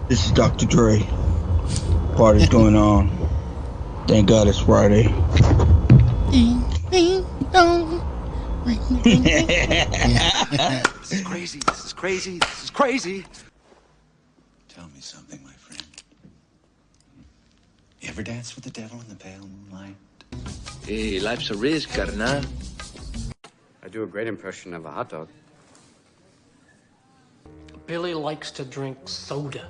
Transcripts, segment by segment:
This is Dr. Dre. Party's going on. Thank God it's Friday. Ding, ding, dong. This is crazy. This is crazy. This is crazy. Tell me something, my friend. You ever dance with the devil in the pale moonlight? Hey, life's a risk, carnal. I do a great impression of a hot dog. Billy likes to drink soda.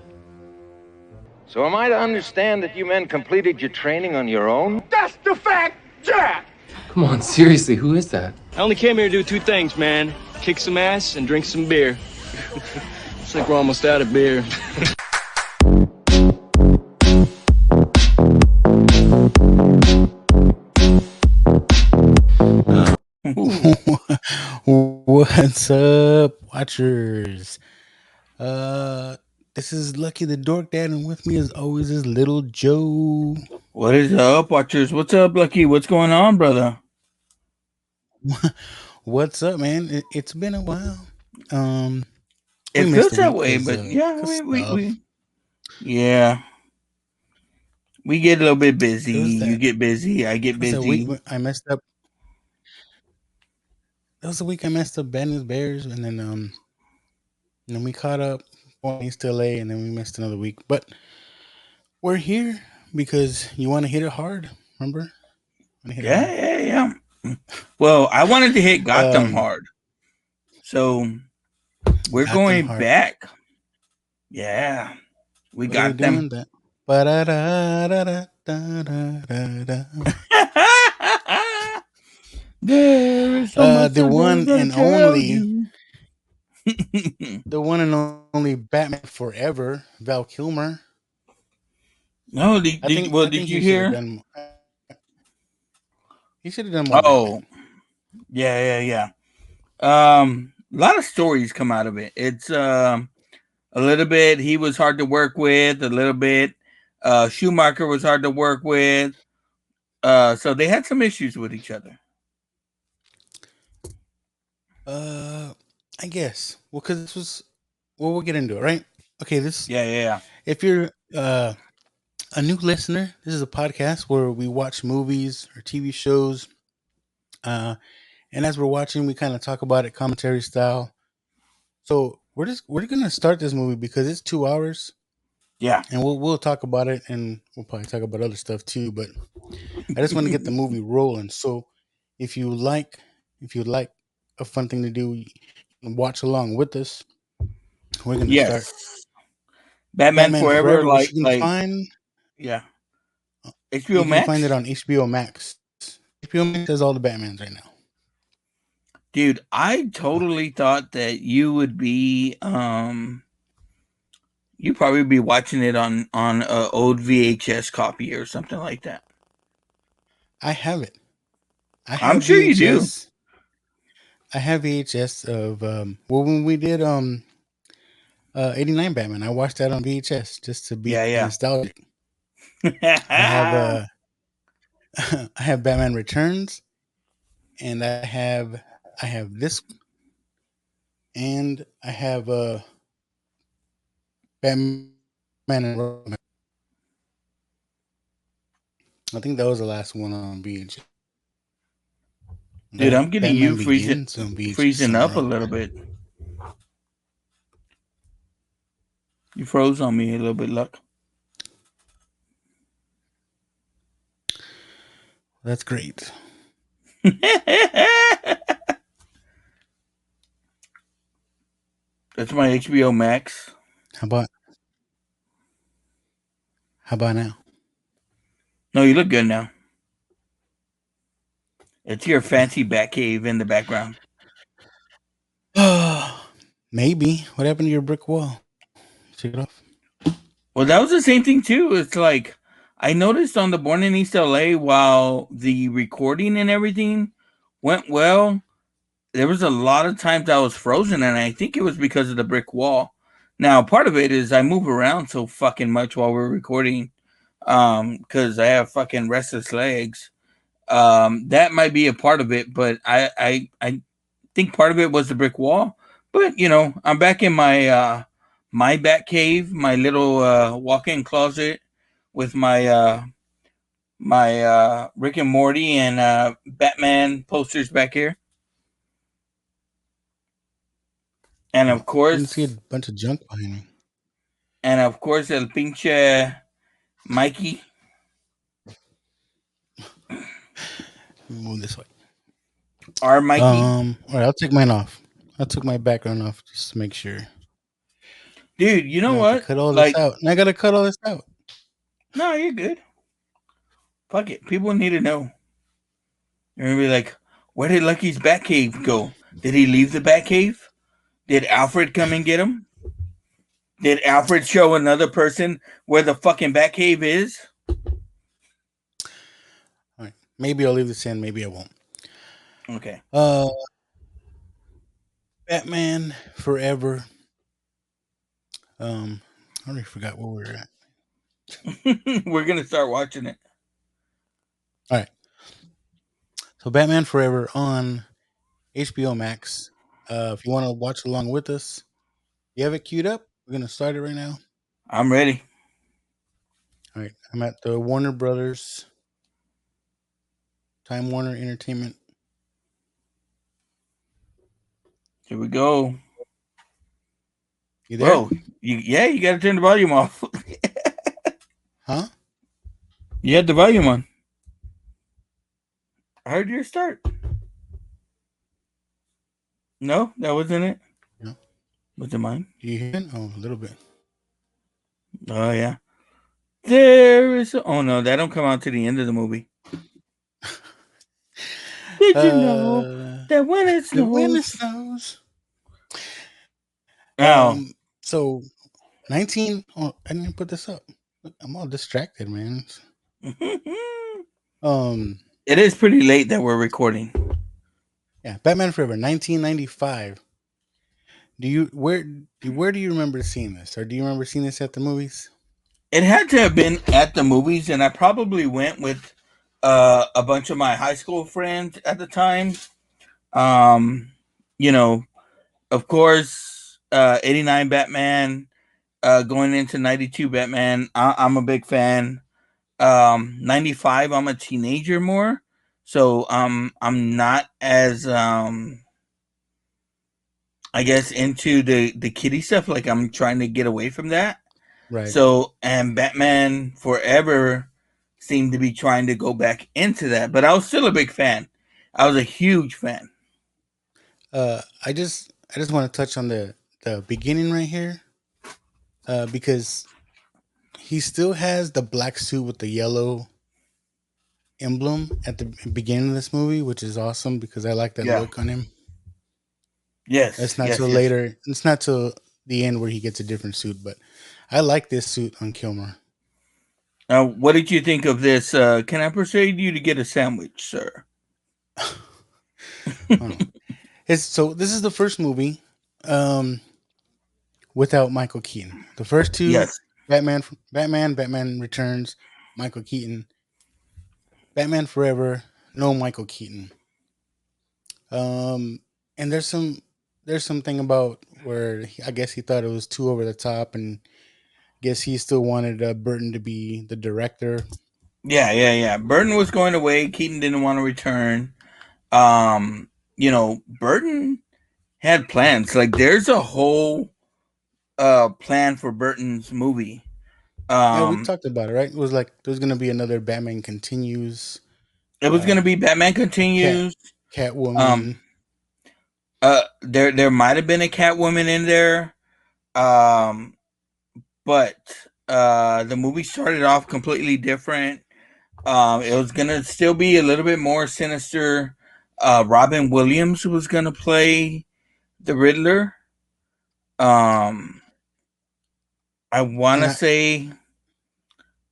So am I to understand that you men completed your training on your own? That's the fact, Jack! Come on, seriously, who is that? I only came here to do two things, man. Kick some ass and drink some beer. Looks like we're almost out of beer. What's up, watchers? This is Lucky the Dork Dad, and with me as always is Little Joe. What is up, watchers? What's up, Lucky? What's going on, brother? What's up, man? It's been a while. It feels that way, but yeah, we get a little bit busy. You get busy. I get busy. I messed up. That was the week I messed up Bad News Bears, and then we caught up East LA, and then we missed another week. But we're here because you want to hit it hard. Remember? Yeah. Well, I wanted to hit Gotham hard, so we're going back. Yeah, we got them. There is the one and only, the one and only Batman Forever, Val Kilmer. No, did you hear? He should have done more. Oh, yeah. A lot of stories come out of it. It's a little bit. He was hard to work with. A little bit. Schumacher was hard to work with. So they had some issues with each other. I guess. Well, because this was. Well, we'll get into it, right? Okay. Yeah. If you're a new listener, this is a podcast where we watch movies or TV shows. And as we're watching, we kind of talk about it commentary style. So we're gonna start this movie because it's 2 hours. Yeah. And we'll talk about it, and we'll probably talk about other stuff too. But I just want to get the movie rolling. So if you like a fun thing to do, you can watch along with us. We're gonna start. Batman Forever, like find. Yeah. HBO Max. You can find it on HBO Max. HBO Max has all the Batmans right now. Dude, I totally thought that you would be you'd probably be watching it on an old VHS copy or something like that. I have it. I'm sure VHS. You do. I have VHS of when we did 89 Batman. I watched that on VHS just to be nostalgic. I have Batman Returns, and I have this, and I have Batman and Robin. I think that was the last one on VHS. Dude, I'm getting you freezing up a little bit. You froze on me a little bit, Luck. That's great. That's my HBO Max. How about now? No, you look good now. It's your fancy Batcave in the background. Maybe. What happened to your brick wall? Take it off. Well, that was the same thing too. It's like I noticed on the Born in East LA, while the recording and everything went well, there was a lot of times I was frozen, and I think it was because of the brick wall. Now, part of it is I move around so fucking much while we're recording, because I have fucking restless legs. That might be a part of it, but I think part of it was the brick wall. But I'm back in my my bat cave, my little walk-in closet with my Rick and Morty and Batman posters back here, and Oh, of didn't see a course, bunch of junk behind me. el pinche Mikey, Let me move this way. our Mikey, All right, I'll take mine off. I took my background off just to make sure. dude. You know And I have to what? cut all this Like, out. And I gotta cut all this out. no, you're good. Fuck it. People need to know. They're gonna be like, where did Lucky's Batcave go? Did he leave the Batcave? Did Alfred come and get him? Did Alfred show another person where the fucking Batcave is? All right. Maybe I'll leave this in, maybe I won't. Okay. Batman Forever. I already forgot where we were at. We're gonna start watching it. All right. So Batman Forever on HBO Max. If you want to watch along with us, you have it queued up. We're gonna start it right now. I'm ready. All right. I'm at the Warner Brothers, Time Warner Entertainment. Here we go. You there? Whoa. You gotta turn the volume off. Huh? You had the volume on. I heard your start. No, that wasn't it. No. Was it mine? Do you hear it? Oh, a little bit. Oh yeah. There is. Oh no, that don't come out to the end of the movie. Did you know that when it The wind snows? snows. Oh, So 19. Oh, I didn't put this up. I'm all distracted, man. it is pretty late that we're recording. Yeah, Batman Forever, 1995. Where do you remember seeing this, or do you remember seeing this at the movies? It had to have been at the movies, and I probably went with a bunch of my high school friends at the time. You know, of course, 89 Batman, going into 92 Batman. I'm a big fan. 95, I'm a teenager more, so I'm not as I guess into the kiddie stuff. Like, I'm trying to get away from that. Right. So, and Batman Forever seemed to be trying to go back into that, but I was still a big fan. I was a huge fan. I just want to touch on the beginning right here, because he still has the black suit with the yellow emblem at the beginning of this movie, which is awesome because I like that Yeah. look on him. Yes. It's not yes, till yes. later. It's not till the end where he gets a different suit, but I like this suit on Kilmer. What did you think of this? Can I persuade you to get a sandwich, sir? Oh, no. So this is the first movie without Michael Keaton. The first two, Yes. Batman Returns, Michael Keaton. Batman Forever, no Michael Keaton. And there's something about where I guess he thought it was too over the top, and guess he still wanted Burton to be the director. Yeah. Burton was going away. Keaton didn't want to return. Burton had plans. Like, there's a whole plan for Burton's movie. Yeah, we talked about it, right? It was like there's gonna be another Batman Continues. It was going to be Batman Continues. Catwoman. There might have been a Catwoman in there. But the movie started off completely different. It was gonna still be a little bit more sinister. Robin Williams was gonna play the Riddler. I want to say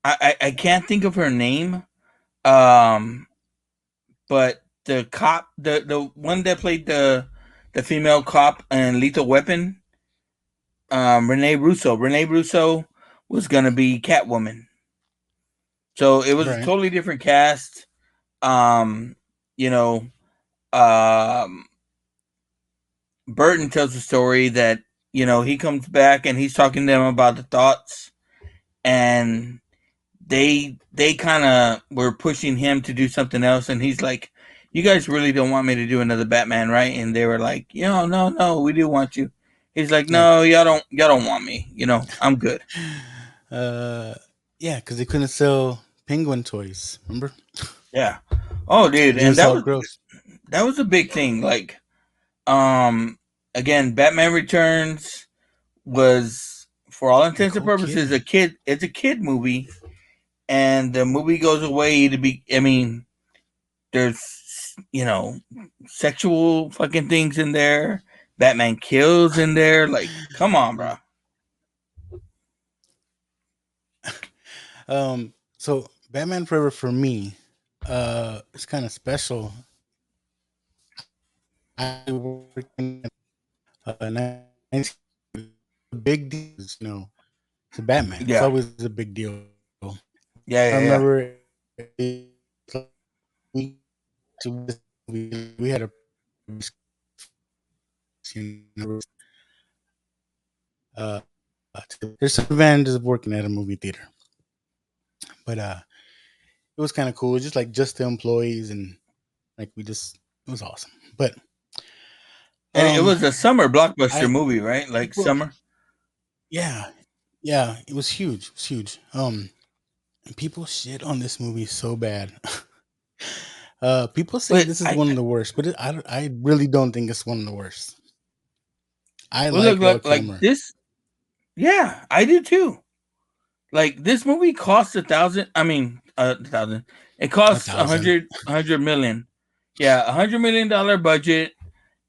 I can't think of her name. But the cop, the one that played the female cop in Lethal Weapon, Renee Russo was gonna be Catwoman. So it was a Right. totally different cast. You know, um, Burton tells the story that he comes back and he's talking to them about the thoughts, and they kind of were pushing him to do something else, and he's like, "You guys really don't want me to do another Batman, right?" And they were like, no, we do want you." He's like, Yeah. "No, y'all don't want me. I'm good." Uh, yeah, because they couldn't sell penguin toys. Remember? Yeah. Oh, dude, Because it and was that all was gross. that was a big thing. Like, um, again, Batman Returns was, for all A intents and cool purposes, kid. a kid. It's a kid movie, and the movie goes away to be. I mean, there's sexual fucking things in there. Batman kills in there. Like, come on, bro. So Batman Forever for me, it's kind of special. I work in 19, big deals, it's a Batman. It's Yeah, always a big deal. yeah, I yeah, yeah. remember we we had a uh, there's some advantages of working at a movie theater, but it was kind of cool. Just like just the employees and like it was awesome. But And it um, was a summer blockbuster I movie, right? Like people, summer. yeah, yeah, it was huge. It was huge. And people shit on this movie so bad. People say But this is one of the worst, but I really don't think it's one of the worst. I well, like Val like Kilmer. this. Yeah, I do too. Like, this movie cost 1,000. I mean, 1,000. It A costs thousand. 100 million. Yeah, $100 million budget.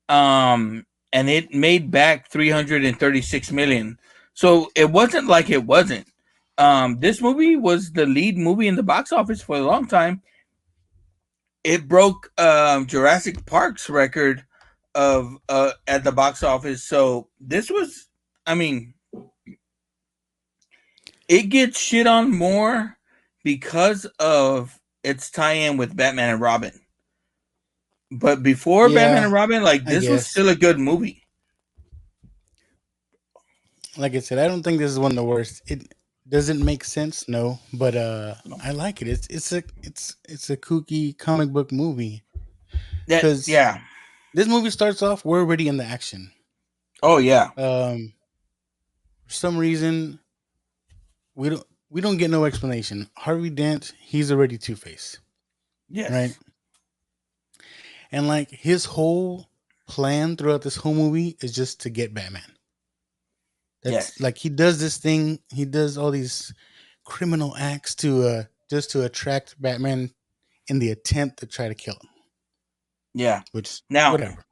And it made back 336 million. So it wasn't like it wasn't. This movie was the lead movie in the box office for a long time. It broke Jurassic Park's record of at the box office. So this was, I mean, it gets shit on more because of its tie-in with Batman and Robin. But before Batman Yeah, and Robin, like, I this was guess. still a good movie. Like I said, I don't think this is one of the worst. It doesn't make sense, no, but I like it. It's a kooky comic book movie That because yeah. this movie starts off. We're already in the action. Oh yeah. For some reason, we don't get no explanation. Harvey Dent, he's already Two Face, right? Yes. And like his whole plan throughout this whole movie is just to get Batman. That's Yes. like he does this thing. He does all these criminal acts to just to attract Batman in the attempt to try to kill him. Yeah. Which Now, whatever.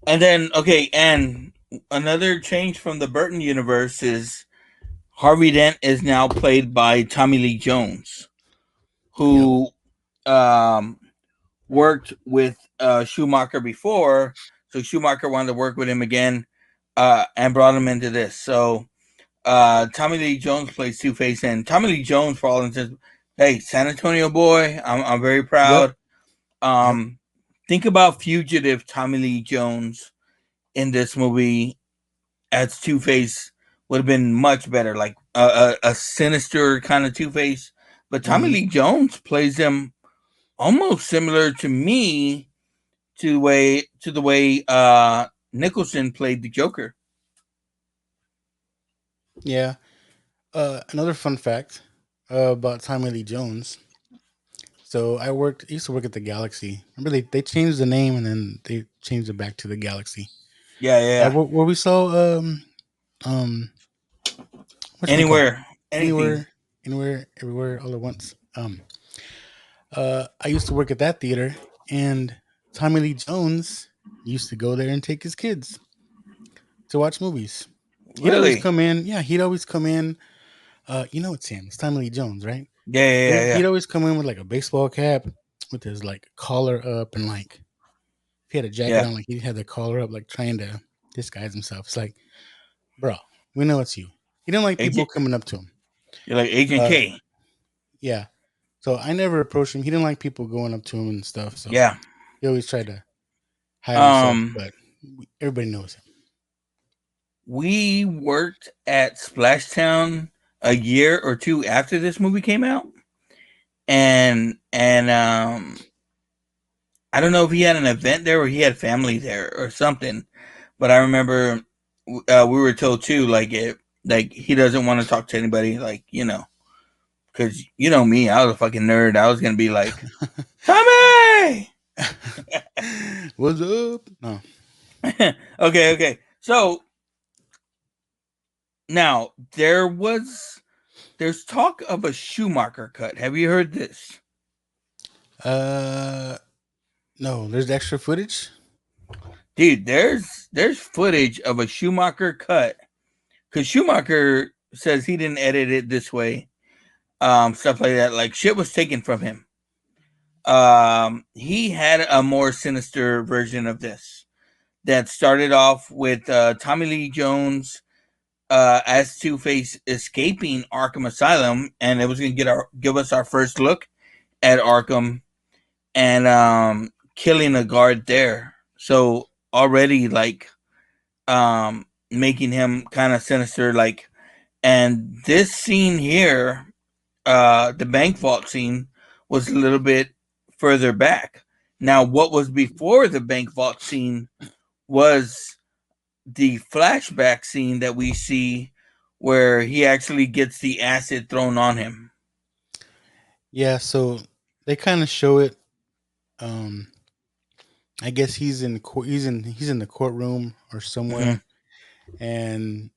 and then, okay, and another change from the Burton universe is Harvey Dent is now played by Tommy Lee Jones, Yep. who um worked with Schumacher before, so Schumacher wanted to work with him again, and brought him into this. So Tommy Lee Jones plays Two Face, and Tommy Lee Jones, for all intents, hey, San Antonio boy, I'm very Yep. proud. Yep. Um, think about fugitive Tommy Lee Jones in this movie as Two Face would have been much better, like a sinister kind of Two Face. But Tommy Hmm. Lee Jones plays him almost similar to me to the way Nicholson played the Joker. Yeah. Another fun fact about Tommy Lee Jones. So I used to work at the Galaxy. Remember they changed the name and then they changed it back to the Galaxy. Yeah, yeah, yeah. Where we saw um what's it called? Anywhere, anything. Anywhere, anywhere, everywhere, all at once. I used to work at that theater, and Tommy Lee Jones used to go there and take his kids to watch movies. He'd always Really? come in. Yeah, he'd always come in. It's him. It's Tommy Lee Jones, right? Yeah, yeah, But yeah, he'd yeah. always come in with like a baseball cap, with his like collar up, and like if he had a jacket Yeah. on, like he had the collar up, like trying to disguise himself. It's like, bro, we know it's you. He didn't like people Agent, coming up to him. you're like Agent Uh, K. yeah. So I never approached him. He didn't like people going up to him and stuff. So Yeah. he always tried to hide himself, Um. but everybody knows him. we worked at Splashtown a year or two after this movie came out, and I don't know if he had an event there or he had family there or something, but I remember we were told too, like he doesn't want to talk to anybody, like because you know me, I was a fucking nerd. I was gonna be like, Tommy. What's up? No. Okay. So now there's talk of a Schumacher cut. Have you heard this? No. There's extra footage. Dude, there's footage of a Schumacher cut because Schumacher says he didn't edit it this way. Stuff like that. Like shit was taken from him. He had a more sinister version of this that started off with Tommy Lee Jones as Two-Face escaping Arkham Asylum, and it was going to give us our first look at Arkham and killing a guard there. So already making him kind of sinister, and this scene here, the bank vault scene, was a little bit further back. Now, what was before the bank vault scene was the flashback scene that we see where he actually gets the acid thrown on him. Yeah, so they kind of show it. I guess he's in the courtroom or somewhere, and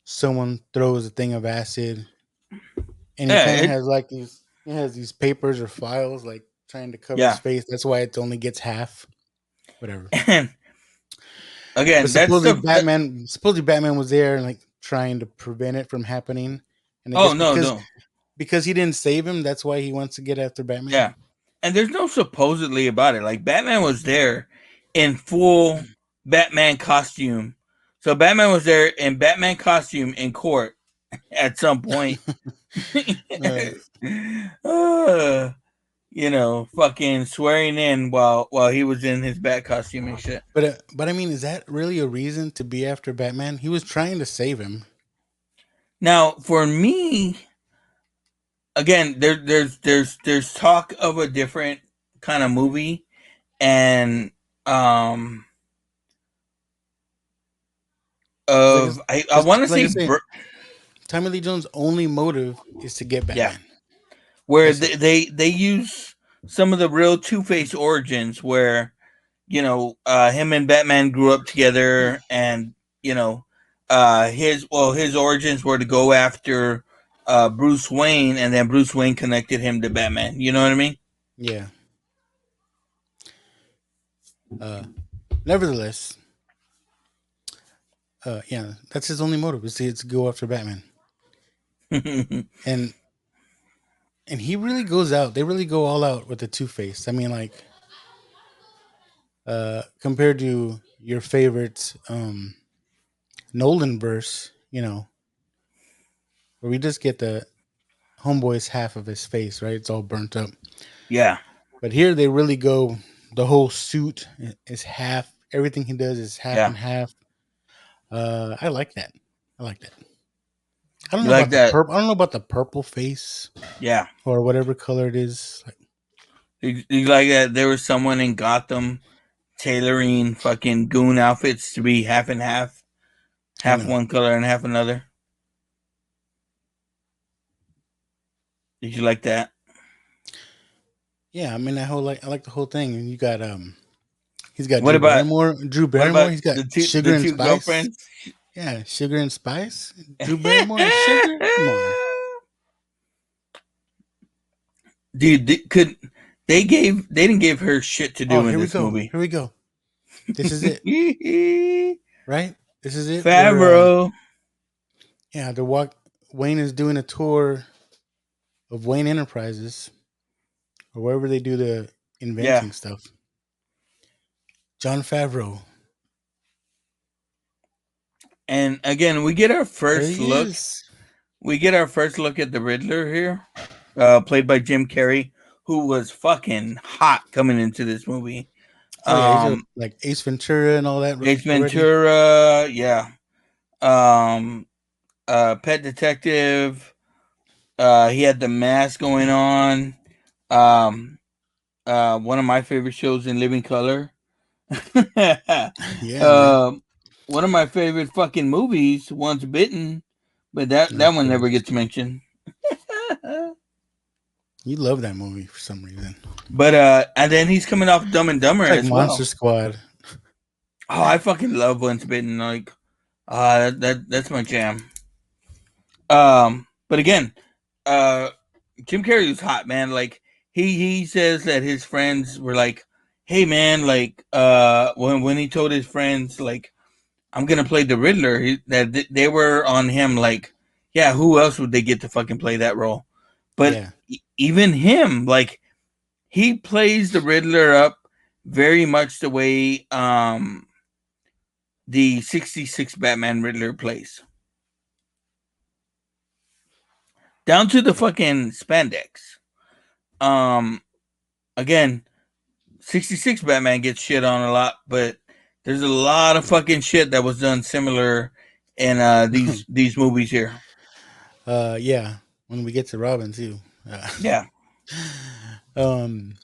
someone throws a thing of acid, and he kind of has like these papers or files like trying to cover his face. That's why it only gets half. Whatever. And again, but supposedly Batman was there and like trying to prevent it from happening. And I guess because he didn't save him, that's why he wants to get after Batman. Yeah. And there's no supposedly about it. Like Batman was there in full Batman costume. So Batman was there in Batman costume in court at some point. Fucking swearing in while he was in his bat costume and shit. But I mean, is that really a reason to be after Batman? He was trying to save him. Now, for me, again, there's talk of a different kind of movie, and I want to say Tommy Lee Jones' only motive is to get Batman. Yeah, where they use some of the real Two-Face origins, where him and Batman grew up together, and his origins were to go after Bruce Wayne, and then Bruce Wayne connected him to Batman. You know what I mean? Yeah. Nevertheless, that's his only motive is to go after Batman. and he really goes out. They really go all out with the Two-Face. I mean, like, compared to your favorite Nolan verse, where we just get the homeboy's half of his face, right? It's all burnt up. Yeah. But here they really go, the whole suit is half. Everything he does is half and half. I like that. I don't know about the purple. I don't know about the purple face. Yeah. Or whatever color it is. You like that? There was someone in Gotham tailoring fucking goon outfits to be half and half one color and half another. Did you like that? Yeah, I mean I like the whole thing. And you got he's got Drew Barrymore. He's got Sugar and Spice. Girlfriends? Yeah, Sugar and Spice. Drew Barrymore and Sugar. Come on. Dude, they didn't give her shit to do in this movie. Here we go. This is it. Right? This is it. Favreau. Wayne is doing a tour of Wayne Enterprises or wherever they do the inventing stuff. Jon Favreau. And again, we get our first look. We get our first look at the Riddler here, played by Jim Carey, who was fucking hot coming into this movie. Like Ace Ventura and all that. Ace Ventura, yeah. Um, Pet Detective. He had the mask going on. Um, one of my favorite shows in Living Color. Yeah, man. um, one of my favorite fucking movies, Once Bitten, but that Of one never course. gets mentioned. You love that movie for some reason. But and then he's coming off Dumb and Dumber It's like as Monster well. Squad. Oh, I fucking love Once Bitten. Like, that's my jam. But again, uh, Jim Carrey was hot, man. Like he says that his friends were like, "Hey, man, like when he told his friends like I'm gonna play the Riddler, they were on him like, yeah, who else would they get to fucking play that role? But Yeah. even him, like he plays the Riddler up very much the way the '66 Batman Riddler plays, down to the fucking spandex. Um, again, '66 Batman gets shit on a lot, but there's a lot of fucking shit that was done similar in these movies here. Yeah. When we get to Robin too. Uh, Yeah, um.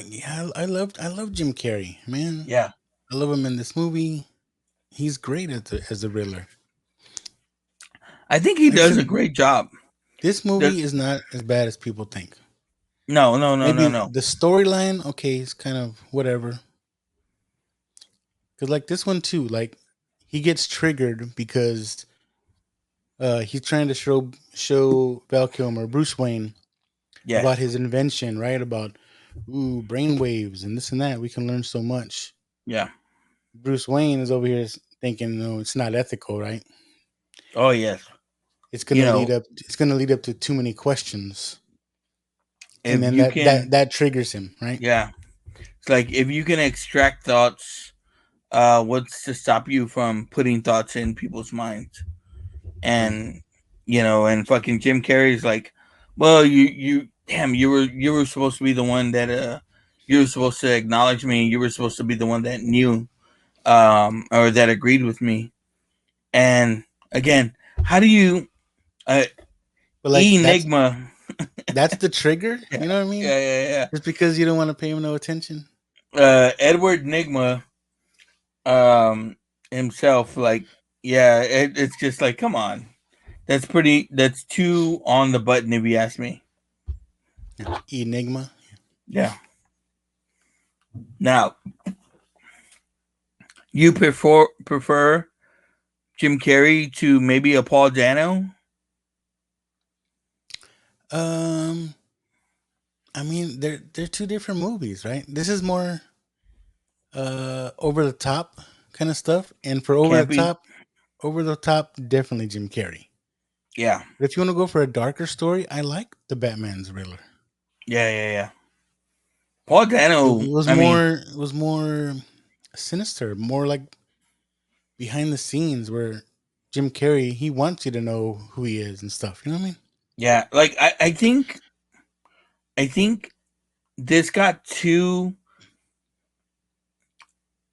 Yeah, I love Jim Carrey, man. yeah. I love him in this movie. He's great as the Riddler. I think he Like I does a said, great job. this The, movie is not as bad as people think. no, no, no, no, Maybe no. the storyline, okay, it's kind of whatever. Cause like this one too, like he gets triggered because he's trying to show Val Kilmer, Bruce Wayne, about Yes, his invention, right? About brain waves and this and that. We can learn so much. yeah. Bruce Wayne is over here thinking, no, it's not ethical, right? Oh yes. It's You gonna lead know, up. It's gonna lead up to too many questions, and if then you that can, that triggers him, right? yeah. It's like if you can extract thoughts, what's to stop you from putting thoughts in people's minds? Yeah. And and fucking Jim Carrey's like, well, damn, you were supposed to be the one that you were supposed to acknowledge me. You were supposed to be the one that knew, or that agreed with me. And again, how do you uh, But like enigma? that's the trigger. Yeah, You know what I mean? yeah, yeah, Just because you don't want to pay him no attention. yeah. Edward Nigma, um, himself, like, yeah, it's just like, come on, that's too on the button if you ask me. Yeah. Enigma. Yeah. Now, you prefer Jim Carrey to maybe a Paul Dano? Um, I mean, they're two different movies, right? This is more over the top kind of stuff, and for Campy? over the top, definitely Jim Carrey. Yeah, But if you want to go for a darker story, I like the Batman's Riddler. yeah, yeah, yeah. Paul Dano. I mean, It was more sinister, more like behind the scenes where Jim Carrey he wants you to know who he is and stuff. You know what I mean? yeah. Like I think this got too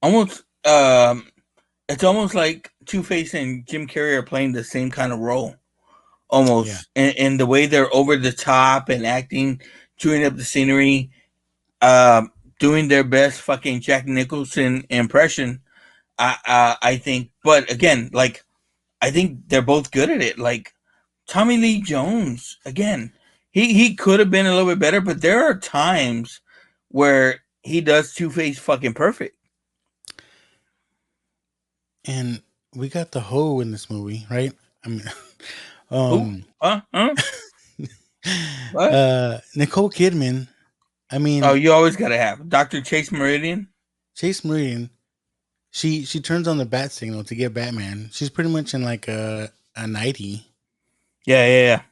almost. It's almost like Two Face and Jim Carrey are playing the same kind of role, Yeah. almost, in the way they're over the top and acting, chewing up the scenery, doing their best fucking Jack Nicholson impression. I think, but again, like I think they're both good at it. Like Tommy Lee Jones, again, he could have been a little bit better, but there are times where he does Two Face fucking perfect. And we got the hoe in this movie, right? I mean, Who? um, Huh? What? Nicole Kidman. I Oh, mean, you always gotta have Dr. Chase Meridian. Chase Meridian. She turns on the bat signal to get Batman. She's pretty much in like a nightie. Yeah, yeah, yeah.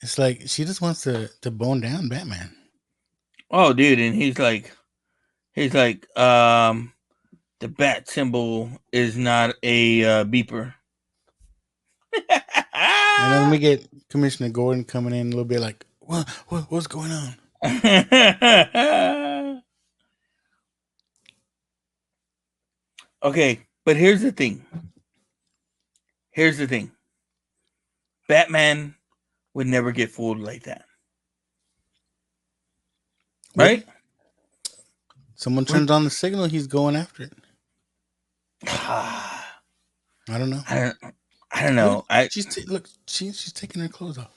It's like she just wants to bone down Batman. Oh, dude, and he's like, the bat symbol is not a beeper. And then we get Commissioner Gordon coming in a little bit like, what's going on? Okay, But here's the thing. Here's the thing. Batman would never get fooled like that. Right? Someone turns on the signal, he's going after it. I I don't know. don't know. Look, she's taking her clothes off.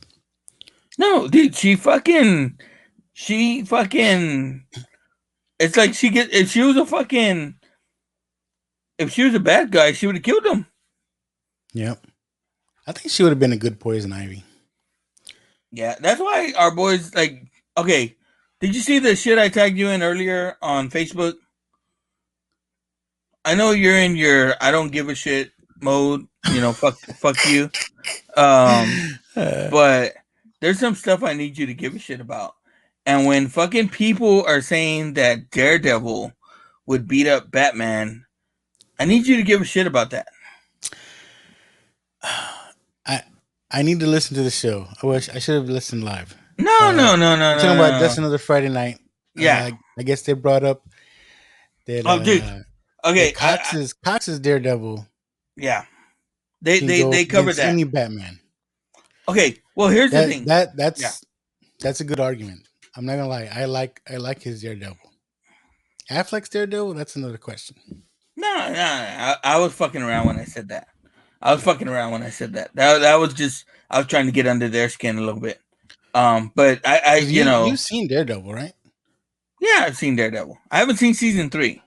No, dude, she fucking it's like if she was a bad guy, she would have killed him. Yep. I think she would have been a good Poison Ivy. Yeah, that's why our boys like. Okay, did you see the shit I tagged you in earlier on Facebook? I know you're in your I don't give a shit mode. You know, fuck you. But there's some stuff I need you to give a shit about. And when fucking people are saying that Daredevil would beat up Batman, I need you to give a shit about that. I need to listen to the show. I should have listened live. No. Talking about Just Another Friday Night. Yeah. I guess they brought up that. Dude. Okay. That Cox's Daredevil. Yeah. They covered that. Any Batman. Okay. Well, here's the thing. That's a good argument. I'm not gonna lie. I like his Daredevil. Affleck's Daredevil. That's another question. No. I was fucking around when I said that. That was just I was trying to get under their skin a little bit. But you've seen Daredevil, right? Yeah, I've seen Daredevil. I haven't seen season 3,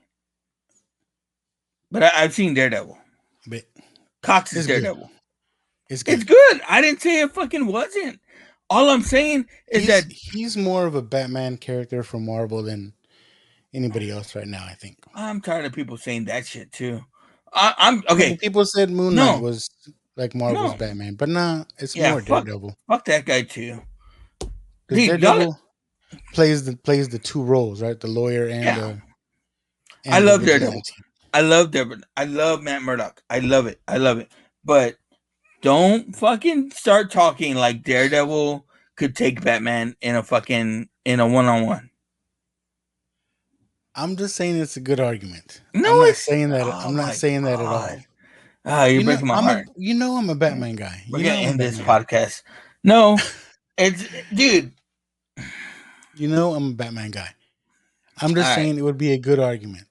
but I've seen Daredevil. But Cox is Daredevil. It's good. It's good. I didn't say it fucking wasn't. All I'm saying is that he's more of a Batman character from Marvel than anybody else right now. I think. I'm tired of people saying that shit too. I'm okay. People said Moon Knight was like Marvel's Batman, but nah, it's more Daredevil. Fuck that guy too. Because Daredevil plays the two roles, right? The lawyer and I love Daredevil. I love Daredevil. I love Matt Murdock. I love it. But don't fucking start talking like Daredevil could take Batman in a one-on-one. I'm just saying it's a good argument. No, I'm not saying that. I'm not saying that at all. You're breaking my heart. I'm a Batman guy. We're gonna end this podcast. No, it's dude. I'm a Batman guy. I'm just saying it would be a good argument.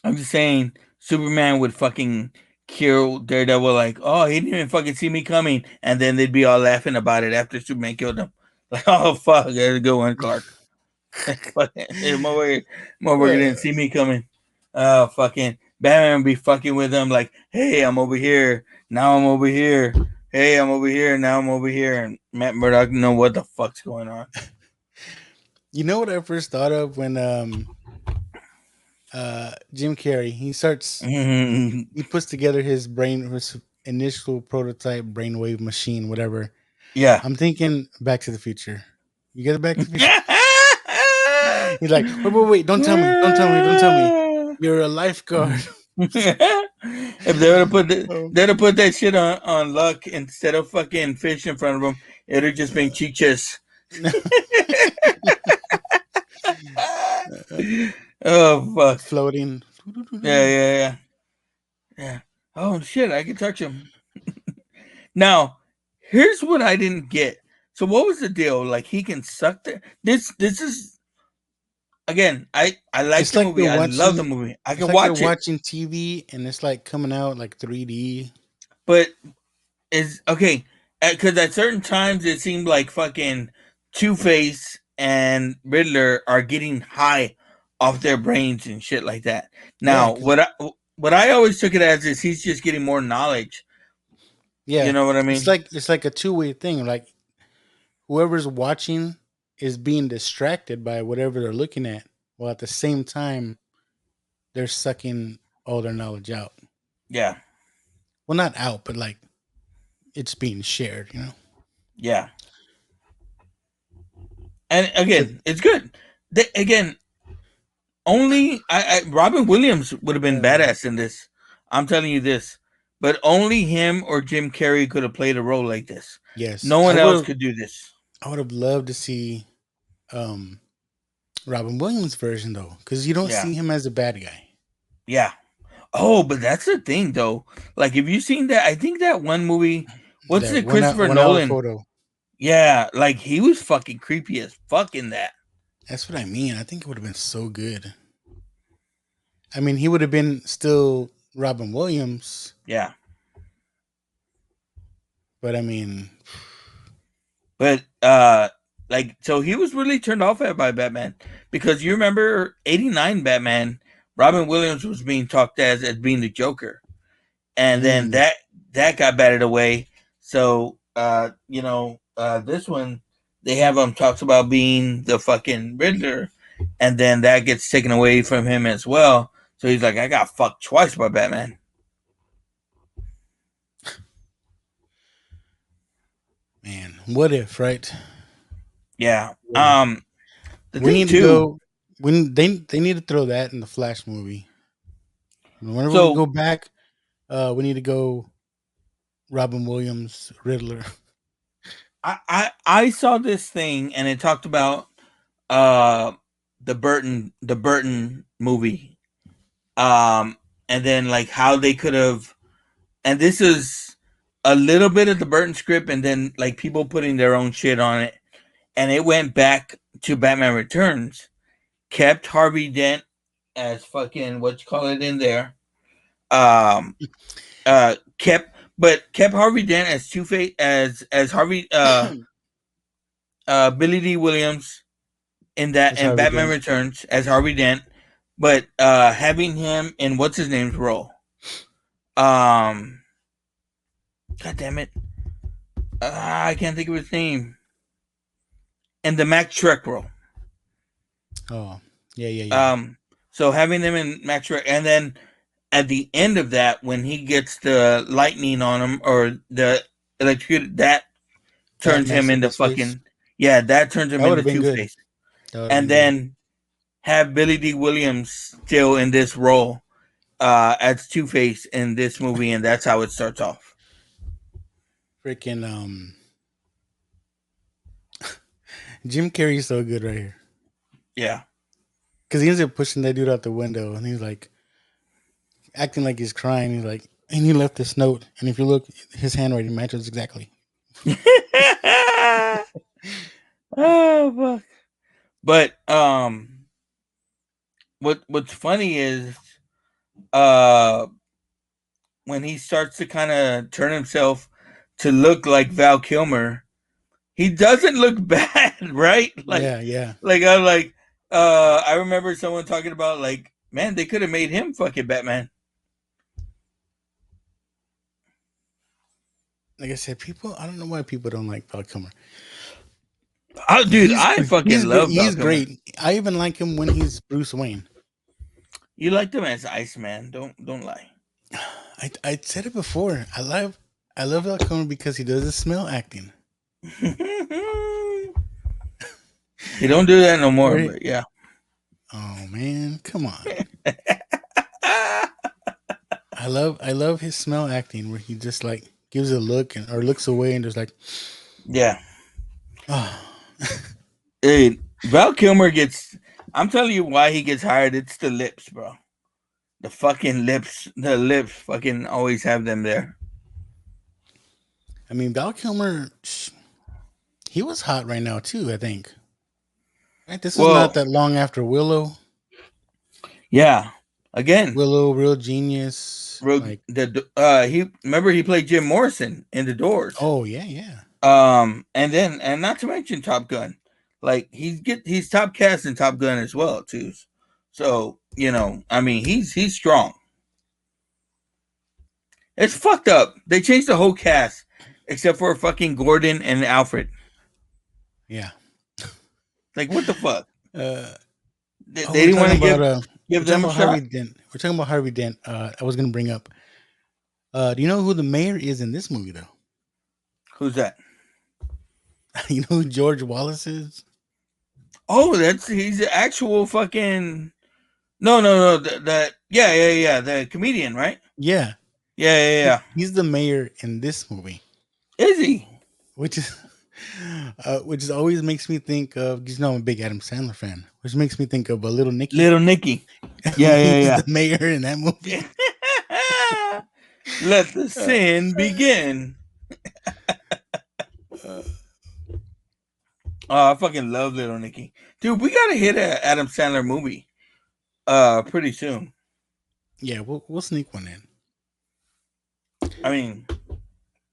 I'm just saying Superman would fucking kill Daredevil like, oh, he didn't even fucking see me coming, and then they'd be all laughing about it after Superman killed him. Like, oh fuck, there's a good one, Clark. Motherfucker didn't see me coming. Oh, fucking Batman would be fucking with him like, hey, I'm over here. Now I'm over here. Hey, I'm over here. Now I'm over here. And Matt Murdock know what the fuck's going on. You know what I first thought of when Jim Carrey, he starts he puts together his initial prototype brainwave machine, whatever. Yeah. I'm thinking Back to the Future. You get it, Back to the Future? He's like, wait, don't tell me. You're a lifeguard. If they would have put that shit on Luck instead of fucking fish in front of him, it would have just been chichas. Oh fuck! Floating. Yeah. Oh shit! I can touch him. Now, here's what I didn't get. So, what was the deal? Like, he can suck the. This is again. I like the movie. I love the movie. I can watch it. You're watching TV and it's like coming out like 3D. But is okay because at certain times it seemed like fucking Two-Face and Riddler are getting high off their brains and shit like that. Now, what I always took it as is he's just getting more knowledge. Yeah, you know what I mean. It's like a two-way thing. Like whoever's watching is being distracted by whatever they're looking at, while at the same time they're sucking all their knowledge out. Yeah. Well, not out, but like it's being shared. Yeah. And again, it's good. Only Robin Williams would have been badass in this. I'm telling you this. But only him or Jim Carrey could have played a role like this. Yes. No one else could do this. I would have loved to see Robin Williams' version, though, because you don't see him as a bad guy. Yeah. Oh, but that's the thing though. Like, if you seen that, I think that one movie, what's That it, Christopher 1 hour Nolan? photo. Yeah, like he was fucking creepy as fuck in that. That's what I mean. I think it would have been so good. I mean, he would have been still Robin Williams, Yeah, but I mean, but like, so he was really turned off at by Batman, because you remember '89 Batman, Robin Williams was being talked as being the Joker, and then mm, that got batted away. So this one, they have him talks about being the fucking Riddler, and then that gets taken away from him as well. So he's like, I got fucked twice by Batman. man, what if, right? Yeah. What if? The We thing need to too. go. When they need to throw that in the Flash movie. Whenever we So go back, we need to go Robin Williams Riddler. I saw this thing, and it talked about uh the Burton movie. And then like how they could have, and this is a little bit of the Burton script, and then like people putting their own shit on it, and it went back to Batman Returns, kept Harvey Dent as fucking what you call it in there, um, kept Harvey Dent as Two Face, as Harvey Billy D. Williams in that, That's and Harvey Batman Dent. Returns as Harvey Dent, but having him in what's his name's role. Um, God damn it, I can't think of his name. And the Max Shrek role. Oh, yeah. So having them in Max Shrek, and then at the end of that, when he gets the lightning on him, or the electricity, that That turns him messes into his face. fucking, yeah, that turns him That would into have been Two good. Face. That would have And been good. then have Billy D. Williams still in this role as Two Face in this movie, and that's how it starts off. Freaking Jim Carrey's so good right here. Yeah. Because he ends up pushing that dude out the window, and he's like acting like he's crying. He's like, and he left this note, and if you look, his handwriting matches exactly. Oh fuck. But what's funny is uh when he starts to kind of turn himself to look like Val Kilmer, he doesn't look bad, right? Yeah. I'm like, I remember someone talking about like, man, they could have made him fucking Batman. Like I said, I don't know why people don't like Val Kilmer. Oh, dude, I fucking He's great. love Val He's Kilmer. great. I even like him when he's Bruce Wayne. You liked him as Iceman. Don't lie. I said it before. I love Val Kilmer because he does the smell acting. He don't do that no more, Right? but yeah. Oh man, come on. I love his smell acting where he just like gives a look or looks away and just like, Yeah. oh. Hey, Val Kilmer gets. I'm telling you why he gets hired. It's the lips, bro. The fucking lips. The lips fucking always have them there. I mean, Val Kilmer, he was hot right now too. I think. Right, this was not Well, that long after Willow. yeah. Again, Willow, Real Genius. Like, he remember he played Jim Morrison in The Doors. oh yeah. And not to mention Top Gun. Like he's top cast in Top Gun as well too. So, I mean, he's strong. It's fucked up. They changed the whole cast except for fucking Gordon and Alfred. Yeah. Like, what the fuck? They We're didn't want talking to about give them a Harvey shot. Dent. We're talking about Harvey Dent. I was gonna bring up. Do you know who the mayor is in this movie though? Who's that? You know who George Wallace is? Oh, he's the actual fucking. No. Yeah. The comedian, right? Yeah. Yeah. He's the mayor in this movie. Is he? Which always makes me think of, I'm a big Adam Sandler fan, which makes me think of a Little Nicky. Little Nicky. Yeah. He's the mayor in that movie. Let the sin begin. Oh, I fucking love Little Nicky. Dude, we gotta hit a Adam Sandler movie pretty soon. Yeah, we'll sneak one in. I mean,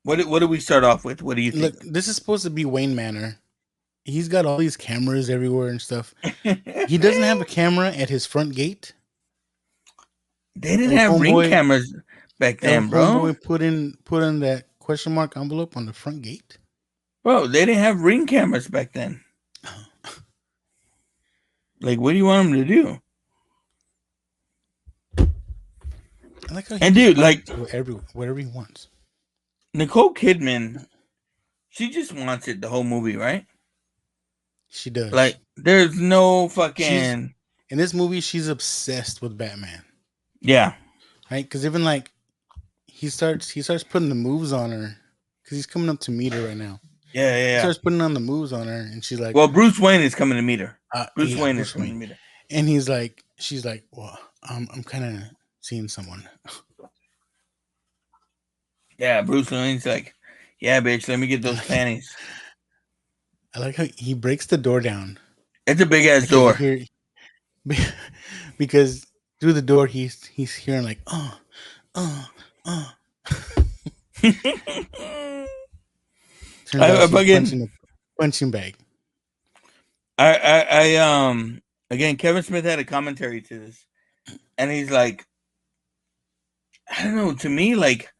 what do we start off with? What do you think? Look, this is supposed to be Wayne Manor. He's got all these cameras everywhere and stuff. He doesn't have a camera at his front gate. They didn't have ring cameras back then, bro. Homeboy put in that question mark envelope on the front gate. Bro, they didn't have ring cameras back then. Like, what do you want them to do? I like how and dude, like whatever he wants. Nicole Kidman, she just wants it the whole movie, right? She does. Like, there's no fucking. In this movie, she's obsessed with Batman. Yeah. Right? Because even like he starts putting the moves on her because he's coming up to meet her right now. Yeah. He starts putting on the moves on her, and she's like, "Well, Bruce Wayne is coming to meet her. Bruce Wayne is coming to meet her." And she's like, "Well, I'm kind of seeing someone." Yeah, Bruce Wayne's like, "Yeah, bitch, let me get those panties." I like how he breaks the door down. It's a big ass door. Because through the door, he's hearing like, Turns out she's punching bag. Again, Kevin Smith had a commentary to this, and he's like, I don't know. To me, like,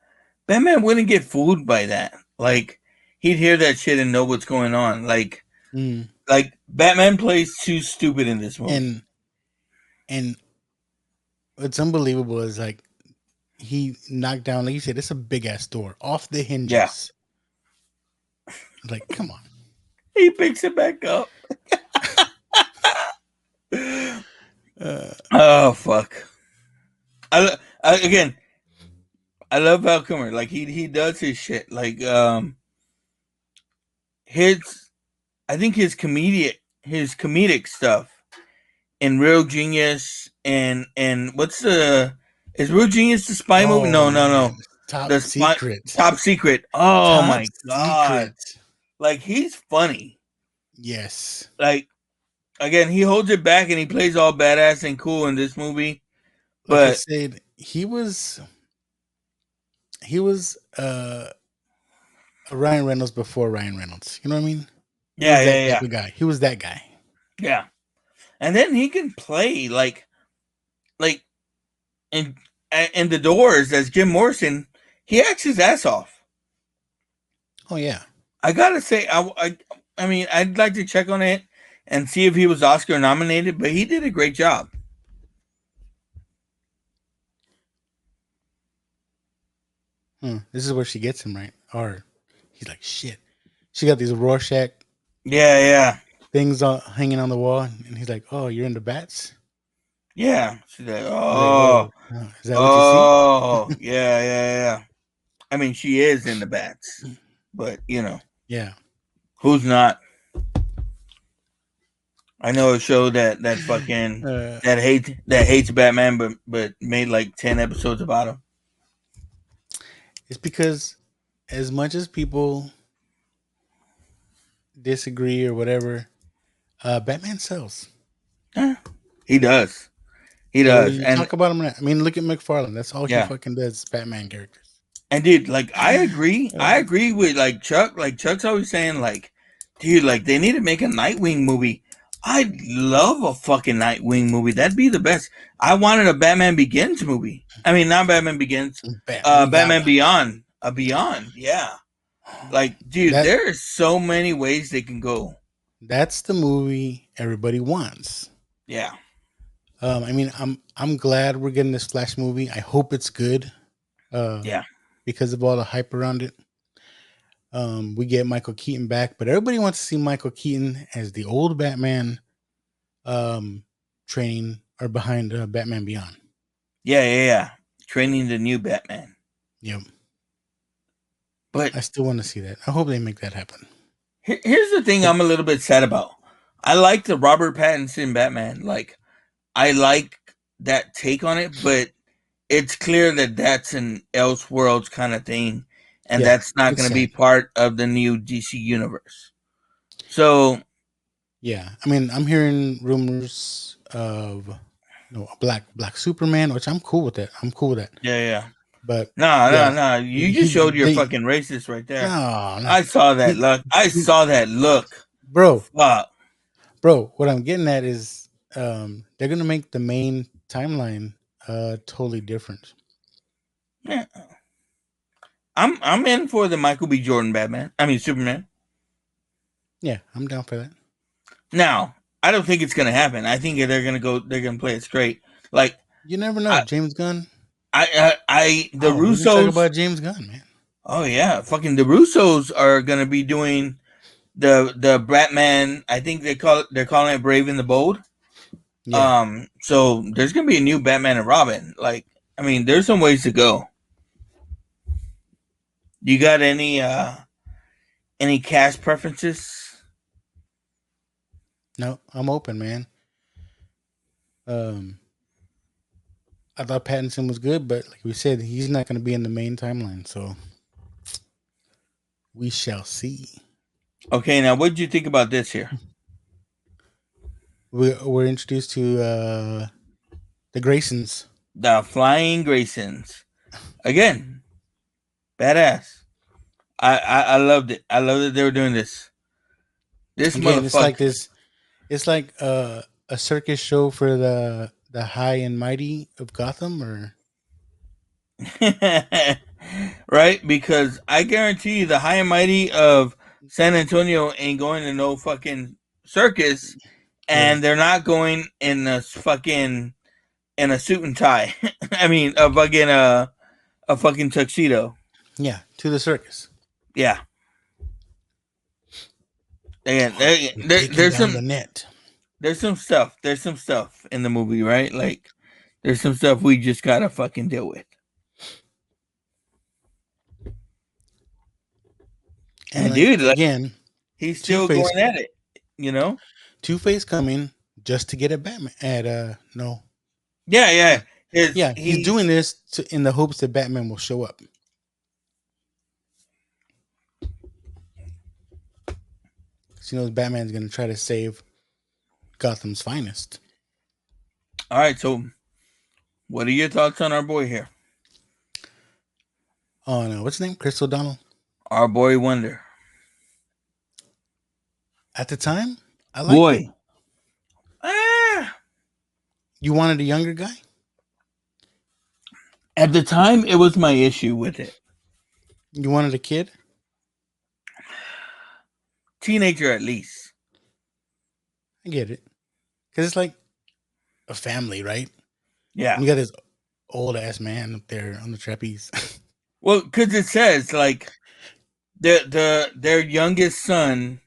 Batman wouldn't get fooled by that. Like, he'd hear that shit and know what's going on. Like, Batman plays too stupid in this movie. And what's unbelievable is like he knocked down, like you said, it's a big ass door off the hinges. Yeah. Like, come on. He picks it back up. Oh fuck! I love Val Kilmer. Like he does his shit. Like I think his comedic stuff in Real Genius and what's is Real Genius the spy movie? No. Top the Secret. Top Secret. Oh Top my god! Secret. Like he's funny. Yes. Like again, he holds it back and he plays all badass and cool in this movie. But like I said, he was Ryan Reynolds before Ryan Reynolds. You know what I mean? Yeah. Guy. He was that guy. Yeah. And then he can play like in The Doors as Jim Morrison. He acts his ass off. Oh yeah. I gotta say, I mean, I'd like to check on it and see if he was Oscar nominated, but he did a great job. This is where she gets him, right? Or he's like, shit. She got these Rorschach things hanging on the wall, and he's like, oh, you're into bats? Yeah. She's like, oh. Is that what you see? Yeah. I mean, she is into bats, but, you know. Yeah. Who's not? I know a show that fucking that hates Batman, but made like 10 episodes about him. It's because as much as people disagree or whatever, Batman sells. He does. And talk about him. I mean, look at McFarlane. That's all he fucking does. Batman characters. And dude, like I agree. I agree with like Chuck. Like Chuck's always saying, like, dude, like they need to make a Nightwing movie. I'd love a fucking Nightwing movie. That'd be the best. I wanted a Batman Begins movie. I mean, not Batman Begins. Batman Beyond. Beyond. Yeah. Like, dude, there are so many ways they can go. That's the movie everybody wants. Yeah. I mean, I'm glad we're getting this Flash movie. I hope it's good. Yeah. Because of all the hype around it. We get Michael Keaton back, but everybody wants to see Michael Keaton as the old Batman training or behind Batman Beyond. Yeah. Training the new Batman. Yep. But I still want to see that. I hope they make that happen. Here's the thing I'm a little bit sad about. I like the Robert Pattinson Batman. Like, I like that take on it, but it's clear that that's an Elseworlds kind of thing, and Yeah, that's not it's going to be sad. part of the new DC universe. So Yeah, I mean, I'm hearing rumors of a black Superman, which I'm cool with that. I'm cool with that. yeah. But No, no, yeah, no. You just he showed your they fucking racist right there. no no I saw that he, look. I he saw that look. bro Fuck. bro. What I'm getting at is they're gonna make the main timeline totally different. Yeah. I'm in for the Michael B. Jordan Batman. I mean Superman. Yeah, I'm down for that. Now, I don't think it's gonna happen. I think they're gonna play it straight. Like You never know, I James Gunn. the Oh, we can talk Russos. about James Gunn, man. Oh yeah, fucking the Russos are gonna be doing the Batman. I think they're calling it Brave and the Bold. Yeah. So there's gonna be a new Batman and Robin. Like, I mean, there's some ways to go. You got any cast preferences? No, I'm open, man. Um, I thought Pattinson was good, but like we said, he's not going to be in the main timeline, so we shall see. Okay, now what did you think about this here? We're introduced to the Graysons. The Flying Graysons. Again, badass. I loved it. I love that they were doing this. This Again, it's like motherfucker. this. It's like a circus show for the high and mighty of Gotham, or Right? Because I guarantee you the high and mighty of San Antonio ain't going to no fucking circus, yeah, and they're not going in a fucking in a suit and tie. I mean a fucking tuxedo. yeah, to the circus. Yeah. Again, We're taking down the net. there's some stuff. There's some stuff in the movie, right? Like there's some stuff we just gotta fucking deal with. And And like dude, like again, he's Two still Face, going at it, you know? Coming just to get at Batman. At no, Yeah, yeah, yeah. His yeah, he's doing this in the hopes that Batman will show up. Because he knows Batman's going to try to save Gotham's finest. All right, so what are your thoughts on our boy here? Oh no, what's his name? Chris O'Donnell. Our boy Wonder. At the time, I liked it. Boy. Ah, You wanted a younger guy? at the time it was my issue with it. You wanted a kid? Teenager at least. I get it. Because it's like a family, right? Yeah. You got this old ass man up there on the trapeze. Well, because it says like their youngest son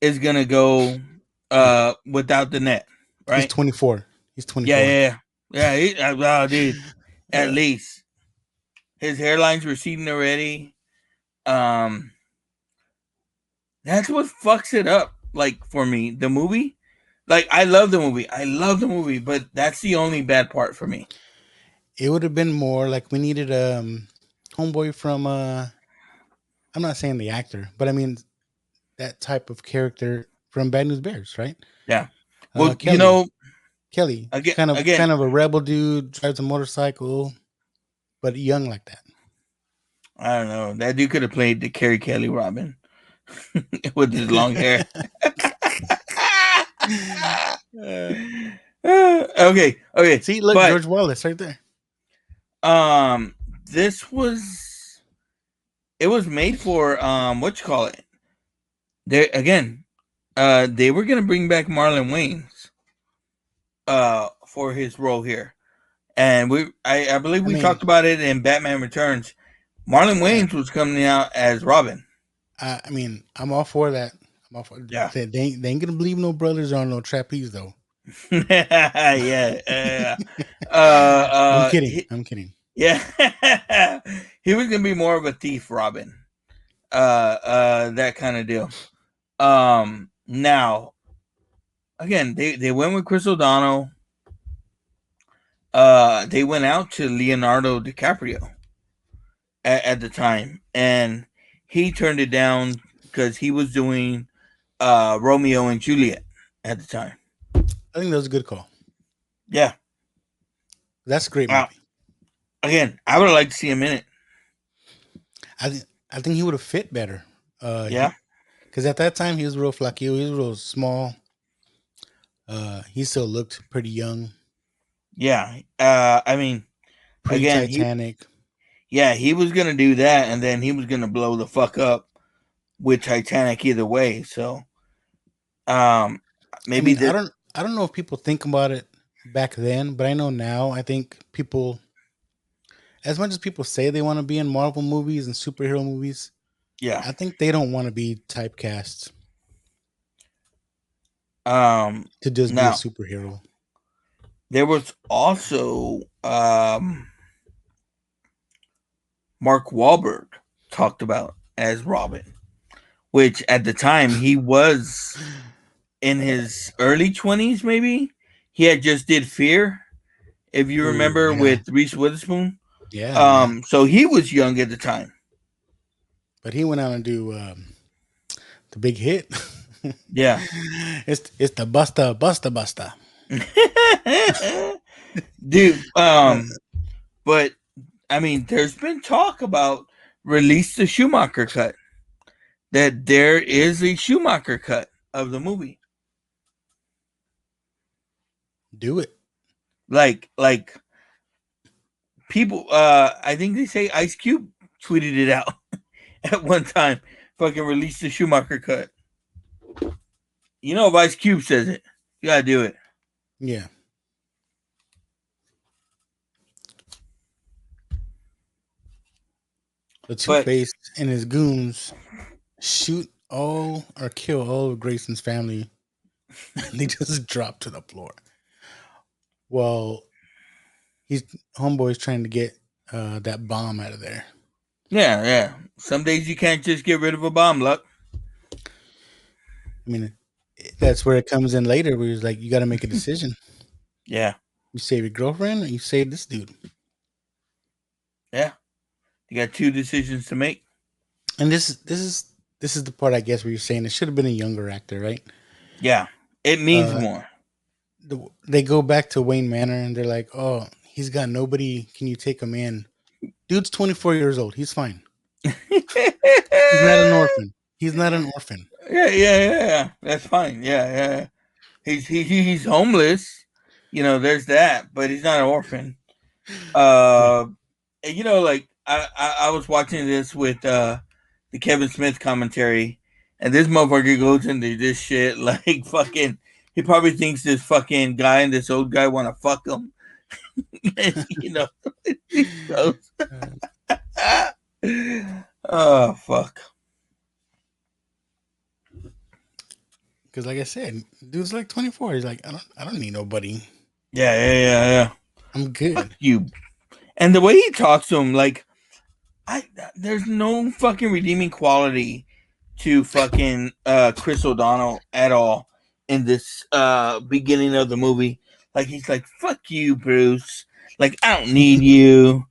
is gonna go without the net, He's right? 24. He's Yeah, 24. yeah, yeah. Oh, dude, at Yeah. least his hairline's receding already. Um, that's what fucks it up. Like for me, the movie. Like I love the movie, but that's the only bad part for me. It would have been more like we needed homeboy from I'm not saying the actor, but I mean that type of character from Bad News Bears, right? Yeah. Well, Kelly, again, kind of a rebel dude, drives a motorcycle, but young like that. I don't know. That dude could have played the Carey Kelly Robin with his long hair. Okay. See, look, But George Wallace right there. this was it was made for what you call it? There again, they were gonna bring back Marlon Wayans for his role here. And I believe I we mean, talked about it in Batman Returns. Marlon yeah, Wayans was coming out as Robin. I mean, I'm all for that. I'm all for Yeah. they ain't gonna believe no brothers on no trapeze though. Yeah. I'm kidding. He, I'm kidding. yeah. He was gonna be more of a thief Robin. That kind of deal. Now again, they went with Chris O'Donnell. they went out to Leonardo DiCaprio at the time, and he turned it down because he was doing Romeo and Juliet at the time. I think that was a good call. Yeah. That's a great movie. Again, I would like to see him in it. I think he would have fit better. Yeah. Because at that time he was real flaky. He was real small. He still looked pretty young. Yeah. I mean, again, Pre-Titanic. he was gonna do that, and then he was gonna blow the fuck up with Titanic either way. So, maybe I don't know if people think about it back then, but I know now. I think people, as much as people say they want to be in Marvel movies and superhero movies, yeah. I think they don't want to be typecast to just be a Now superhero. there was also Mark Wahlberg talked about as Robin, which at the time he was in his early 20s, maybe. He had just did Fear, if you remember, Yeah. with Reese Witherspoon. Yeah. So he was young at the time. But he went out and do the big hit. Yeah. It's the Busta. Dude, but I mean, there's been talk about release the Schumacher cut. That there is a Schumacher cut of the movie. Do it. Like people I think they say Ice Cube tweeted it out at one time. Fucking release the Schumacher cut. You know, if Ice Cube says it, you gotta do it. Yeah. The Two-Face and his goons shoot all or kill all of Grayson's family. They just drop to the floor. Well, homeboy's trying to get that bomb out of there. Yeah. Some days you can't just get rid of a bomb, Luck. I mean, that's where it comes in later, where he's like, you got to make a decision. Yeah. You save your girlfriend, or you save this dude. Yeah. You got two decisions to make. And this is the part, I guess, where you're saying it should have been a younger actor, right? Yeah. It means more. They go back to Wayne Manor and they're like, oh, he's got nobody. Can you take him in? Dude's 24 years old. He's fine. He's not an orphan. He's not an orphan. Yeah. That's fine. Yeah. He's homeless. You know, there's that, but he's not an orphan. You know, like I was watching this with the Kevin Smith commentary, and this motherfucker goes into this shit like fucking. He probably thinks this fucking guy and this old guy want to fuck him. You know, he goes, oh fuck. Because, like I said, dude's like 24. He's like, I don't need nobody. Yeah. I'm good. Fuck you. And the way he talks to him, like, there's no fucking redeeming quality to fucking Chris O'Donnell at all in this beginning of the movie. Like, he's like, fuck you, Bruce. Like, I don't need you.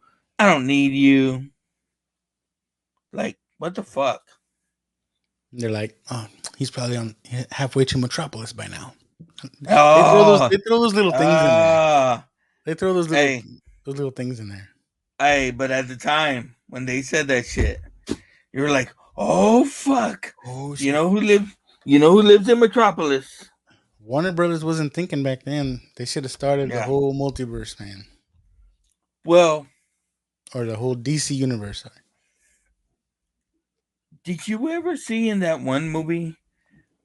Like, what the fuck? They're like, oh, he's probably on halfway to Metropolis by now. Oh, they throw those little things in there. They throw those little things in there. Hey, but at the time when they said that shit, you were like, "Oh fuck!" Oh, shit. You know who lives in Metropolis? Warner Brothers wasn't thinking back then. They should have started the whole multiverse, man. Well, or the whole DC universe. Sorry. Did you ever see in that one movie?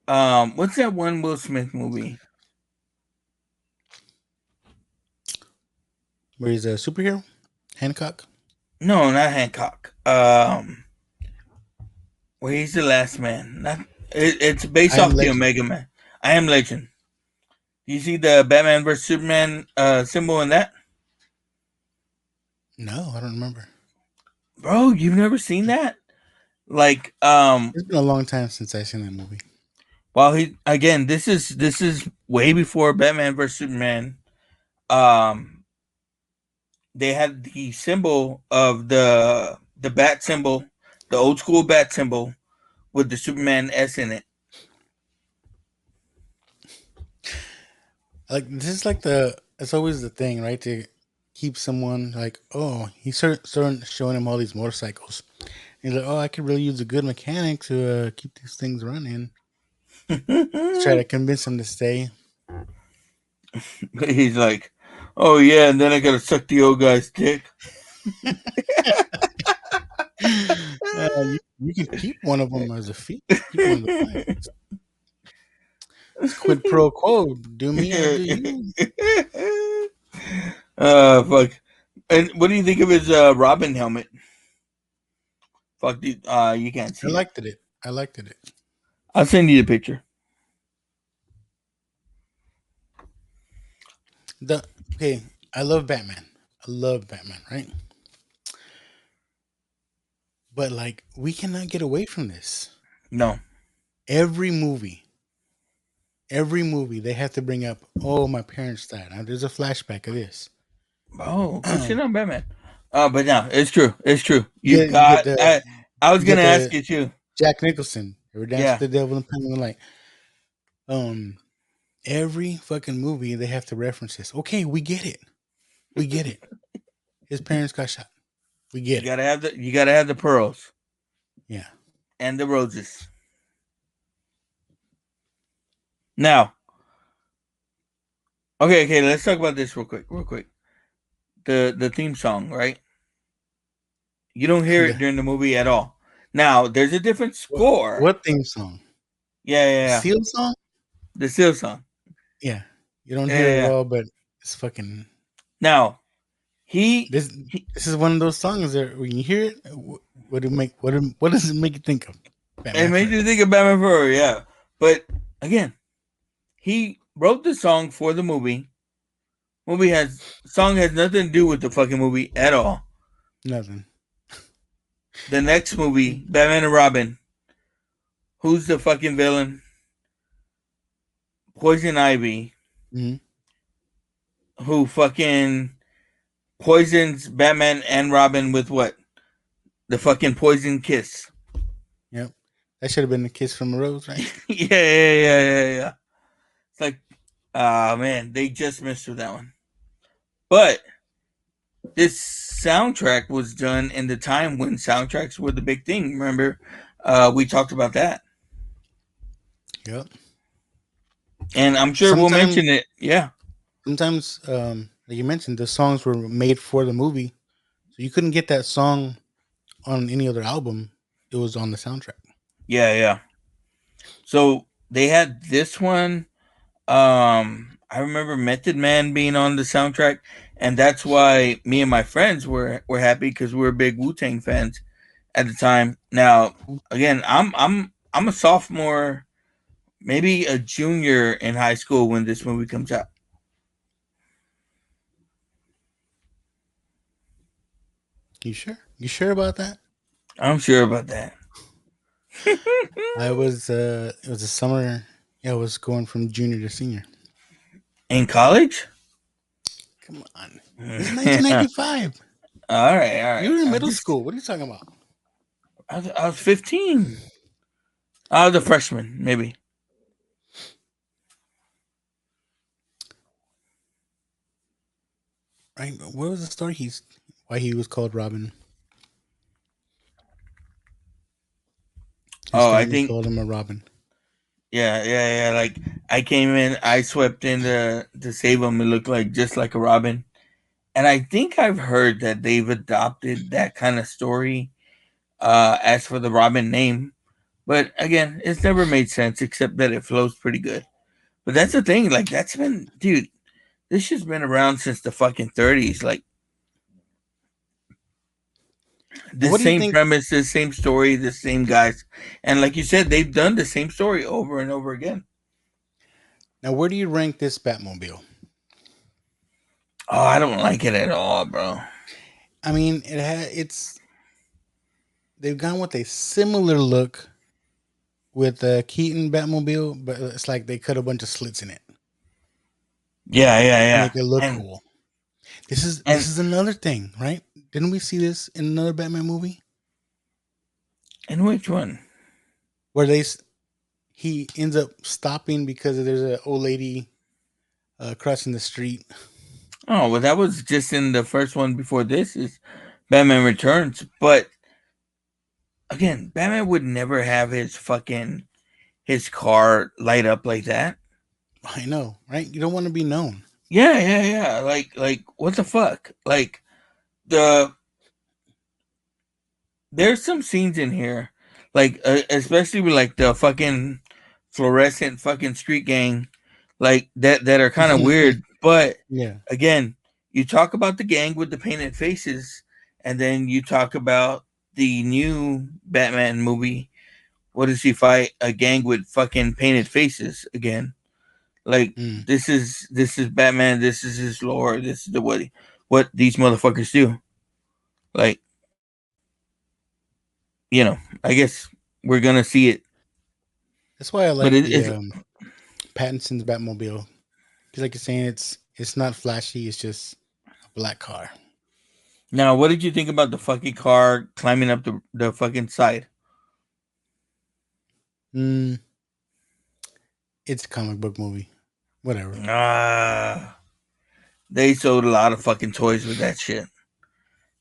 What's that one Will Smith movie? Where he's a superhero? Hancock? No, not Hancock. Where he's the last man. It's based off the Omega Man. I Am Legend. You see the Batman vs Superman symbol in that? No, I don't remember. Bro, you've never seen that? Like, it's been a long time since I've seen that movie. Well, this is way before Batman vs Superman. they had the symbol of the bat symbol, the old school bat symbol with the Superman S in it. Like this is like it's always the thing, right? To keep someone like, oh, he's starting showing him all these motorcycles. He's like, oh, I could really use a good mechanic to keep these things running. Try to convince him to stay. He's like, oh yeah, and then I gotta suck the old guy's dick. You can keep one of them as a fee. Keep one of the fines. It's quid pro quo. Do me, I do you. Fuck. And what do you think of his Robin helmet? Fuck, dude. You can't I see it. liked it. I liked it. I'll send you the picture. Okay, I love Batman. I love Batman, right? But like, we cannot get away from this. No. Every movie, they have to bring up, oh, my parents died. Now, there's a flashback of this. Oh, good shit on Batman. But no, it's true. It's true. You You get, you get got. the I was you get gonna ask the you too. Jack Nicholson. Ever dance Yeah. with the devil and penguin? Like, every fucking movie they have to reference this. Okay, we get it. We get it. His parents got shot. We You get it. gotta have the. You gotta have the pearls Yeah. and the roses. Now, okay. Let's talk about this real quick. The theme song, right? You don't hear it during the movie at all. Now, there's a different score. What theme song? Yeah. Seal song? The Seal song. Yeah. You don't hear it at Yeah. all, but it's fucking. Now, This is one of those songs that when you hear it, what does it make you think of? It made you think of Batman Forever, yeah. But again, he wrote the song for the movie. Song has nothing to do with the fucking movie at all. Nothing. The next movie, Batman and Robin. Who's the fucking villain? Poison Ivy. Mm-hmm. Who fucking poisons Batman and Robin with what? The fucking poison kiss. Yep. That should have been the kiss from a rose, right? Yeah. It's like, man, they just missed with that one. But this soundtrack was done in the time when soundtracks were the big thing. Remember, we talked about that. Yep. And I'm sure we'll mention it. Yeah. Sometimes, like you mentioned, the songs were made for the movie, so you couldn't get that song on any other album. It was on the soundtrack. Yeah. So they had this one. I remember Method Man being on the soundtrack, and that's why me and my friends were happy because we were big Wu-Tang fans at the time. Now, again, I'm a sophomore, maybe a junior in high school when this movie comes out. You sure? You sure about that? I'm sure about that. I was. It was a summer. Yeah, I was going from junior to senior. In college? Come on, it's 1995. All right. You were in middle school. What are you talking about? I was 15. I was a freshman, maybe. Right. What was the story? Why he was called Robin. His I family think called him a Robin. Yeah. Like I came in, I swept in to save him. It looked like just like a Robin, and I think I've heard that they've adopted that kind of story. As for the Robin name, but again, it's never made sense except that it flows pretty good. But that's the thing. Like that's been, dude. This shit's been around since the fucking 30s. Like the What do you same think? premise, the same story, the same guys, and like you said, they've done the same story over and over again. Now, where do you rank this Batmobile? Oh, I don't like it at all, bro. I mean, it's they've gone with a similar look with the Keaton Batmobile, but it's like they cut a bunch of slits in it. Yeah. Make it look And cool. This And is another thing, right? Didn't we see this in another Batman movie which one? where he ends up stopping because there's an old lady crossing the street? Oh, well, that was just in the first one before this is Batman Returns. But again, Batman would never have his car light up like that. I know, right? You don't want to be known. Yeah. Like what the fuck? Like the there's some scenes in here, like especially with like the fucking fluorescent fucking street gang, like that are kind of weird. But Yeah. again, you talk about the gang with the painted faces, and then you talk about the new Batman movie. What does he fight? A gang with fucking painted faces again. Like Mm. this is Batman. This is his lore. This is what these motherfuckers do. Like I guess we're gonna see it, That's why I but like the Pattinson's Batmobile. Because, like you're saying, it's not flashy. It's just a black car. now. What did you think about the fucking car climbing up the fucking side? Mm, it's a comic book movie. Whatever. Ah, they sold a lot of fucking toys with that shit.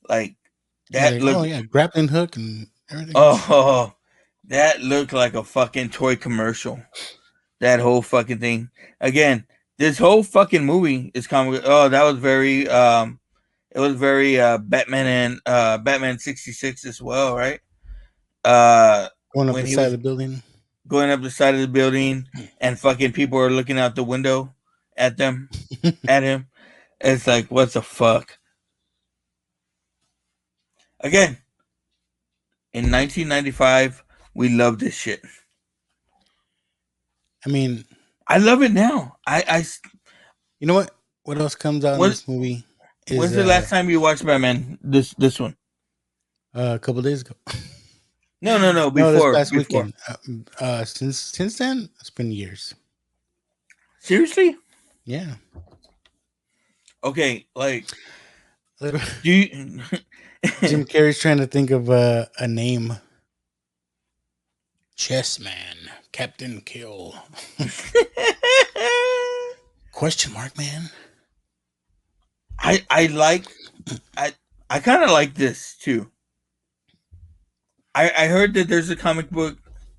Like Yeah, that oh looked. yeah, grappling hook and everything. Oh, that looked like a fucking toy commercial. That whole fucking thing. Again, this whole fucking movie is comic. Oh, that was very it was very Batman and Batman 66 as well, right? Going up When the he side of was the building. going up the side of the building and fucking people are looking out the window at him. It's like what the fuck? Again, in 1995, we love this shit. I mean, I love it now. you know what? What else comes out in what this movie is when's the last time you watched Batman? This one? a couple days ago. No, No, this before past before. weekend. Since then, it's been years. Seriously? Yeah. Okay, like Jim do you Carrey's trying to think of a name. Chessman, Captain Kill. Question mark, man. I like I kind of like this too. I heard that there's a comic book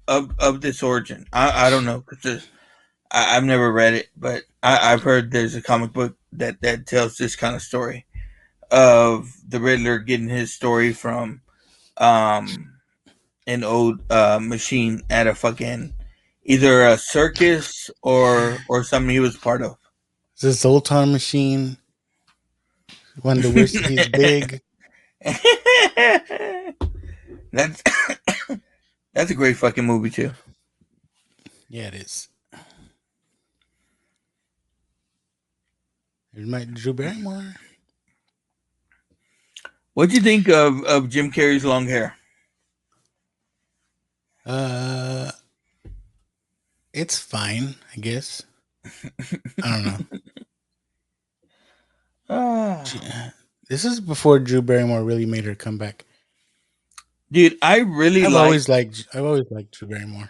of this origin. I don't know because I've never read it, but I've heard there's a comic book that tells this kind of story of the Riddler getting his story from um an old machine at a fucking either a circus or something he was part of. It's a Zoltan machine. One to wish he's big. That's that's a great fucking movie too. Yeah, it is. There's my Drew Barrymore. What'd you think of Jim Carrey's long hair? Uh, it's fine, I guess. I don't know. This is before Drew Barrymore really made her comeback. Dude, I really I've like always liked Drew Barrymore.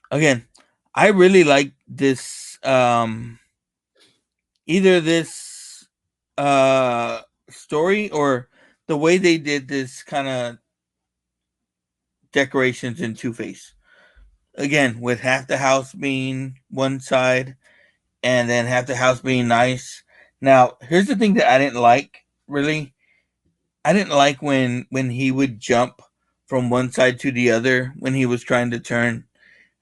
again, I really like this either this story or the way they did this kind of decorations in Two-Face. Again, with half the house being one side and then half the house being nice. Now, here's the thing that I didn't like really. I didn't like when he would jump from one side to the other when he was trying to turn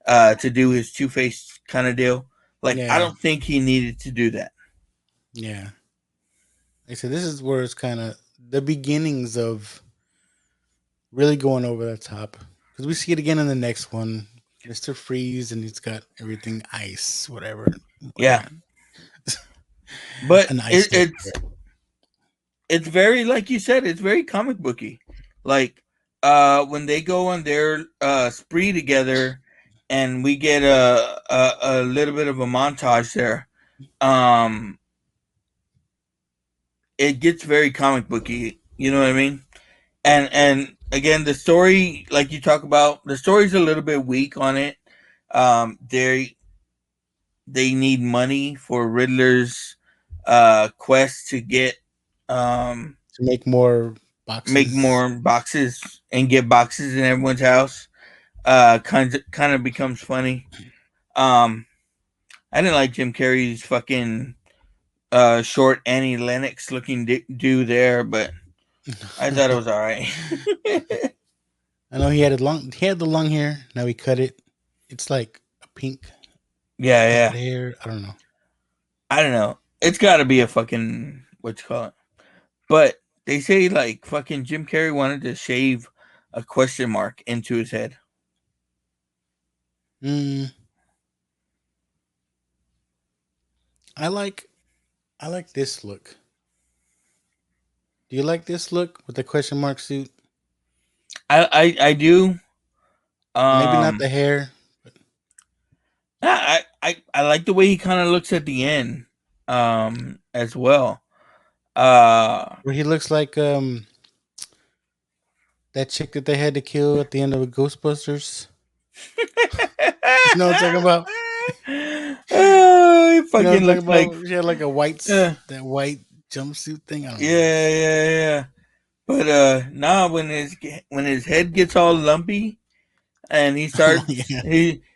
to do his Two-Face kind of deal. Like I Yeah, don't think he needed to do that. yeah. Like I said, this is where it's kind of the beginnings of really going over the top. Because we see it again in the next one. Mr. Freeze, and he's got everything ice, whatever. Yeah, but An ice skate. it's very like you said, it's very comic booky. Like when they go on their spree together, and we get a little bit of a montage there. Um, it gets very comic booky. You know what I mean? And again, the story, like you talk about, the story's a little bit weak on it. They need money for Riddler's quest to get To make more make boxes. more boxes and get boxes in everyone's house. Kind of becomes funny. Um, I didn't like Jim Carrey's fucking short Annie Lennox looking dude there, but I thought it was all right. I know he had it long. He had the long hair. Now he cut it. It's like a pink Yeah, dyed yeah. hair. I don't know. I don't know. It's got to be a fucking what you call it. But they say like fucking Jim Carrey wanted to shave a question mark into his head. Mm, I like I like this look. Do you like this look with the question mark suit? I do. Maybe not Um, the hair. I like the way he kind of looks at the end. As well. Where he looks like that chick that they had to kill at the end of Ghostbusters. You know what I'm talking about? It You know what fucking I'm talking looks like about? She had like a uh, that white jumpsuit thing. I don't know. yeah. But nah, when his head gets all lumpy and Oh yeah.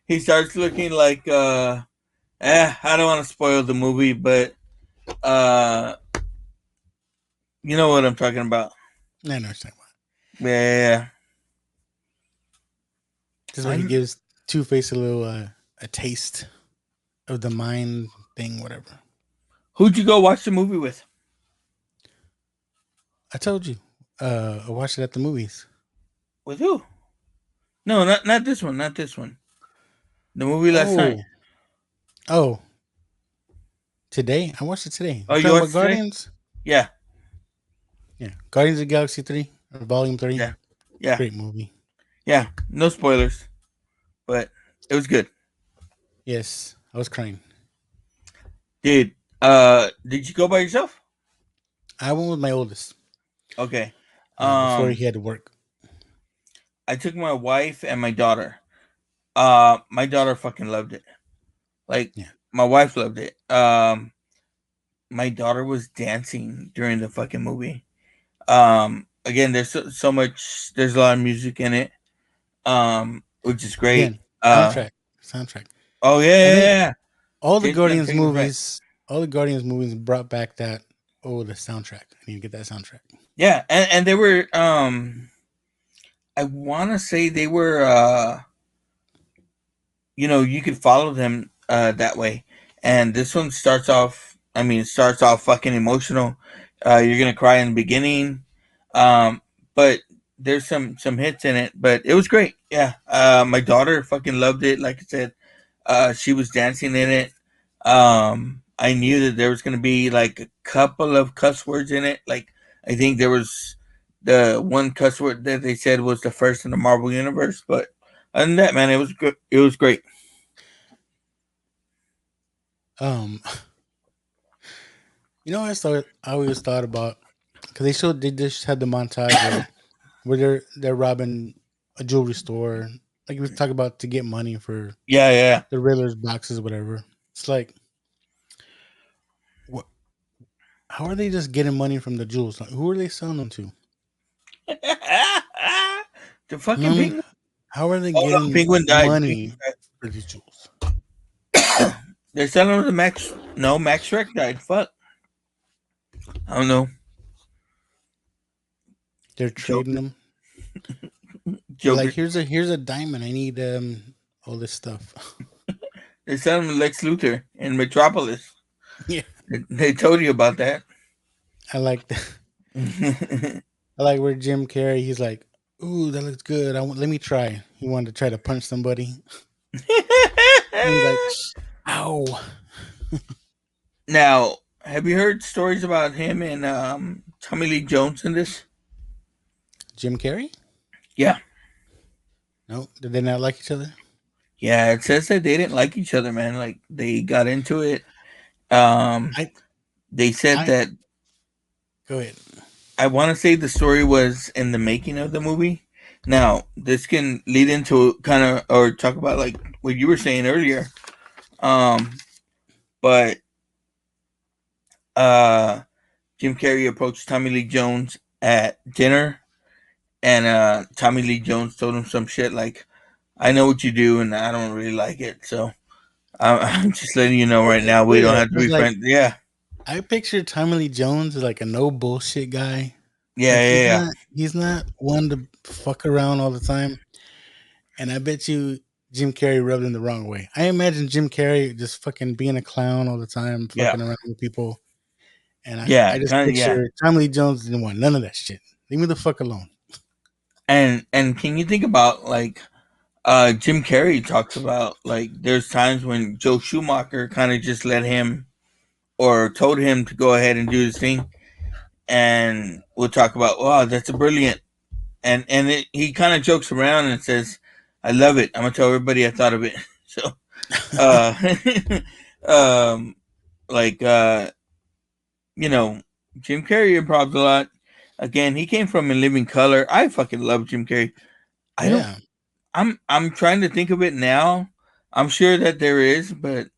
he starts looking like I don't want to spoil the movie, but uh you know what I'm talking about. I know what you're talking about. Yeah. This is where he I'm gives Two Face a little a taste of the mind thing, whatever. Who'd you go watch the movie with? I told you. I watched it at the movies. With who? No, not this one, not this one. The movie last night. Oh, oh, today I watched it today. Oh, You you talking about watched it today? Guardians? Yeah, Yeah, Guardians of the Galaxy 3 or Volume 3. yeah, yeah, Great movie. yeah. No spoilers, but it was good. Yes, I was crying. Dude, did you go by yourself? I went with my oldest Okay. before Um, he had to work. I took my wife and my daughter. My daughter fucking loved it. Like Yeah, my wife loved it. My daughter was dancing during the fucking movie. Again, there's so much. There's a lot of music in it. Which is great. again, soundtrack. Oh yeah, I yeah, think yeah. all the James Gunn Guardians taking us back. movies, all the Guardians movies brought back that. Oh, the soundtrack. I need to get that soundtrack. Yeah, and they were I want to say they were you could follow them that way. And this one starts off, I mean, it starts off fucking emotional. You're going to cry in the beginning. But there's some hits in it, but it was great. Yeah. My daughter fucking loved it. Like I said, she was dancing in it. I knew that there was going to be like a couple of cuss words in it. Like I think there was the one cuss word that they said was the first in the Marvel universe, but other than that, man, it was good. It was great. Um, you know, I always thought about because they just had the montage right where they're robbing a jewelry store, like we talk about to get money for Yeah, yeah. the Riddler's boxes, whatever. It's like, what? How are they just getting money from the jewels? Like, who are they selling them to? The You know fucking what I mean? penguin. How are they Oh no, getting penguin died. money for these jewels? They're selling them to Max. No, Max Shrek died. Fuck. I don't know. They're trading Joker. them. They're like, Joker. here's a diamond. I need all this stuff. They're selling them to Lex Luthor in Metropolis. Yeah, They told you about that. I like that. I like where Jim Carrey. He's like, "Ooh, that looks good. Let me try." He wanted to try to punch somebody. And he's like, "Ow!" Now, have you heard stories about him and Tommy Lee Jones in this? Jim Carrey? Yeah. No, did they not like each other? Yeah, it says that they didn't like each other, man. Like they got into it. Um I they said I that Go ahead. I want to say the story was in the making of the movie. Now, this can lead into kind of or talk about like what you were saying earlier. Um, but uh, Jim Carrey approached Tommy Lee Jones at dinner, and Tommy Lee Jones told him some shit like, "I know what you do, and I don't really like it, so I'm just letting you know right now we don't Yeah, have to it's be like friends." Yeah, I picture Tommy Lee Jones as like a no bullshit guy. yeah, Like yeah, he's not one to fuck around all the time. And I bet you Jim Carrey rubbed him the wrong way. I imagine Jim Carrey just fucking being a clown all the time, yeah, fucking around with people. And I yeah, just kind of, yeah. picture Tommy Lee Jones didn't want none of that shit. Leave me the fuck alone. And can you think about like Jim Carrey talks about like there's times when Joe Schumacher kind of just let him or told him to go ahead and do his thing, and we'll talk about, wow, that's a brilliant, he kind of jokes around and says, I love it. I'm gonna tell everybody I thought of it. So, uh, um, like you know, Jim Carrey improves a lot. Again, he came from In Living Color. I fucking love Jim Carrey. I don't. Yeah. I'm trying to think of it now. I'm sure that there is, but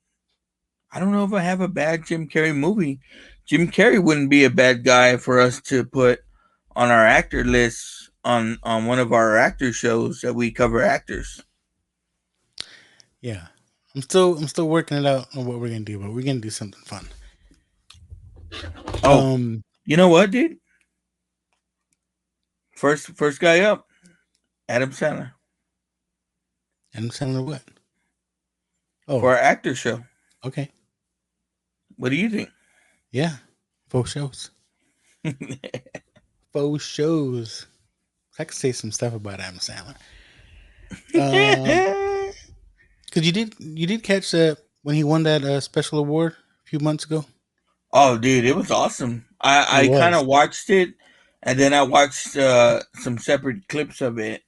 I don't know if I have a bad Jim Carrey movie. Jim Carrey wouldn't be a bad guy for us to put on our actor list on one of our actor shows that we cover actors. Yeah. I'm still working it out on what we're gonna do, but we're gonna do something fun. Oh, Um you know what, dude? First guy up, Adam Sandler and Sandler what? for Oh, our actor show. okay. What do you think? Yeah. Faux shows. Faux shows. I could say some stuff about Adam Sandler. Because you did catch when he won that special award a few months ago. Oh, dude, it was awesome. It I kind was. of watched it, and then I watched some separate clips of it.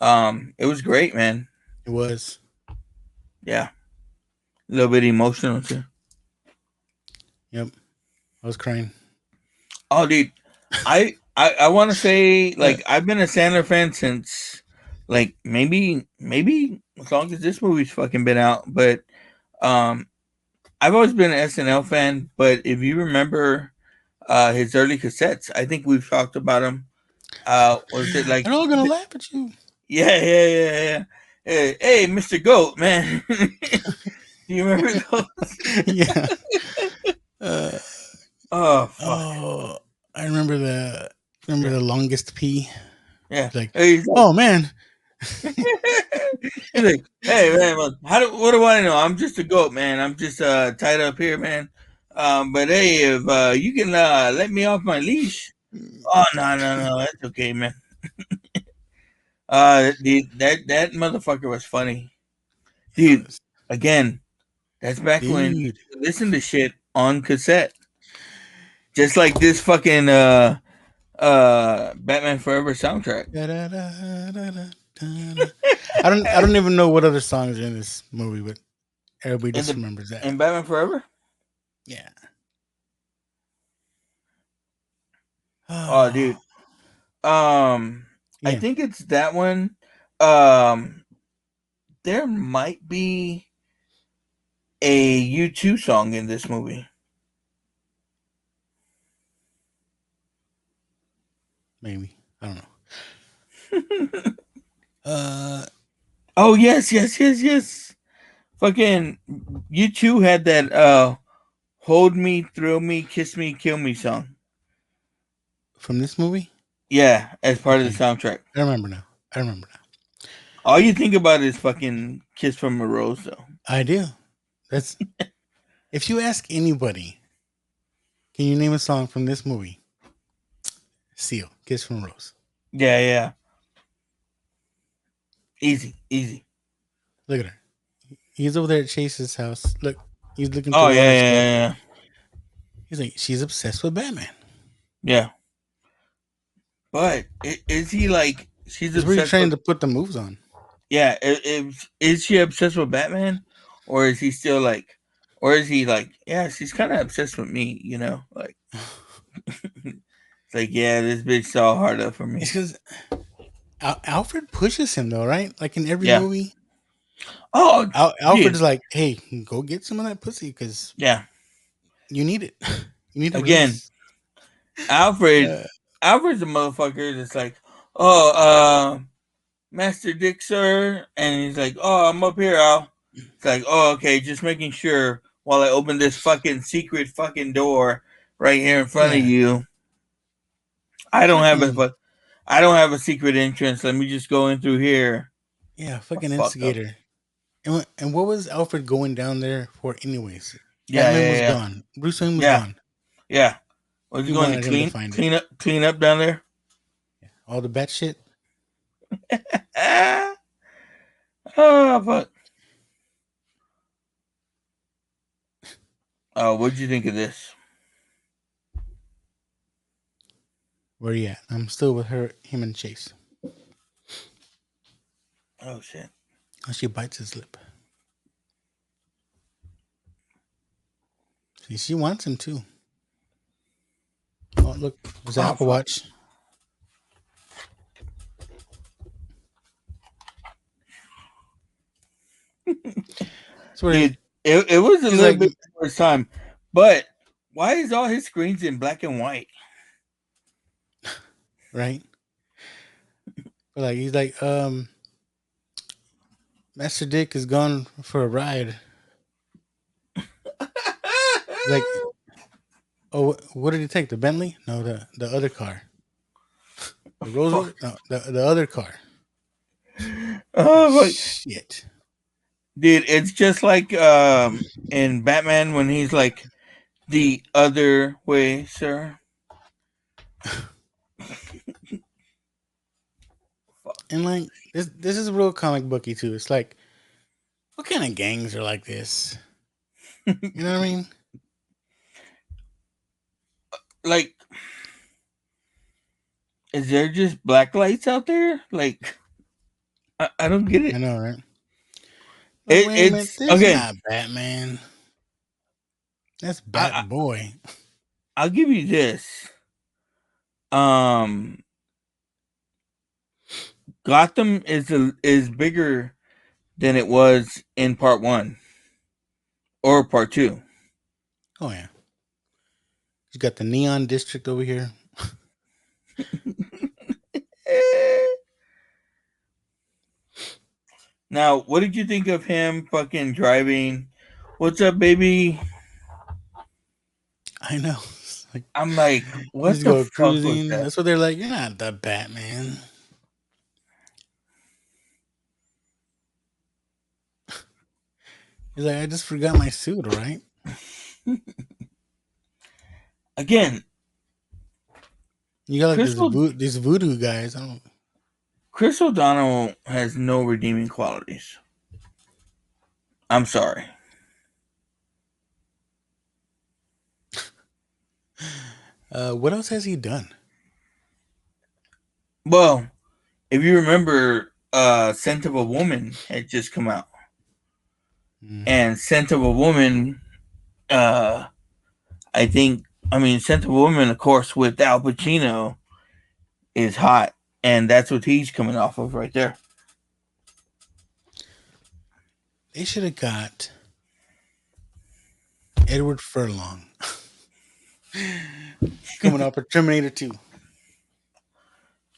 It was great, man. It was. Yeah, a little bit emotional too. Yep. I was crying. Oh, dude, I want to say Uh, like I've been a Sandler fan since like maybe as long as this movie's fucking been out. But um, I've always been an SNL fan. But if you remember his early cassettes, I think we've talked about him. Was it like I'm all gonna laugh at you. yeah. Hey, Mr. Goat, man. Do you remember those? Yeah. Uh, Oh fuck. oh, I remember Yeah. the longest pee. Yeah. Like, Hey, he's like, oh man. he's like, hey man, look, what do I know? I'm just a goat, man. I'm just tied up here, man. But hey, if you can let me off my leash. Oh no, that's okay, man. That motherfucker was funny, It dude. was, Again, that's back when dude. you listen to shit on cassette, just like this fucking Batman Forever soundtrack. Da-da-da-da-da-da. I don't even know what other songs are in this movie, but everybody In just the remembers that. in Batman Forever. Yeah. Oh, dude. I Yeah, think it's that one. Um, there might be a U2 song in this movie. maybe. I don't know. Uh, Oh yes. Fucking U2 had that "Hold Me, Thrill Me, Kiss Me, Kill Me" song. from this movie. Yeah, as part of the Okay, soundtrack. I remember now. I remember now. All you think about is fucking "Kiss from a Rose," though. I do. That's if you ask anybody, can you name a song from this movie? Seal, Kiss from a Rose. Yeah. Easy. Look at her. He's over there at Chase's house. Look, he's looking Oh through all her stuff. yeah. He's like, she's obsessed with Batman. Yeah. But is he like she's He's really obsessed trying with? to put the moves on. Yeah, is she obsessed with Batman, or is he still like, or is he like, yeah, she's kind of obsessed with me, you know, like, It's like, yeah, this bitch saw hard up for It's me. because Alfred pushes him though, right? Like in every Yeah. movie, Oh, Alfred's dude. like, "Hey, go get some of that pussy because Yeah. you need it. You need a Again, release." Alfred. Uh, Alfred's a motherfucker that's like, oh, Master Dick, sir. And he's like, oh, I'm up here, Al. It's like, oh, okay, just making sure while I open this fucking secret fucking door right here in front of yeah, you. I don't have fucking I don't have a secret entrance. Let me just go in through here. yeah, I fucking fucked up. instigator. And what was Alfred going down there for, anyways? Yeah, Batman yeah, was yeah, gone. Bruce Wayne was yeah, gone. yeah. Was He he going to wanted him to find it. clean up down there? All the bat shit. Ah, oh fuck. Oh, what'd you think of this? Where you at? I'm still with him and Chase. Oh shit. Oh, she bites his lip. See, she wants him too. Oh, look, there's an Oh Apple fuck. Watch. So Dude, it was a he's little like, bit before his time, but why is all his screens in black and white? right? Like he's like, Master Dick is gone for a ride. Like, oh, what did he take? The Bentley? No, the other car. The Rolls Royce? Fuck. No, the other car. Oh fuck. Shit. Dude, it's just like in Batman when he's like the other way, sir. And like this is real comic booky too. It's like, what kind of gangs are like this? You know what I mean? Like, is there just black lights out there? Like, I don't get I it. know, right? Like, wait a minute, It's this is okay. not Batman. That's I, Bat Boy. I'll give you this. Um, Gotham is bigger than it was in part one or part two. Oh yeah. You got the Neon District over here. Now, what did you think of him fucking driving? What's up, baby? I know. Like, I'm like, you what just the go fuck was cruising. that? That's what they're like. You're not the Batman. He's like, I just forgot my suit, all right? Again, You got like Chris these voodoo guys. I don't. Chris O'Donnell has no redeeming qualities. I'm sorry. What else has he done? Well, if you remember, Scent of a Woman had just come out. Mm. And Scent of a Woman, uh, Scent of a Woman, of course, with Al Pacino is hot. And that's what he's coming off of right there. They should have got Edward Furlong coming off of Terminator 2.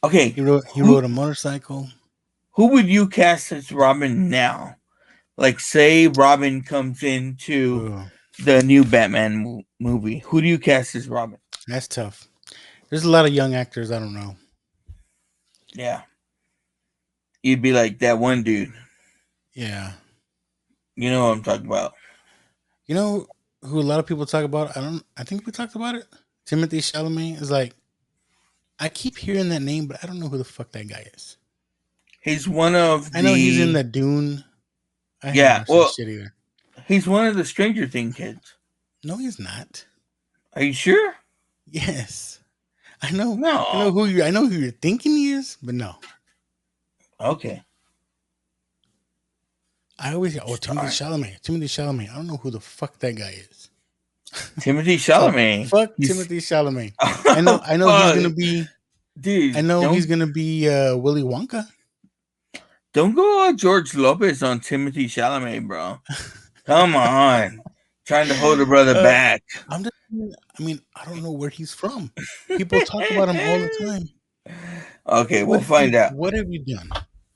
Okay, He rode a motorcycle. who would you cast as Robin now? Like, say Robin comes into Ooh, the new Batman movie. Who do you cast as Robin? that's tough. There's a lot of young actors. I don't know. Yeah. You'd be like that one dude. Yeah. You know what I'm talking about. You know who a lot of people talk about? I think we talked about it. Timothy Chalamet is like, I keep hearing that name, but I don't know who the fuck that guy is. He's one of I know he's in the the Dune. I haven't yeah. watched that Well, shit either. he's one of the Stranger Thing kids. No, he's not. Are you sure? Yes, I know. I know No. who you. I know who you're thinking he is, but no. Okay. I always hear, oh, All Timothy right. Chalamet. Timothy Chalamet. I don't know who the fuck that guy is. Timothy Fuck, Chalamet. fuck He's Timothy Chalamet. oh, I know he's gonna fuck. be. I Dude, know he's gonna be Willy Wonka. don't go all George Lopez on Timothy Chalamet, bro. Come on. Trying to hold a brother Uh, back. I'm just. I mean, I don't know where he's from. People talk about him all the time. Okay, we'll find out. What have you done?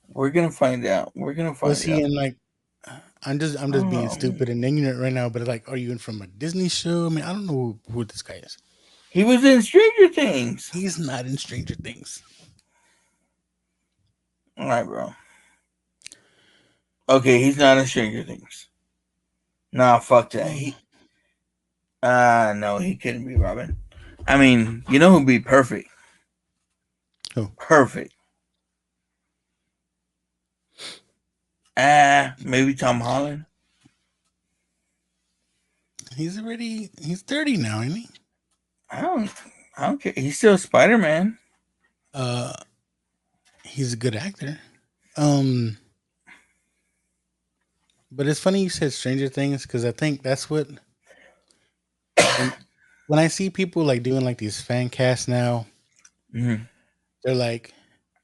We're gonna find out. We're gonna Was find he out. in like? I'm just being Um, stupid and ignorant right now. But like, are you in from a Disney show? I mean, I don't know who this guy is. he was in Stranger Things. He's not in Stranger Things. All right, bro. Okay, he's not in Stranger Things. Nah, fuck that. No, he couldn't be Robin. I mean, you know who'd be perfect? Who? Perfect. Maybe Tom Holland. He's 30 now, isn't he? I don't care. He's still Spider-Man. Uh, he's a good actor. But it's funny you said Stranger Things because I think that's what when I see people like doing like these fan casts now, Mm-hmm. they're like,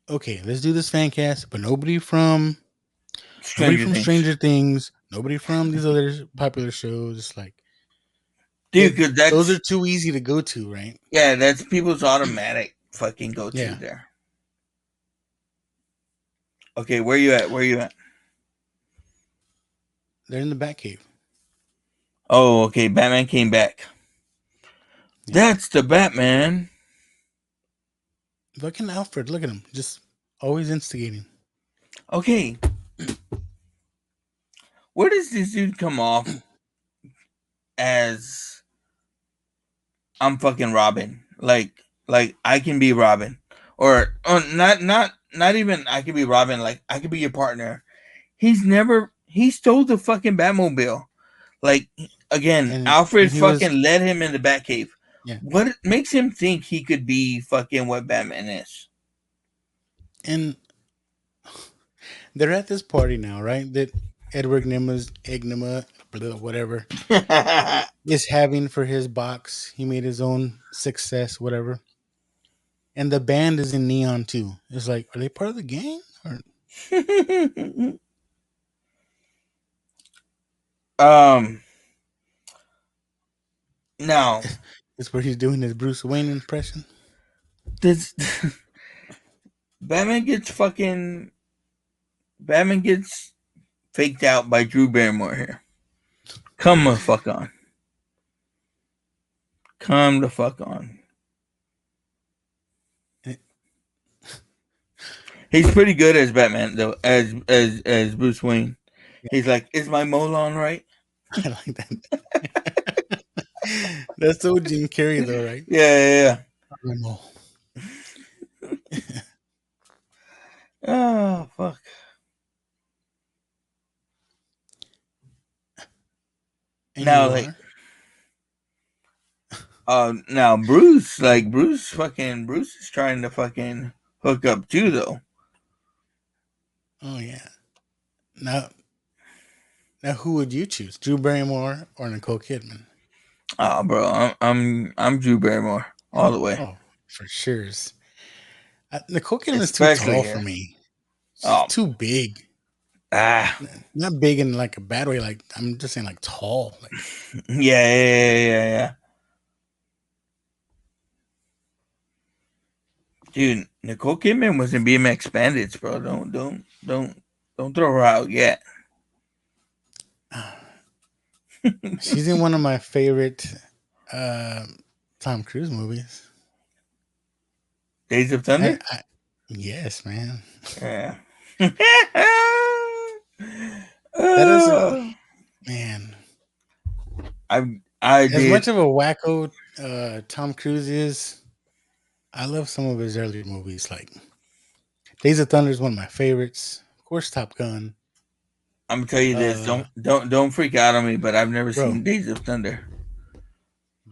okay, let's do this fan cast, but nobody from Stranger Things. Stranger Things, nobody from these other popular shows. Like, Dude, because those are that's, too easy to go to, right? yeah, that's people's automatic fucking go-to Yeah, there. Okay, where you at? Where you at? they're in the Batcave. Oh, okay, Batman came back. Yeah. That's the Batman. Look at Alfred. Look at him, just always instigating. Okay, where does this dude come off as I'm fucking Robin? Like I can be Robin, or not even I can be Robin. Like I could be your partner. He stole the fucking Batmobile. Like again, And Alfred he was fucking led him in the Batcave. yeah, What makes him think he could be fucking what Batman is? and they're at this party now, right? That Edward Enigma, whatever, is having for his box. He made his own success, whatever. And the band is in neon too. It's like, are they part of the gang? Or um. Now, it's where he's doing his Bruce Wayne impression? this Batman gets fucking Batman gets faked out by Drew Barrymore here. Come the fuck on. Come the fuck on. He's pretty good as Batman though, as Bruce Wayne. Yeah. He's like, is my mole on right? I like that. That's so Jim Carrey though, right? Yeah. No. Oh fuck. And Now you like are? now Bruce is trying to fucking hook up too though. Oh yeah. Now who would you choose? Drew Barrymore or Nicole Kidman? Oh bro, I'm Drew Barrymore all the way. Oh, for sure. Nicole Kidman is too Especially tall for here. me. She's Oh. too big. Not big in like a bad way. Like I'm just saying, like tall. Like Yeah. Dude, Nicole Kidman was in BMX Bandits, bro. Don't throw her out yet. she's in one of my favorite Tom Cruise movies. Days of Thunder? Yes, man. Yeah. That is man. I As did. much of a wacko Tom Cruise is, I love some of his earlier movies. Like Days of Thunder is one of my favorites. Of course, Top Gun. I'm gonna tell you this. Don't freak out on me, but I've never Bro. seen Days of Thunder.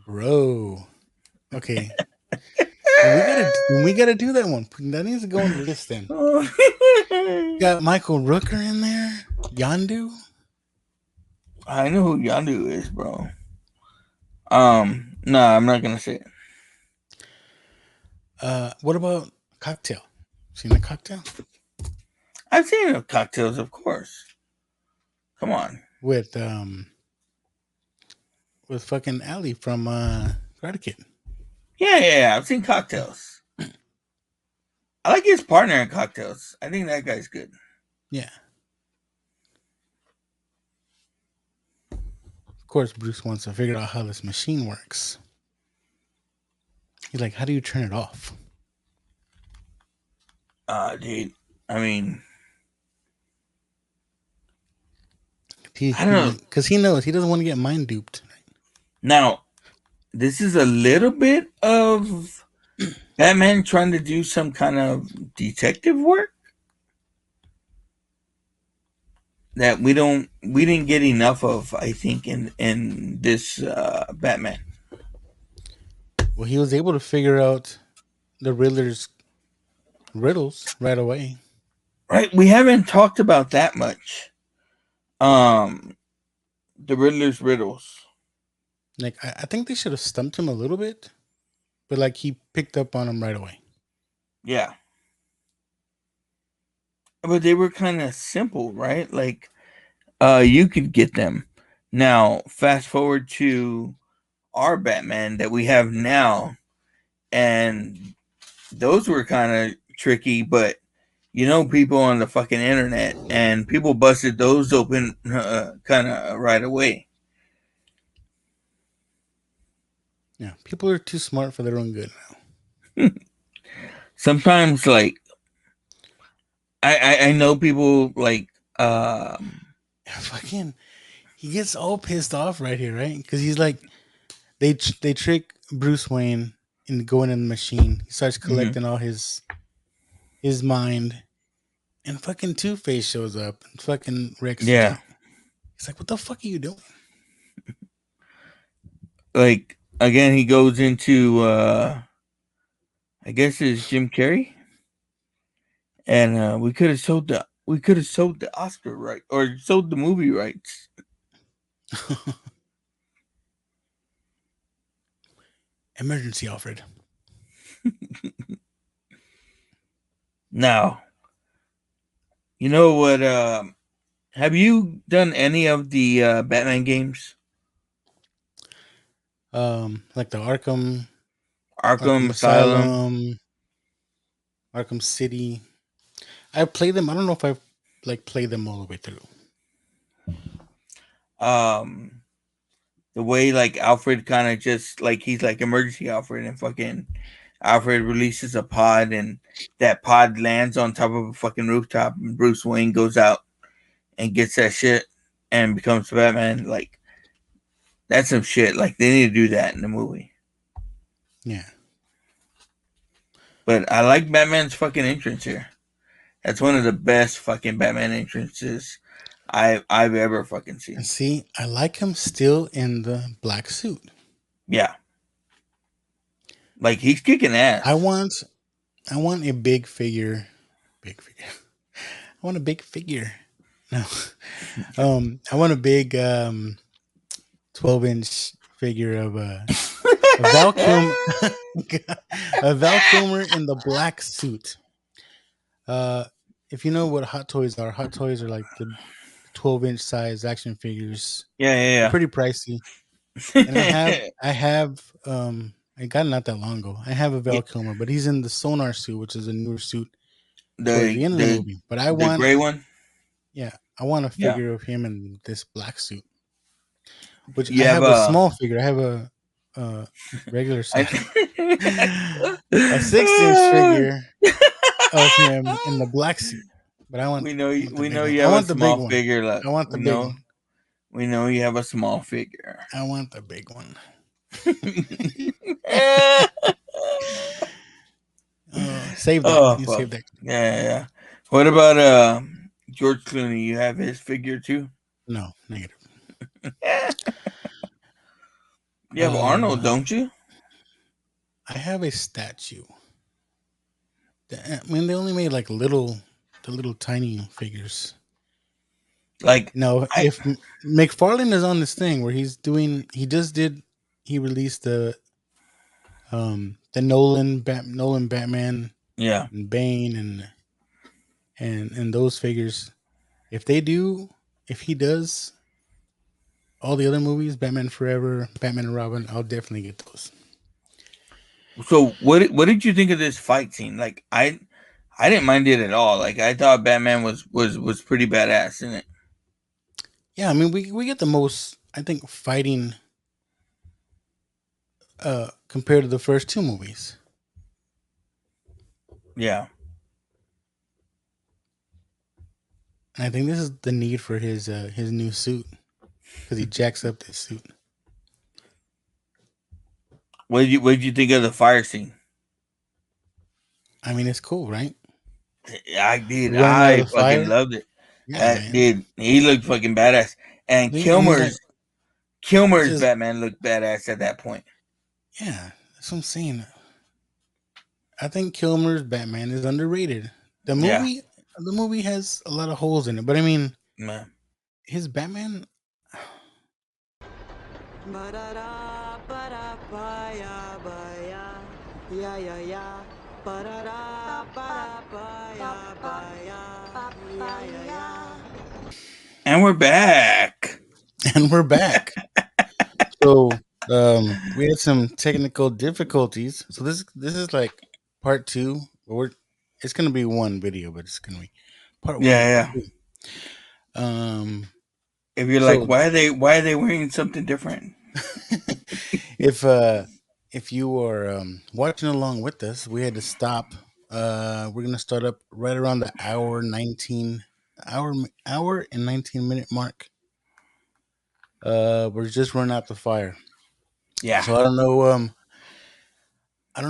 Bro. Okay. we gotta do that one. That needs to go on the list then. Got Michael Rooker in there. Yondu. I know who Yondu is, bro. No, I'm not gonna say it. What about Cocktail? Seen the Cocktail I've seen cocktails, of course. Come on. with fucking Ali from Karate Kid? Yeah. I've seen cocktails. I like his partner in cocktails. I think that guy's good. Yeah. Of course, Bruce wants to figure out how this machine works. He's like, "How do you turn it off?" Dude. I mean, I don't know. Because he knows he doesn't want to get mind duped. Now, this is a little bit of Batman trying to do some kind of detective work that we didn't get enough of, I think, in this Batman. Well, he was able to figure out the Riddler's riddles right away. Right? We haven't talked about that much. The Riddler's riddles. Like, I think they should have stumped him a little bit, but like he picked up on him right away. Yeah. But they were kind of simple, right? Like, you could get them. Now, fast forward to our Batman that we have now, and those were kind of tricky, but people on the fucking internet, and people busted those open kind of right away. Yeah, people are too smart for their own good now. Sometimes, like, I know people like Fucking, he gets all pissed off right here, right? Because he's like, they trick Bruce Wayne into going in the machine. He starts collecting all his mind, and fucking Two Face shows up and fucking wrecks the yeah, shit. He's like, "What the fuck are you doing?" like again he goes into I guess it's Jim Carrey, and we could have sold the Oscar right, or sold the movie rights. Emergency, Alfred. Now, you know what? Have you done any of the Batman games? Like the Arkham Arkham Asylum. Asylum, Arkham City. I played them. I don't know if I like played them all the way through. The way like Alfred kind of just like he's like emergency Alfred, and fucking Alfred releases a pod, and that pod lands on top of a fucking rooftop, and Bruce Wayne goes out and gets that shit and becomes Batman. Like, that's some shit. Like, they need to do that in the movie. Yeah. But I like Batman's fucking entrance here. That's one of the best fucking Batman entrances I've ever fucking seen. And see, I like him still in the black suit. Yeah. Like, he's kicking ass. I want a big figure. Big figure. I want a big figure. No. I want a big 12-inch figure of a Val Kilmer, a Val Kilmer in the black suit. If you know what Hot Toys are like the 12-inch size action figures. Yeah. They're pretty pricey. And I got it not that long ago. I have a Val Kilmer, but he's in the Sonar suit, which is a newer suit towards the end of the movie. But I want the gray one. Yeah, I want a figure of him in this black suit. Which You I have have a small figure. I have a regular size, a 6-inch figure of him in the black suit. But I want. We know you I have a want the big small one. figure. I want the big one. We know you have a small figure. I want the big one. Save that. Oh, You fuck. save that. Yeah. What about George Clooney? You have his figure too? No, negative. You have Arnold, don't you? I have a statue. I mean, they only made like the little tiny figures. Like, no, if McFarlane is on this thing where he just did he released the Nolan Batman Yeah. and Bane and those figures. If they do, if he does all the other movies, Batman Forever, Batman and Robin, I'll definitely get those. So what did you think of this fight scene? Like I didn't mind it at all. Like I thought Batman was pretty badass in it. Yeah, I mean we get the most, I think, fighting compared to the first two movies. Yeah. And I think this is the need for his new suit because he jacks up this suit. What did you think of the fire scene? I mean, it's cool, right? I did. Running out of I the fucking fire. loved it. Yeah, man. Did he looked fucking badass? And And he's like, he's Kilmer's just, Batman looked badass at that point. yeah, that's what I'm saying. I think Kilmer's Batman is underrated. The Yeah, movie, the movie has a lot of holes in it, but I mean, man. his Batman. And we're back. And we're back. So we had some technical difficulties. So this is like part two. It's gonna be one video, but it's gonna be part one and part Yeah, yeah. two. Um, If you're like, so why are they wearing something different? if you are watching along with us, we had to stop. We're gonna start up right around the hour and 19 minute mark. We're just running out the fire. Yeah. So I don't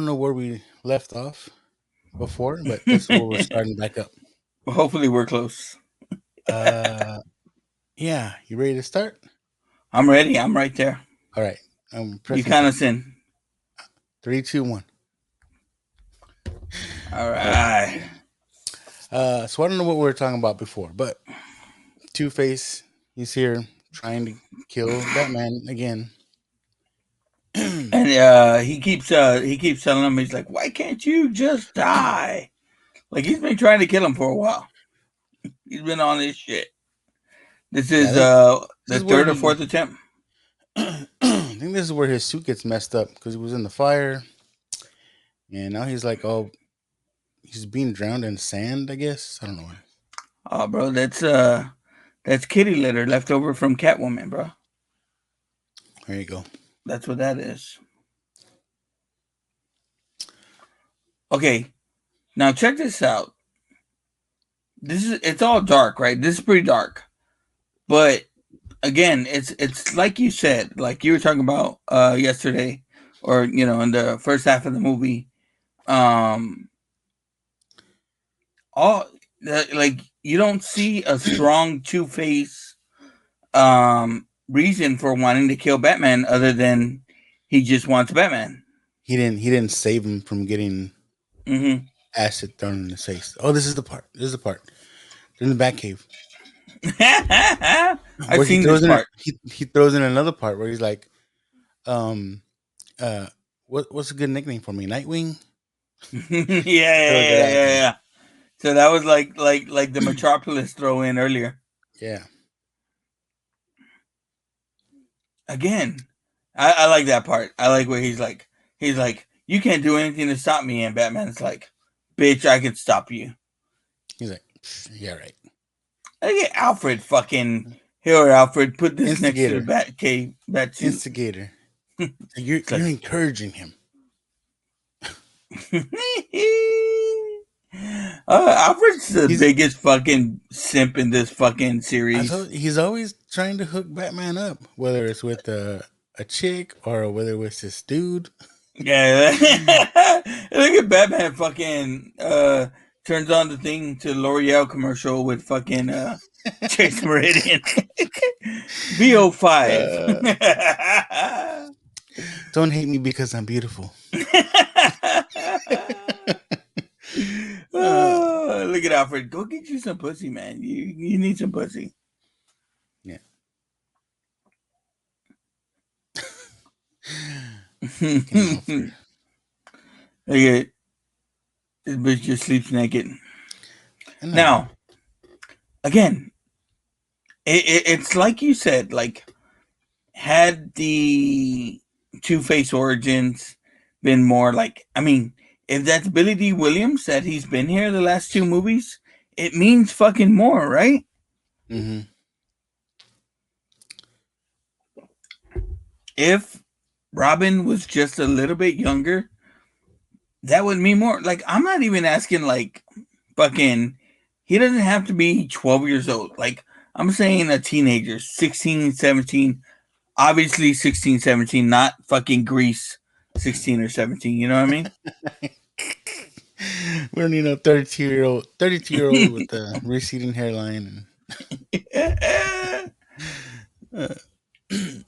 know where we left off before, but this is where we're starting back up. Hopefully we're close. Yeah, you ready to start? I'm ready. I'm right there. All right, I'm You pressing kind play. of sin. 3, 2, 1. All right. So I don't know what we were talking about before, but Two-Face, he's here trying to kill Batman again. And he keeps telling him, he's like, why can't you just die? Like he's been trying to kill him for a while. He's been on this shit. This Yeah, I is think this the is where third or fourth attempt. I think this is where his suit gets messed up because he was in the fire, and now he's like, oh, he's being drowned in sand. I guess I don't know. Oh, bro, that's kitty litter left over from Catwoman, bro. There you go. That's what that is. Okay, now check this out. It's all dark, right? This is pretty dark, but again, it's like you said, like you were talking about yesterday, or in the first half of the movie. All like you don't see a strong Two-Face reason for wanting to kill Batman other than he just wants Batman. He didn't save him from getting acid thrown in his face. Oh, this is the part. This is the part. They're in the Batcave. I've seen this part. He throws in another part where he's like, what's a good nickname for me? Nightwing? Yeah. So that was like the Metropolis throw in earlier. Yeah. Again, I like that part. I like where he's like, you can't do anything to stop me, and Batman's like, bitch, I can stop you. He's like, yeah, right. Look at Alfred fucking here. Alfred, put this Instigator. next to the Bat suit. Instigator. You're encouraging him. Alfred's the biggest fucking simp in this fucking series. He's always trying to hook Batman up, whether it's with a chick or whether it's this dude. Yeah. Look at Batman fucking turns on the thing to L'Oreal commercial with fucking Chase Meridian. VO5. Don't hate me because I'm beautiful. Look at Alfred. Go get you some pussy, man. You need some pussy. Yeah. Okay, this bitch just sleeps naked. No. Now, again, it's like you said, like, had the Two-Face origins been more like, I mean, if that's Billy D. Williams that he's been here the last two movies, it means fucking more, right? Mm-hmm. If Robin was just a little bit younger, that would mean more. Like, I'm not even asking, like, fucking, he doesn't have to be 12 years old. Like, I'm saying a teenager, 16, 17, obviously 16, 17, not fucking Grease 16 or 17. You know what I mean? We don't need a 32-year-old with a receding hairline.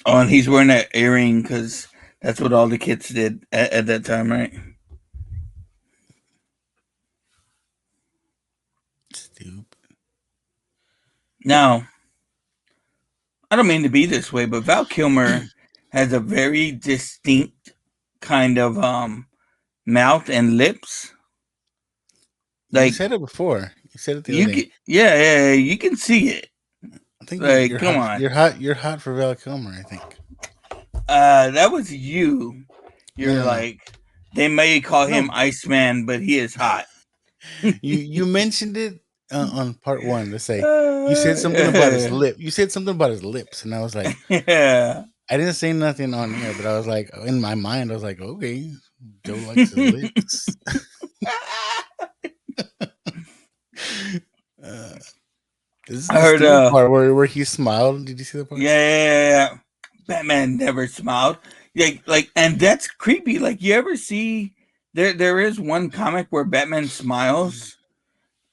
Oh, and he's wearing that earring because that's what all the kids did at that time, right? Stupid. Now, I don't mean to be this way, but Val Kilmer has a very distinct kind of mouth and lips. You Like, said it before. You said it the other you day. can, yeah, you can see it. I think Like, you're come hot. on. You're hot for Val Kilmer. I think. That was you. You're No. like, they may call him No. Iceman, but he is hot. You mentioned it on part one. Let's say you said something about his lip. You said something about his lips, and I was like, Yeah. I didn't say nothing on air, but I was like, in my mind, I was like, okay, Joe likes his lips. This is I the heard, stupid part where he smiled. Did you see the part? yeah. Batman never smiled. Like, and that's creepy. Like, you ever see there is one comic where Batman smiles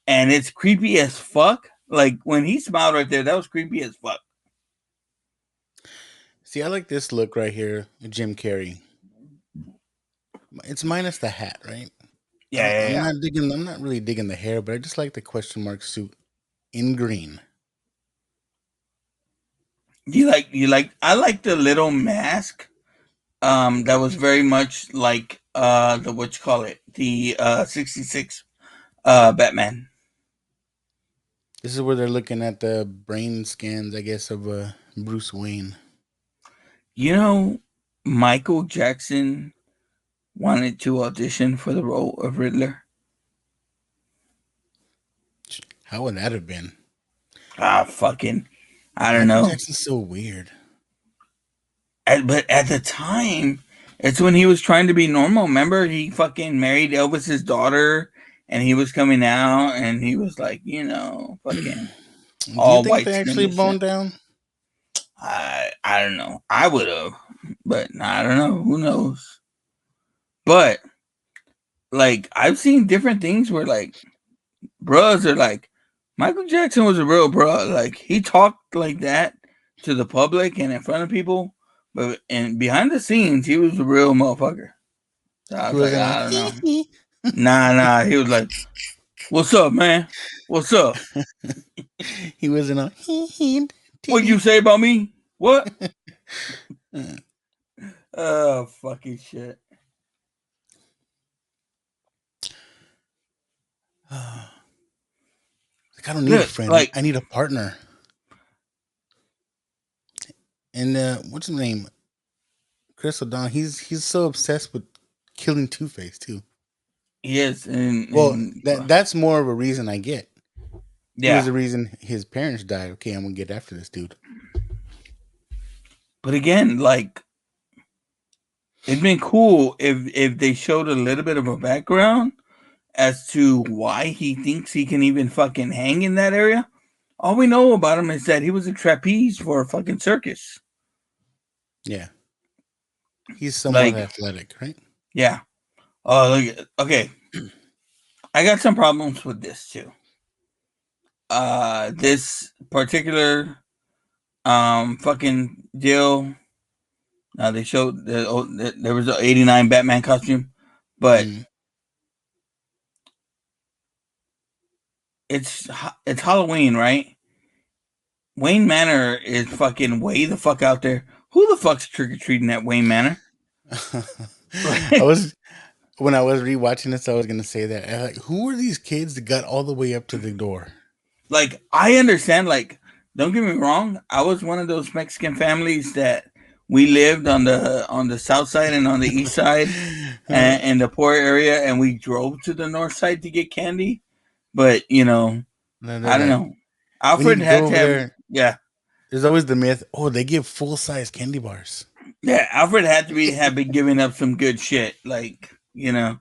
and it's creepy as fuck. Like, when he smiled right there, that was creepy as fuck. See, I like this look right here, Jim Carrey. It's minus the hat, right? I'm Yeah. not digging. I'm not really digging the hair, but I just like the question mark suit in green. I like the little mask. That was very much like the what you call it, the 66 Batman. This is where they're looking at the brain scans, I guess, of Bruce Wayne. You know, Michael Jackson wanted to audition for the role of Riddler. How would that have been? Fucking, I don't Michael know. Jackson's so weird. But at the time, it's when he was trying to be normal. Remember, he fucking married Elvis's daughter, and he was coming out, and he was like, fucking Do you all think white they skin actually and shit. boned down? I don't know. I would have, but I don't know. Who knows? But like, I've seen different things where like bros are like, Michael Jackson was a real bro. Like, he talked like that to the public and in front of people, but and behind the scenes, he was a real motherfucker. So I He was like, wasn't I like, don't know. Nah. He was like, "What's up, man? What's up? he wasn't a What'd you say about me? What? Oh, fucking shit." Like, I don't need a Look, friend. like, I need a partner. And what's his name? Chris O'Donnell. He's so obsessed with killing Two-Face too. yes, Well, and that's more of a reason I get. He was yeah. the reason his parents died. Okay, I'm gonna get after this dude. But again, like, it'd been cool if they showed a little bit of a background as to why he thinks he can even fucking hang in that area. All we know about him is that he was a trapeze for a fucking circus. Yeah, he's somewhat Like, athletic, right? yeah. Oh, look. Okay, I got some problems with this too. This particular fucking deal. They showed there was an '89 Batman costume, but Mm. it's Halloween, right? Wayne Manor is fucking way the fuck out there. Who the fuck's trick or treating at Wayne Manor? I was when I was rewatching this, I was gonna say that. Like, who are these kids that got all the way up to the door? Like, I understand, like, don't get me wrong, I was one of those Mexican families that we lived on the south side and on the east side and in the poor area, and we drove to the north side to get candy. But And they're I don't like, know. we need Alfred to had go to over have there. yeah. There's always the myth. Oh, they give full size candy bars. Yeah, Alfred had to be have been giving up some good shit. Like. I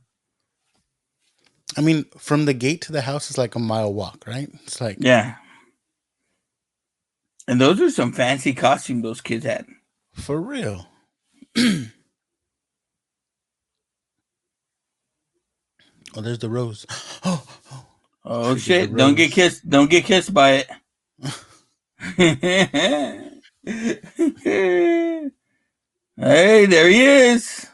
mean, from the gate to the house is like a mile walk, right? It's like Yeah. And those are some fancy costumes those kids had. for real. Oh, there's the rose. Oh, Oh should get the shit! Don't get rose. kissed. Don't get kissed by it. Hey, there he is.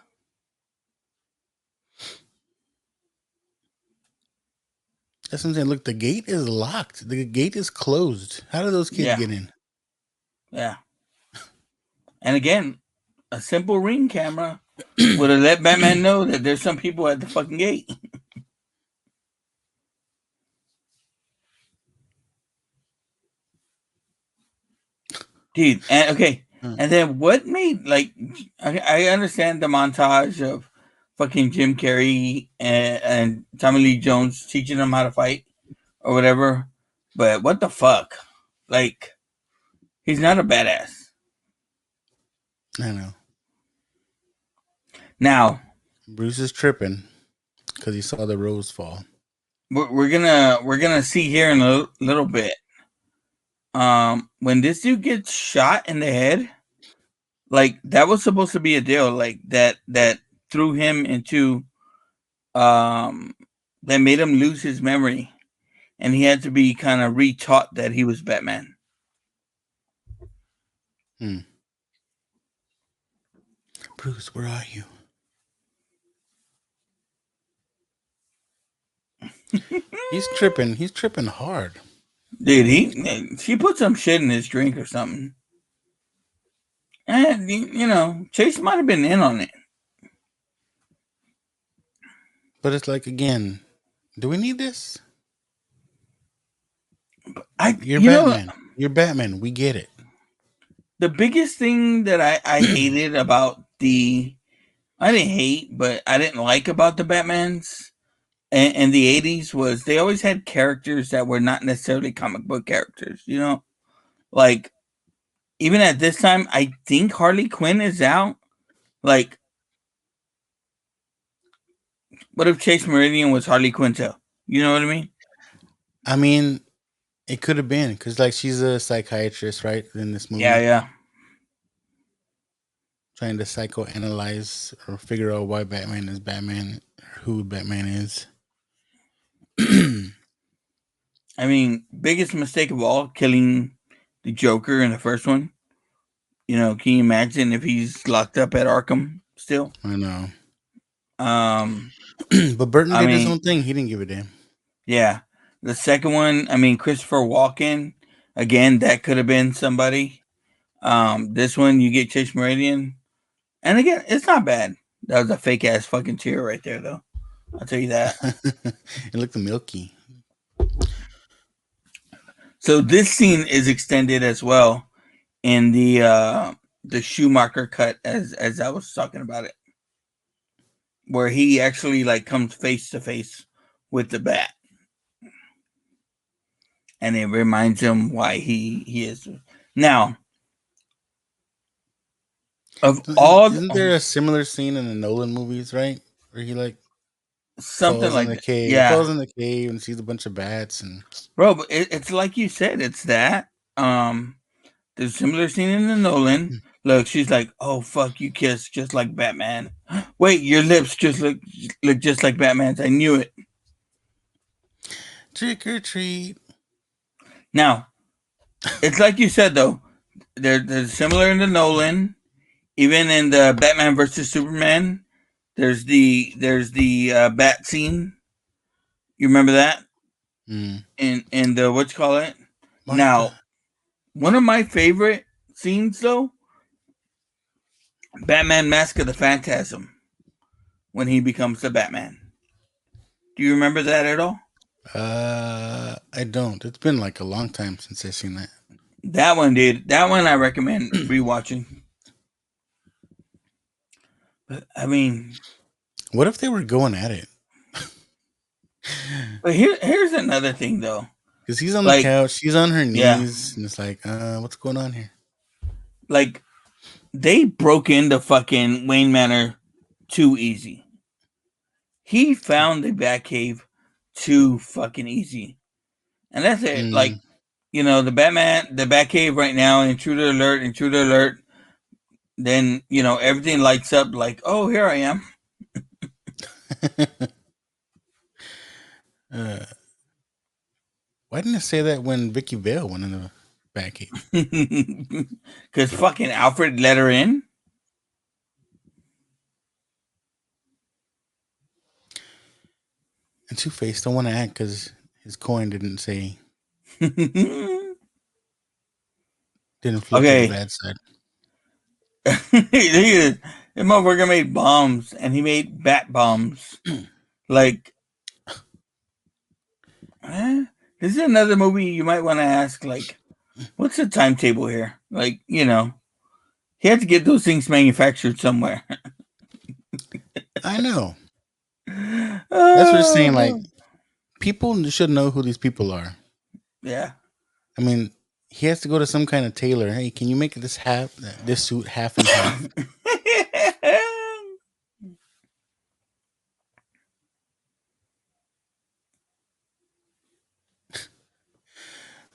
That's what I'm saying. Look, the gate is locked. The gate is closed. How do those kids Yeah, get in? yeah. And again, a simple ring camera would have let Batman know that there's some people at the fucking gate. Dude, and okay. And then what made, like, I understand the montage of fucking Jim Carrey and Tommy Lee Jones teaching them how to fight or whatever, but what the fuck? Like, he's not a badass. I know. Now, Bruce is tripping because he saw the rose fall. we're gonna see here in a little bit. When this dude gets shot in the head, like, that was supposed to be a deal, like that threw him into that made him lose his memory, and he had to be kind of retaught that he was Batman. Bruce, where are you? He's tripping. He's tripping hard. Dude, she put some shit in his drink or something. And Chase might have been in on it. But it's like, again, do we need this? You're Batman. You're Batman. We get it. The biggest thing that I hated about I didn't hate, but I didn't like about the Batmans in the 80s was they always had characters that were not necessarily comic book characters, Like, even at this time, I think Harley Quinn is out. Like, what if Chase Meridian was Harley Quinn too? You know what I mean? I mean, it could have been because, like, she's a psychiatrist, right? In this movie, Yeah. trying to psychoanalyze or figure out why Batman is Batman, or who Batman is. I mean, biggest mistake of all, killing the Joker in the first one. Can you imagine if he's locked up at Arkham still? I know. But Burton I did his mean, own thing. He didn't give a damn. Yeah. The second one, I mean, Christopher Walken, again, that could have been somebody. This one, you get Chase Meridian. And again, it's not bad. That was a fake ass fucking tear right there, though. I'll tell you that. It looked milky. So this scene is extended as well in the Schumacher cut, as I was talking about it, where he actually like comes face to face with the bat, and it reminds him why he is now. Of all, Isn't there a similar scene in the Nolan movies, right? Where he like something falls in like the that, cave. He yeah, falls in the cave and sees a bunch of bats and bro. But it's like you said, it's that. There's a similar scene in the Nolan. Look, she's like, "Oh fuck, you kiss just like Batman." Wait, your lips just look just like Batman's. I knew it. trick or treat. Now, it's like you said though. There's similar in the Nolan. Even in the Batman versus Superman, there's the bat scene. You remember that? In the what you call it? Martha. Now, one of my favorite scenes though Batman Mask of the Phantasm when he becomes the Batman. Do you remember that at all? I don't. It's been like a long time since I've seen that. That one, dude. That one I recommend rewatching. But I mean, What if they were going at it? but here's another thing though. Because he's on the Like, couch, she's on her yeah, knees, and it's like, what's going on here? like they broke into fucking Wayne Manor too easy. He found the Batcave too fucking easy, and that's it. Like, Mm. you know, the Batcave right now, intruder alert. Then, you know, everything lights up like, oh, here I am. Why didn't it say that when Vicky Vale went in the Batcave? Because fucking Alfred let her in. And Two-Face don't want to act because his coin didn't say, didn't flip to the Okay. bad side. This motherfucker made bombs, and he made bat bombs. Like, this is another movie you might want to ask, like, what's the timetable here? Like, you know, he had to get those things manufactured somewhere. I know. That's what I'm saying. Like, people should know who these people are. Yeah. I mean, he has to go to some kind of tailor. Hey, can you make this suit half and half?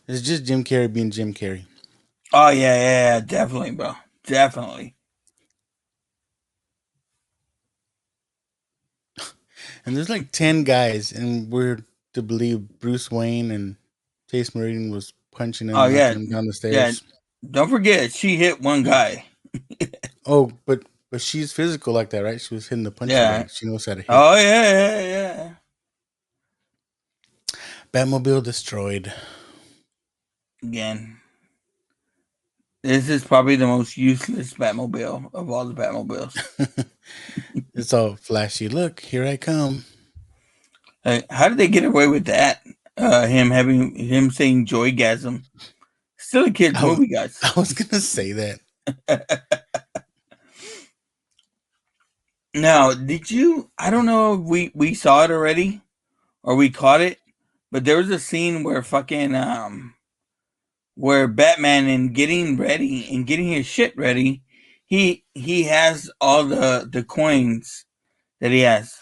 It's just Jim Carrey being Jim Carrey. Oh yeah, definitely, bro, definitely. And there's like 10 guys, and we're to believe Bruce Wayne and Chase Meridian was punching him, knocking him down the stairs. Yeah. Don't forget, she hit one guy. Oh, but she's physical like that, right? She was hitting the punching bag. She knows how to hit. Oh yeah. Batmobile destroyed. Again, this is probably the most useless Batmobile of all the Batmobiles. It's all flashy. Look, here I come. How did they get away with that? Him saying joygasm. Still a kid's movie, guys. I was gonna say that. Now, did you? I don't know if we saw it already or we caught it, but there was a scene where fucking where Batman in getting ready and getting his shit ready, he has all the coins that he has.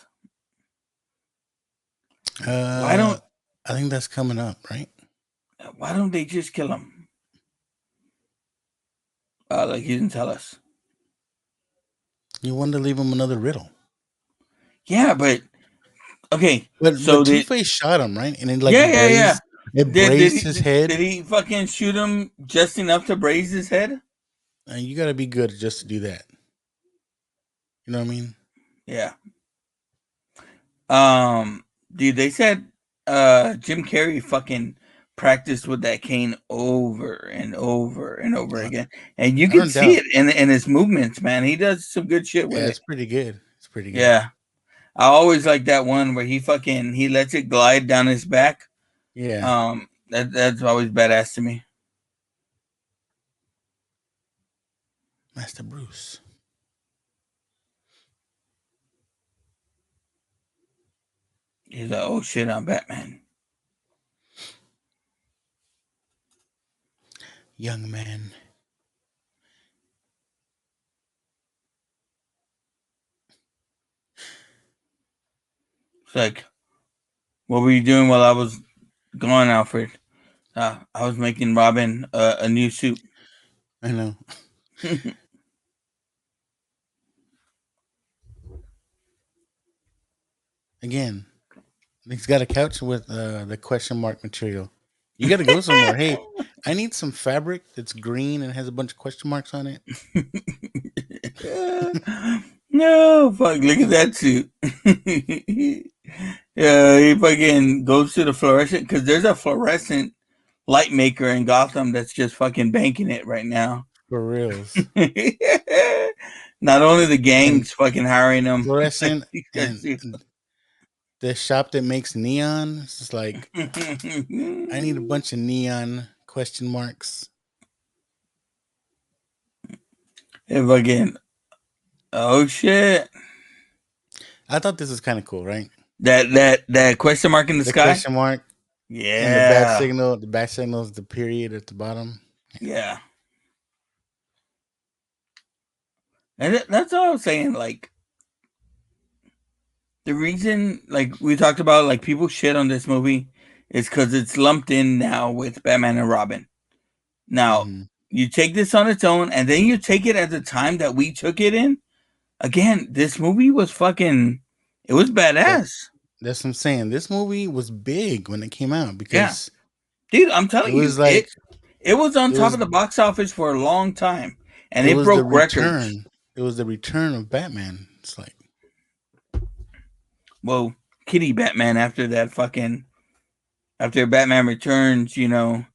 Why don't I think that's coming up, right? Why don't they just kill him? Like he didn't tell us. You wanted to leave him another riddle. Yeah, but okay. But so Two-Face shot him, right? And then like yeah. It grazed his head. Did he fucking shoot him just enough to braze his head? You got to be good just to do that. You know what I mean? Yeah. Dude, they said Jim Carrey fucking practiced with that cane over and over and over again, and you can see it in his movements, man. He does some good shit with it. It's pretty good. It's pretty good. Yeah, I always like that one where he lets it glide down his back. Yeah. That's always badass to me. Master Bruce. He's like, oh shit, I'm Batman. Young man. It's like, what were you doing while I was gone, Alfred? I was making Robin a new suit. I know. Again, he's got a couch with the question mark material. You got to go somewhere. Hey, I need some fabric that's green and has a bunch of question marks on it. No, fuck, look at that suit. Yeah, he fucking goes to the fluorescent because there's a fluorescent light maker in Gotham that's just fucking banking it right now. For reals. Not only the and gangs fucking hiring him. fluorescent and the shop that makes neon. It's just like I need a bunch of neon question marks. And fucking, oh shit. I thought this was kind of cool, right? That question mark in the The sky? question mark and the bat Yeah. signal. The bat signal is the period at the bottom. Yeah. And that's all I was saying. Like, the reason, like, we talked about, like, people shit on this movie is because it's lumped in now with Batman and Robin. Now, Mm-hmm. you take this on its own, and then you take it at the time that we took it in. Again, this movie was fucking, it was badass. That's what I'm saying. This movie was big when it came out Yeah. because Dude, I'm it telling you, was like it was on it top was of the box office for a long time, and it it was the broke records. return. It was the return of Batman. It's like Well, Kitty Batman after Batman Returns, you know,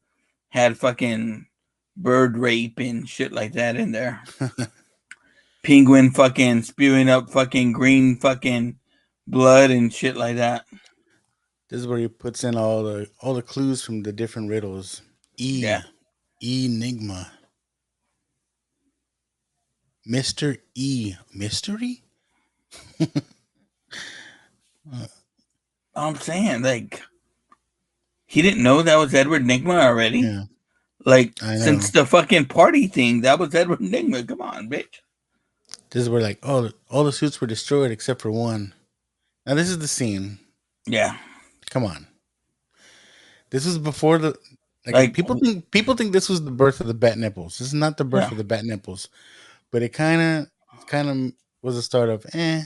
had fucking bird rape and shit like that in there. Penguin fucking spewing up fucking green fucking blood and shit like that. this is where he puts in all the clues from the different riddles. Yeah. Enigma. Mr. E. Mystery? I'm saying, like, he didn't know that was Edward Nygma already. Yeah. Like, I know. since the fucking party thing, that was Edward Nygma. Come on, bitch. This is where like all the suits were destroyed except for one. Now this is the scene. Yeah. Come on. This was before the Like, people think this was the birth of the bat nipples. This is not the birth Yeah. of the bat nipples. But it kind of was a start of yeah.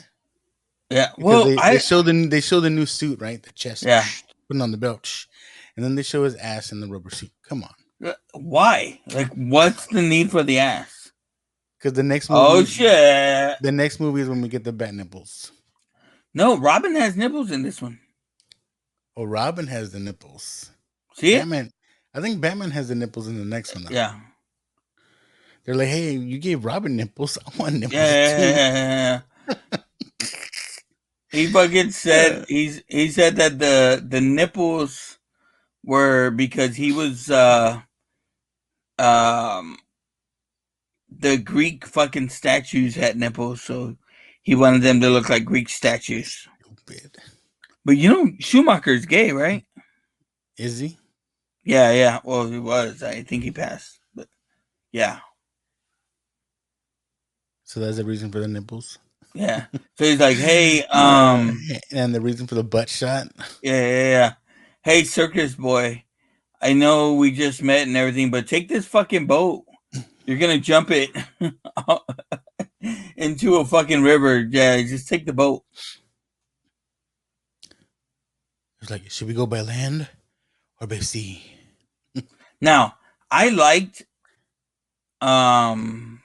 because Well, they show the new suit, right? The chest, Yeah. putting on the belt, and then they show his ass in the rubber suit. Come on, why? Like, what's the need for the ass? because the next movie. Oh shit! The next movie is when we get the bat nipples. No, Robin has nipples in this one. Oh, Robin has the nipples. See it? Batman. I think Batman has the nipples in the next one. Though. Yeah. They're like, hey, you gave Robin nipples. I want nipples too. Yeah. He fucking said he said that the nipples were because he was the Greek fucking statues had nipples, so he wanted them to look like Greek statues. Stupid. But you know, Schumacher's gay, right? Is he? Yeah. Well, he was. I think he passed. But yeah. So that's the reason for the nipples. Yeah. So he's like, hey, and the reason for the butt shot. Yeah. Hey, circus boy, I know we just met and everything, but take this fucking boat. You're gonna jump it into a fucking river. Yeah, just take the boat. It's like, should we go by land or by sea? Now, I liked the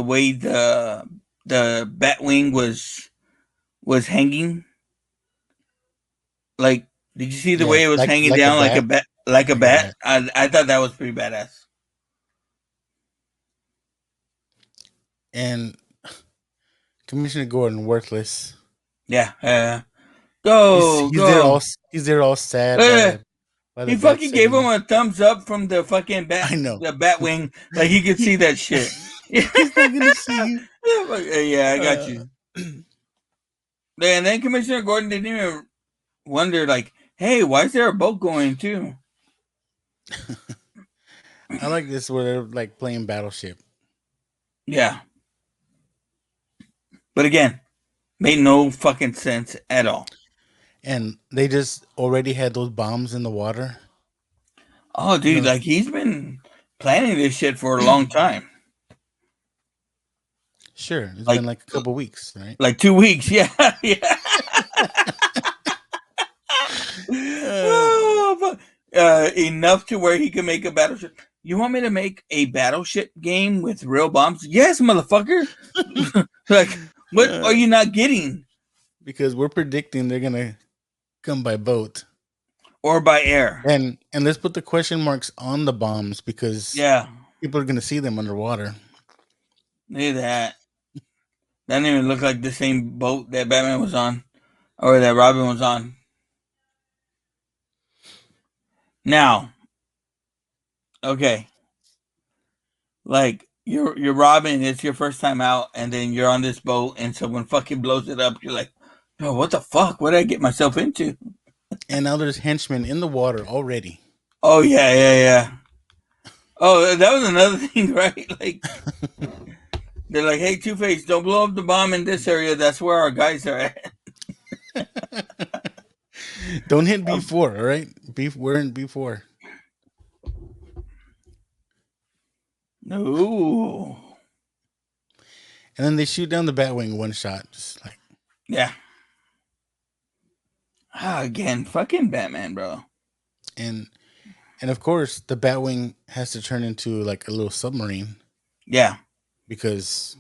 way the Batwing was hanging. Like, did you see the way it was hanging down like a bat? Like a bat? I thought that was pretty badass. And Commissioner Gordon, worthless. Yeah. Go. He's there all sad. He fucking gave him a thumbs up from the fucking bat. I know. The Batwing, like he could see that shit. He's not gonna see you. Yeah, I got you. And then Commissioner Gordon didn't even wonder, like, hey, why is there a boat going too? I like this where they're like playing Battleship. Yeah. But again, made no fucking sense at all. And they just already had those bombs in the water. Oh, dude, like he's been planning this shit for a long time. Sure. It's been like a couple weeks, right? Like 2 weeks, yeah. Enough to where he can make a battleship. You want me to make a battleship game with real bombs? Yes, motherfucker. Like, what are you not getting? Because we're predicting they're gonna come by boat. or by air. And let's put the question marks on the bombs because Yeah, people are gonna see them underwater. look at that. That didn't even look like the same boat that Batman was on, or that Robin was on. Now, okay, like you're Robin. It's your first time out, and then you're on this boat, and someone fucking blows it up. You're like, oh, what the fuck? What did I get myself into? And now there's henchmen in the water already. Oh yeah, yeah, yeah. Oh, that was another thing, right? Like they're like, hey, Two-Face, don't blow up the bomb in this area. That's where our guys are at. Don't hit B4, all right? We're in B4. No. And then they shoot down the Batwing one shot. Just like, Yeah. Again, fucking Batman, bro. and of course the Batwing has to turn into like a little submarine Yeah. because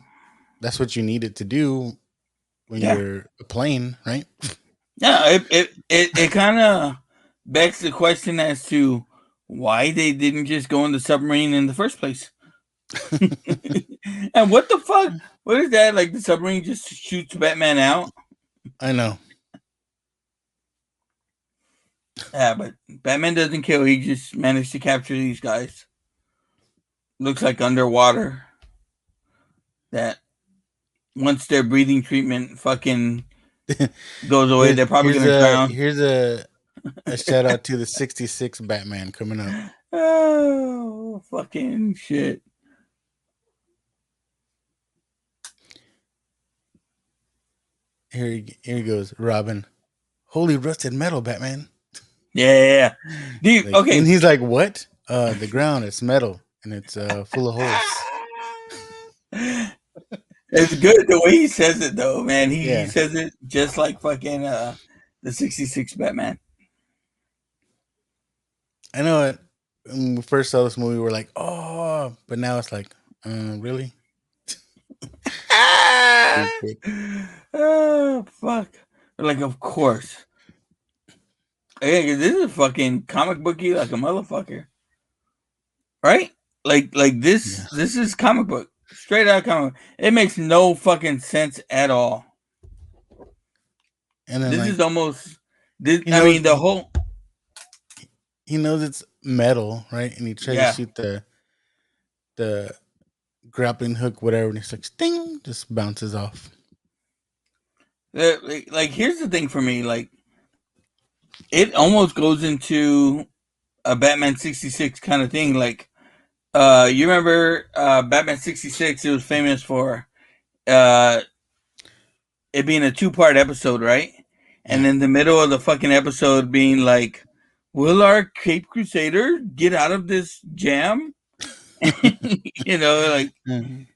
that's what you need it to do when Yeah. you're a plane, right? Yeah, it kind of begs the question as to why they didn't just go in the submarine in the first place. And what the fuck? What is that? Like the submarine just shoots Batman out? I know. Yeah, but Batman doesn't kill. He just managed to capture these guys. Looks like underwater. That once their breathing treatment fucking goes away, they're probably gonna drown. Here's a shout out to the 66 Batman coming up. Oh, fucking shit. Here he goes, Robin. Holy rusted metal, Batman. Yeah. Dude, Like, okay. And he's like, what? The ground, it's metal and it's full of holes. It's good the way he says it though, man. He Yeah. says it just like fucking the 66 Batman. I know it. When we first saw this movie, we're like, oh, but now it's like, really? Oh, fuck. Like, of course. Yeah, this is fucking comic booky like a motherfucker. Right? Like this this is comic book. Straight out comic book. It makes no fucking sense at all. And then This like, is almost this, he I knows- mean the whole he knows it's metal, right? And he tries Yeah. to shoot the grappling hook, whatever, and it's like, sting, just bounces off. like here's the thing for me, like it almost goes into a Batman 66 kind of thing. Like you remember Batman 66, it was famous for it being a 2-part episode, right? And in the middle of the fucking episode being like, will our Cape Crusader get out of this jam? You know, like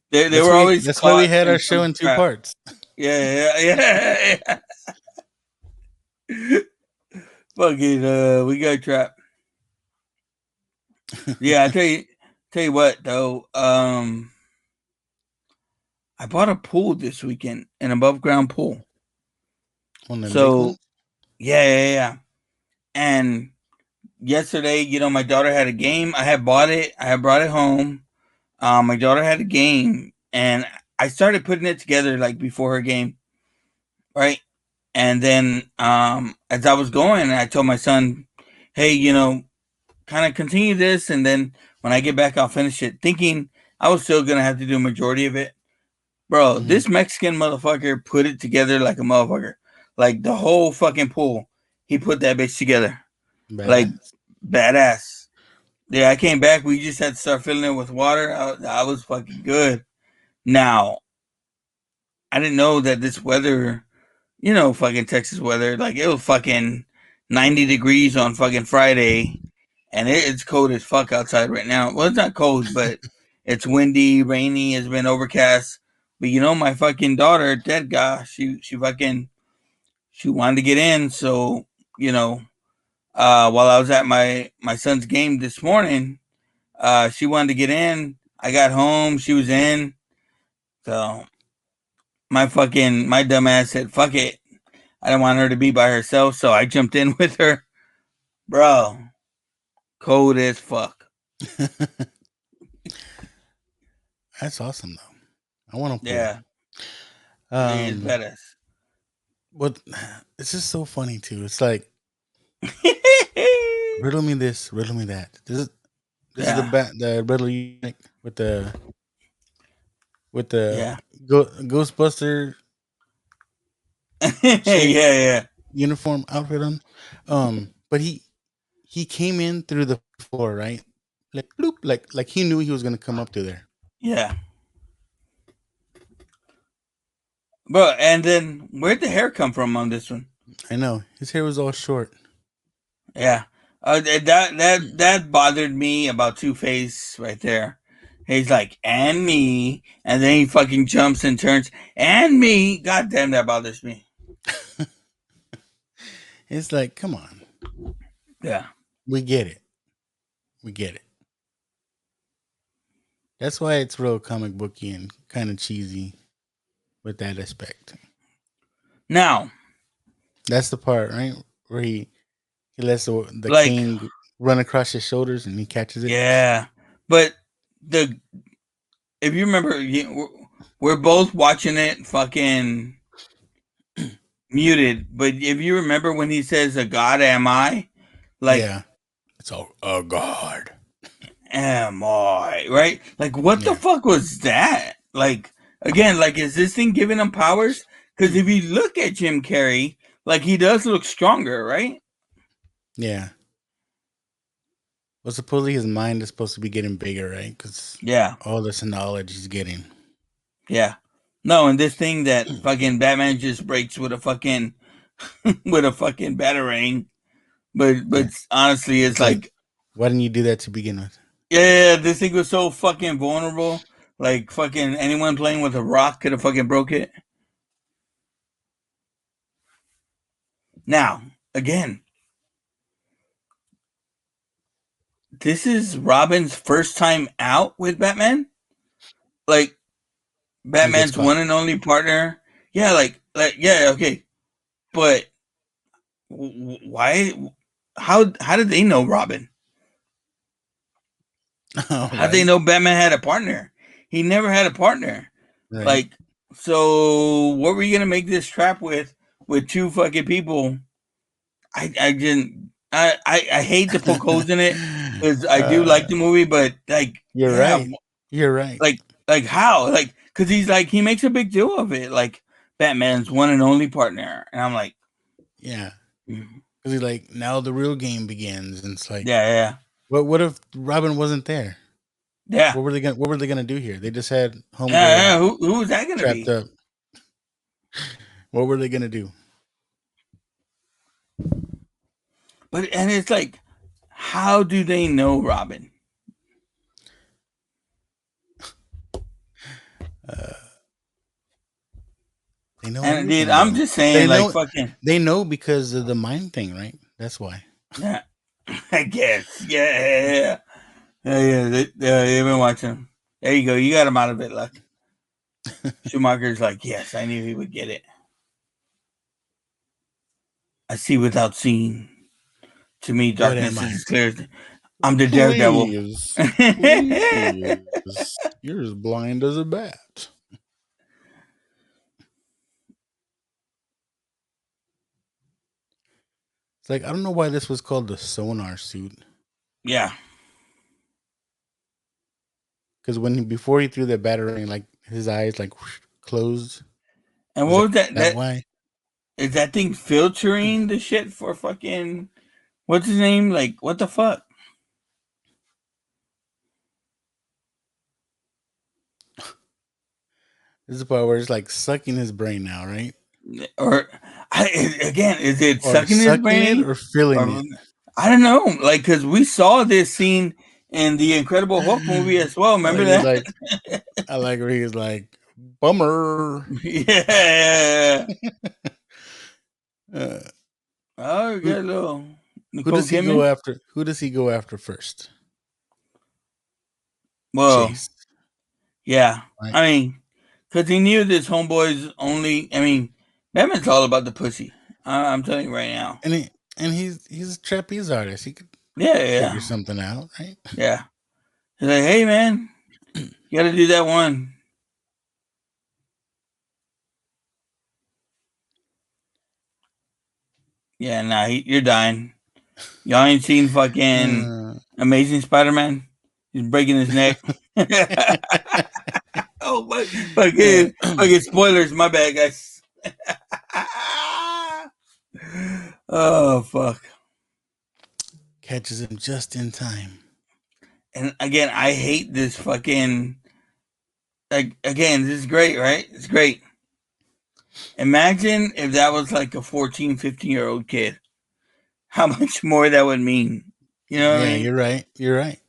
they were always that's why we caught had in our show some in 2 trap. parts. Yeah. Fucking we got trapped. Yeah, I tell you what though, I bought a pool this weekend, an above ground pool. One of them big So ones? yeah. And yesterday, you know, my daughter had a game. I had bought it. I had brought it home. My daughter had a game, and I started putting it together like before her game, right? And then as I was going, I told my son, "Hey, you know, kind of continue this, and then when I get back, I'll finish it." Thinking I was still gonna have to do a majority of it, bro. This Mexican motherfucker put it together like a motherfucker, like the whole fucking pool. He put that bitch together, like badass. Yeah, I came back. We just had to start filling it with water. I was fucking good. Now, I didn't know that this weather, you know, fucking Texas weather, like it was fucking 90 degrees on fucking Friday, and it's cold as fuck outside right now. Well, it's not cold, but it's windy, rainy, it's been overcast. But you know, my fucking daughter, that guy, she wanted to get in, so you know, while I was at my son's game this morning, she wanted to get in. I got home, she was in. So my dumb ass said, fuck it. I didn't want her to be by herself, so I jumped in with her. bro, cold as fuck. That's awesome though. I want to play Yeah, it. it's badass. But it's just so funny too. It's like riddle me this, riddle me that. This is Yeah, the riddle you like with the yeah, Ghostbuster yeah, chick yeah, uniform outfit on. But he came in through the floor, right? Like bloop, like he knew he was gonna come up through there. yeah. Bro, and then where'd the hair come from on this one? I know his hair was all short. Yeah, that bothered me about Two Face right there. He's like, and me, and then he fucking jumps and turns, and me. God damn, that bothers me. It's like, come on, Yeah, we get it, we get it. That's why it's real comic booky and kind of cheesy with that aspect. now, That's the part, right, where he lets the like, cane run across his shoulders and he catches it. yeah, but the if you remember, we're both watching it fucking muted. But if you remember when he says, "A god am I?" Like, Yeah, it's all oh god. am I right? Like, what the Yeah, fuck was that? Like, again, like, is this thing giving him powers? Because if you look at Jim Carrey, like, he does look stronger, right? yeah. Well, supposedly his mind is supposed to be getting bigger, right? Because Yeah, all this knowledge he's getting. yeah. No, and this thing that fucking Batman just breaks with a fucking with a fucking batarang. But Yeah, honestly, it's it's like, like, why didn't you do that to begin with? yeah, this thing was so fucking vulnerable. Like fucking anyone playing with a rock could have fucking broke it. Now, again, this is Robin's first time out with Batman. Like He gets Batman's caught. one and only partner. Yeah, like yeah, okay. But why? How did they know Robin? All How did they right, know Batman had a partner? He never had a partner. right. Like, so what were you gonna make this trap with two fucking people? I didn't. I hate to poke holes in it because I do uh, like the movie, but like, you're yeah, right. You're right. like how? Like, because he's like he makes a big deal of it. Like, Batman's one and only partner, and I'm like, Yeah, mm, because he's like, now the real game begins, and it's like, yeah, yeah, what if Robin wasn't there? yeah, What were they gonna do here? They just had yeah, Homegirl yeah. Who is that gonna trapped be? up. What were they gonna do? But and it's like, how do they know Robin? Uh, they know And dude, everything I'm though. just saying, They like, know fucking, they know because of the mind thing, right? That's why. yeah, I guess, yeah, yeah. They've been watching. There you go. You got him out of it, luck. Schumacher's like, yes, I knew he would get it. I see without seeing. To me, What am darkness I? is as clear. I'm the daredevil. Please, please. You're as blind as a bat. It's like I don't know why this was called the sonar suit. Yeah. Because before he threw that battery, like his eyes like whoosh, closed. And Is what was that? that why? Is that thing filtering the shit for fucking what's his name? Like, what the fuck? This is the part where it's like sucking his brain now, right? Or again, is it Or sucking his sucking it brain? or filling Or it. I don't know. Like, because we saw this scene in the Incredible Hulk movie as well. Remember Like he's that? like, I like where he's like, bummer. Yeah. Uh, Oh, you got who a little who Nicole does he go Kidman. after? Who does he go after first? Well, Chase, yeah. right? I mean, because he knew this homeboy's only. I mean, Batman's all about the pussy. I'm telling you right now. And And he's a trapeze artist. He could Yeah, figure yeah, something out, right? yeah. He's like, hey man, you got to do that one. Yeah, nah, you're dying. Y'all ain't seen fucking Uh, Amazing Spider-Man? He's breaking his neck. Oh, uh, fucking spoilers. My bad, guys. Oh, fuck. catches him just in time. And again, I hate this fucking. Like, again, this is great, right? It's great. Imagine if that was like a 14, 15-year-old kid. How much more that would mean. You know what I Yeah, mean? you're right. You're right.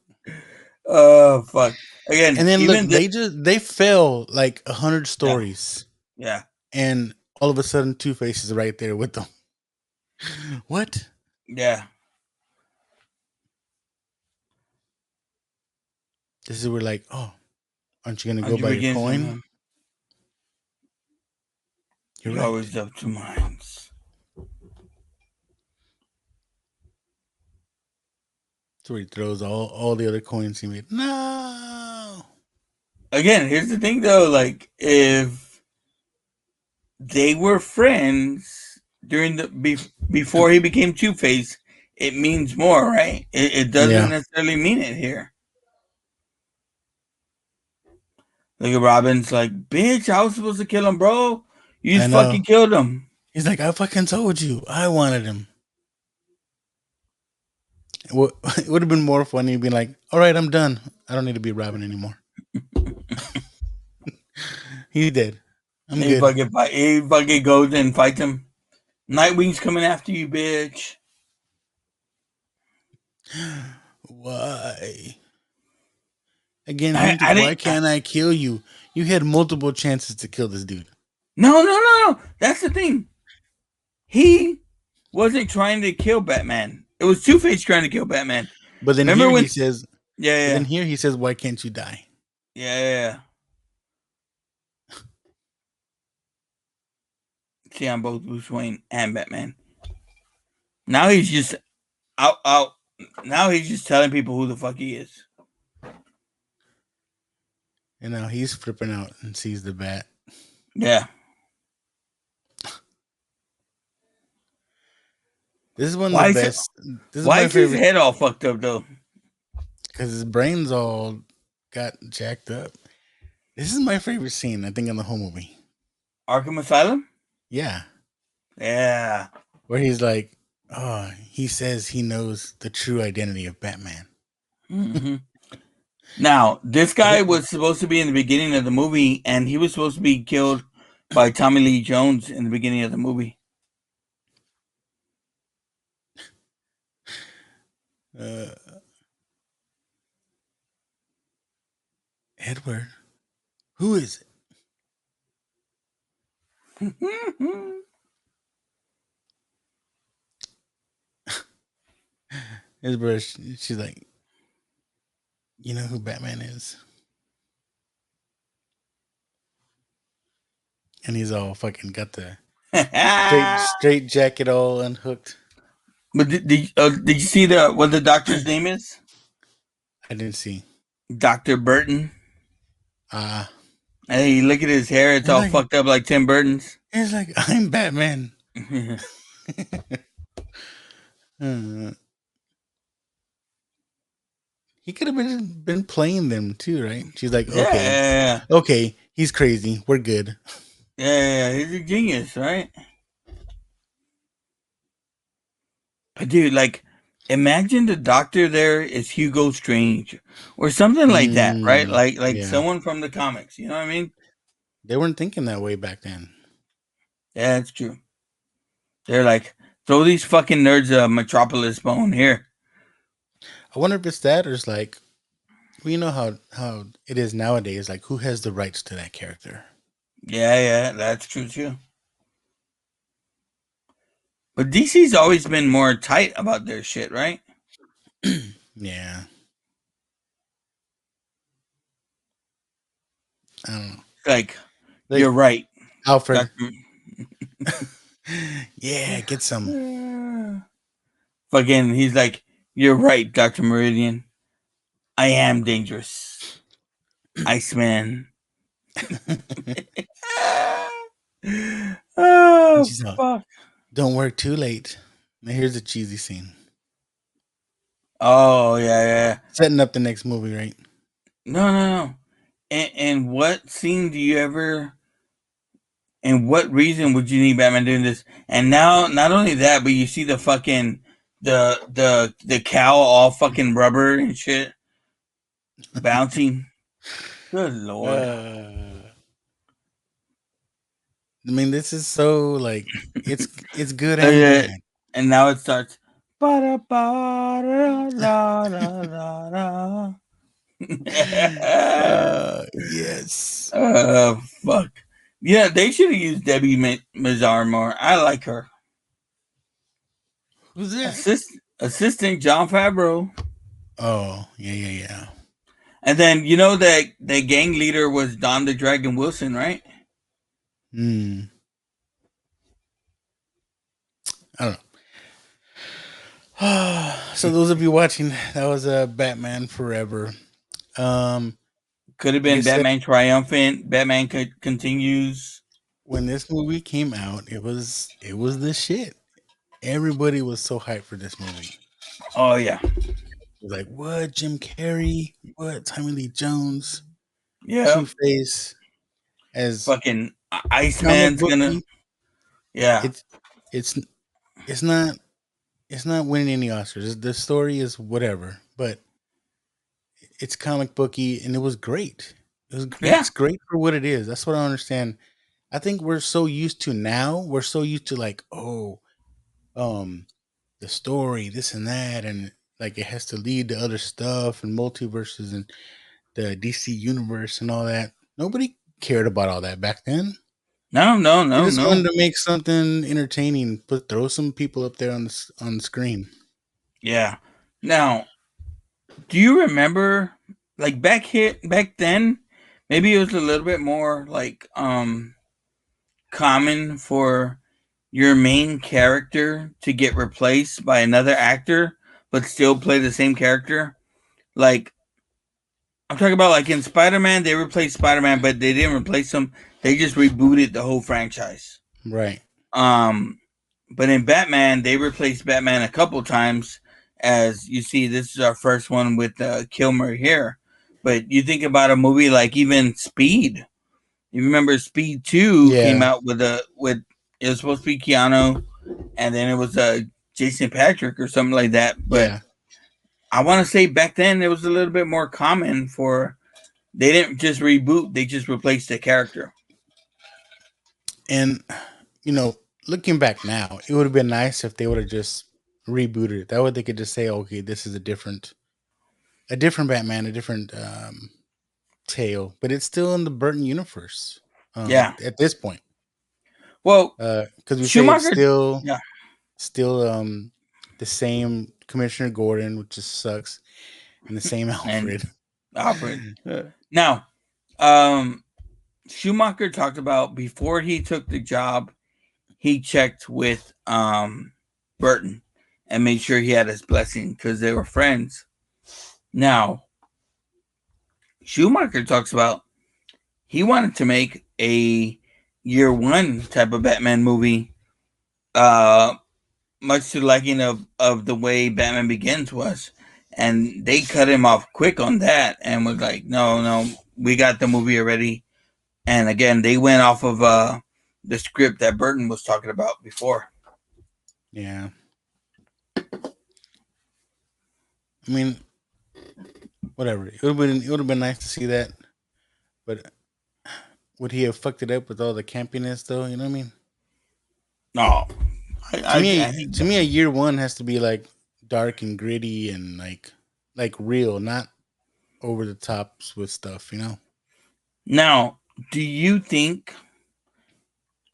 Oh, fuck. Again, And then look, even this. they fail like 100 Yeah, stories, yeah. and all of a sudden, Two-Face is right there with them. What? Yeah. This is where like, oh, aren't you gonna go Aren't you by your begin coin? something? You're You right. always up to minds. So he throws all the other coins he made. No. Again, here's the thing though, like if they were friends during the before he became Two Face, it means more, right? It doesn't Yeah, necessarily mean it here. Look at Robin's like, bitch, I was supposed to kill him, bro. You I just know. fucking killed him. He's like, I fucking told you, I wanted him. It would have been more funny being like, all right, I'm done. I don't need to be Robin anymore. He's dead. I'm good. He fucking goes and fights him. Nightwing's coming after you, bitch. Why? Again, he's like, I why didn't. can't I kill you? You had multiple chances to kill this dude. No. That's the thing. He wasn't trying to kill Batman. It was Two Face trying to kill Batman. But then Remember here when? he says, Yeah. why can't you die? Yeah. See, I'm both Bruce Wayne and Batman. Now he's just out. Now he's just telling people who the fuck he is. And now he's flipping out and sees the bat. Yeah. This is one of Why the is it, best. This is Why my is his favorite head all fucked up though? because his brains all got jacked up. This is my favorite scene, I think, in the whole movie. Arkham Asylum? Yeah. Yeah. Where he's like, oh, he says he knows the true identity of Batman. Mm-hmm. Now, this guy was supposed to be in the beginning of the movie, and he was supposed to be killed by Tommy Lee Jones in the beginning of the movie. Edward, who is it? His brother, she's like, you know who Batman is? And he's all fucking got the straight jacket all unhooked. But did you see what the doctor's name is? I didn't see. Dr. Burton. Ah. Hey, look at his hair. It's all fucked up like Tim Burton's. He's like, I'm Batman. He could have been playing them too, right? She's like, okay, he's crazy. We're good. Yeah, he's a genius, right? But dude, like, imagine the doctor there is Hugo Strange or something like that, right? Like Yeah. someone from the comics. You know what I mean? They weren't thinking that way back then. Yeah, that's true. They're like, throw these fucking nerds a Metropolis bone here. I wonder if it's that or it's like, well, you know how it is nowadays. Like, who has the rights to that character? Yeah, that's true too. But DC's always been more tight about their shit, right? Yeah. I don't know. Like you're right, Alfred. Dr. Yeah, get some. Fucking, he's like, "You're right, Doctor Meridian. I am dangerous, Iceman." And Oh she's like, fuck! "Don't work too late." Now here's a cheesy scene, Oh yeah, yeah. setting up the next movie, right? No, no, no. And what scene do you ever? And what reason would you need Batman doing this? And now, not only that, but you see the fucking the cow all fucking rubber and shit bouncing. Good lord. Uh, I mean, this is so like it's good and Yeah. bad. And now it starts. Ba ba la la la la. Yes. Fuck. Yeah, they should have used Debbie Mazar more. I like her. Who's that? Assistant John Favreau. Oh, yeah, yeah, yeah. And then you know that the gang leader was Don the Dragon Wilson, right? Hmm. I don't know. So those of you watching, that was Batman Forever. Um, Could have like I been said, Batman Triumphant. Batman continues. when this movie came out, it was the shit. Everybody was so hyped for this movie. Oh yeah, It was like, what, Jim Carrey? What, Tommy Lee Jones? yeah. Two Face as Fucking comic Iceman's gonna. booky. Yeah, It's it's it's not it's not winning any Oscars. The story is whatever, but it's comic booky and it was great. yeah. It's great for what it is. That's what I understand. I think we're so used to now. We're so used to like, oh, um, the story, this and that, and like it has to lead to other stuff and multiverses and the DC universe and all that. Nobody cared about all that back then. No, no, They no, just no. wanted to make something entertaining, throw some people up there on the screen. Yeah. Now, do you remember, like back then? Maybe it was a little bit more like common for your main character to get replaced by another actor, but still play the same character. Like I'm talking about, like in Spider Man, they replaced Spider Man, but they didn't replace him. They just rebooted the whole franchise. Right. Um, but in Batman, they replaced Batman a couple times. As you see, this is our first one with Kilmer here. But you think about a movie like even Speed. You remember Speed 2 came Yeah. out with it was supposed to be Keanu, and then it was Jason Patrick or something like that. But Yeah. I want to say back then it was a little bit more common for they didn't just reboot; they just replaced the character. And you know, looking back now, it would have been nice if they would have just rebooted it. That way they could just say, okay, this is a different Batman, a different tale, but it's still in the Burton universe. Yeah. At this point, Well, because we say it's Schumacher. still Yeah, still the same Commissioner Gordon, which just sucks, and the same and Alfred. Alfred. Now, um, Schumacher talked about before he took the job, he checked with Burton and made sure he had his blessing because they were friends. Now, Schumacher talks about he wanted to make a year one type of Batman movie, uh, much to the liking of the way Batman Begins was. And they cut him off quick on that and was like, no, no, we got the movie already. And again, they went off of the script that Burton was talking about before. Yeah, I mean, whatever. It would have been nice to see that, but would he have fucked it up with all the campiness though? You know what I mean? No, To I me, think to me, a year one has to be like dark and gritty and like real, not over the tops with stuff. You know? now, do you think?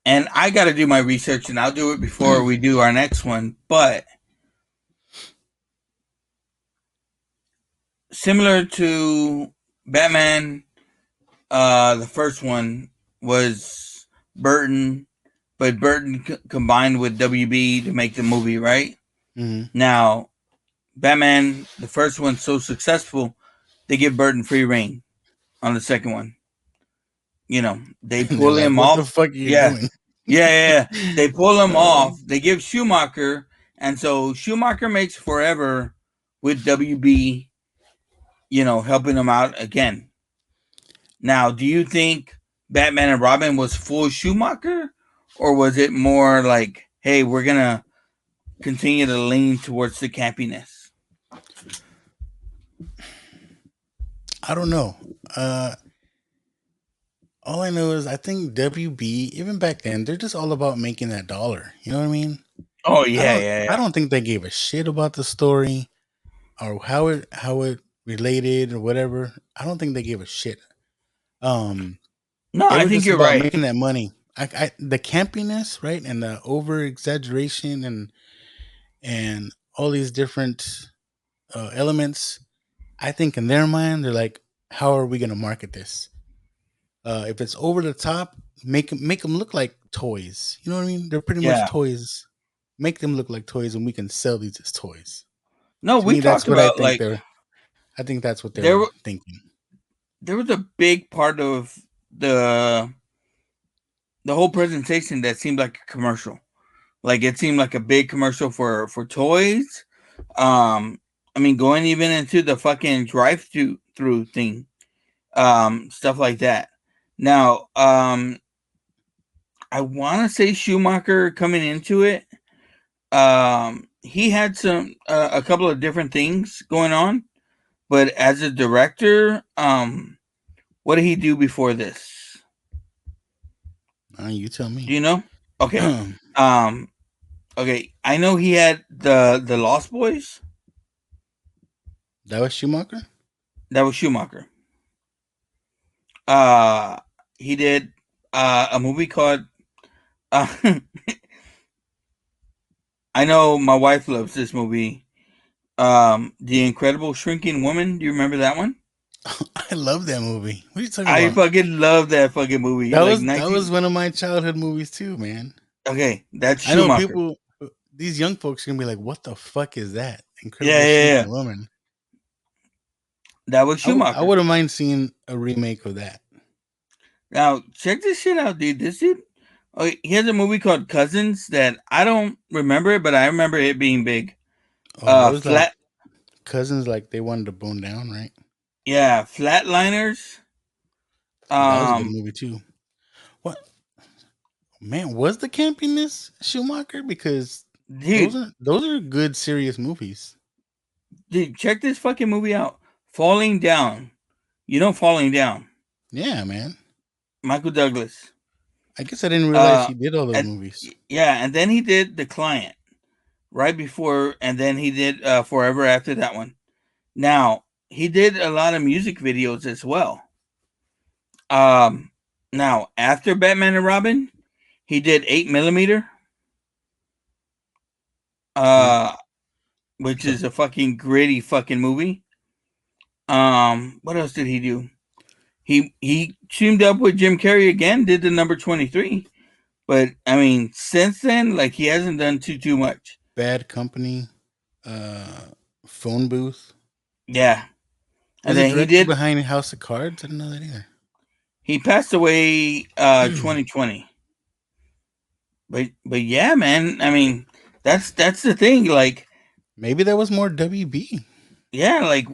And I got to do my research, and I'll do it before we do our next one. But similar to Batman, the first one was Burton, but Burton combined with WB to make the movie, right? Mm-hmm. Now, Batman, the first one's so successful, they give Burton free reign on the second one. They And they're pull like, him "What the off. fuck are you Yeah, doing?" yeah. They pull him off. Um, They give Schumacher, and so Schumacher makes forever with WB, helping him out again. Now, do you think Batman and Robin was full Schumacher, or was it more like, hey, we're gonna continue to lean towards the campiness? I don't know. All I know is I think WB, even back then, they're just all about making that dollar. You know what I mean? Oh I yeah, don't yeah, I yeah. don't think they gave a shit about the story or how it related or whatever. I don't think they gave a shit. Um, No, they I were think just you're about right. making that money. The campiness, right, and the over exaggeration and all these different elements. I think in their mind, they're like, how are we going to market this? If it's over the top, make them look like toys. You know what I mean? They're pretty much Yeah. toys. Make them look like toys, and we can sell these as toys. No, To we me, that's talked what I about think like they're. I think that's what there. they're thinking. There was a big part of the the whole presentation that seemed like a commercial. Like it seemed like a big commercial for toys. I mean, going even into the fucking drive through thing, stuff like that. Now, I want to say Schumacher coming into it. He had a couple of different things going on, but as a director, what did he do before this? You tell Do me. you know? Okay. That Um, okay. I know he had the Lost Boys. was Schumacher. That was Schumacher. Uh, he did a movie called. Uh, I know my wife loves this movie. The Incredible Shrinking Woman. Do you remember that one? I love that movie. What are you talking I about? fucking love that fucking movie. That Like was that 19. was one of my childhood movies too, man. Okay, that's I know Schumacher. people, these young folks are gonna be like, "What the fuck is that?" Yeah, Incredible yeah, yeah. Shrinking Woman. That was I Schumacher. wouldn't mind seeing a remake of that. Now check this shit out, dude. This dude, oh, he has a movie called Cousins that I don't remember it, but I remember it being big. Oh, that was like Flat, cousins, like they wanted to bone down, right? yeah, Flatliners. That was a good Um, movie too. What man was the campiness Schumacher? Because dude, those are good serious movies. check this fucking movie out. Falling Down. You know, Falling Down. Yeah, man. Michael Douglas. I guess I didn't realize Uh, he did all those and, movies. yeah, and then he did The Client right before, and then he did Forever after that one. Now he did a lot of music videos as well. Um, Now after Batman and Robin, he did 8mm, Mm. uh, which So is a fucking gritty fucking movie. What else did he do? He teamed up with Jim Carrey again, did the number 23. But I mean, since then, like he hasn't done too much. Bad Company, uh, Phone Booth. Yeah, and Was the then he director did. behind House of Cards? I didn't know that either. He passed away 2020. But yeah, man. I mean, that's the thing. Like, Maybe that was more WB. yeah, like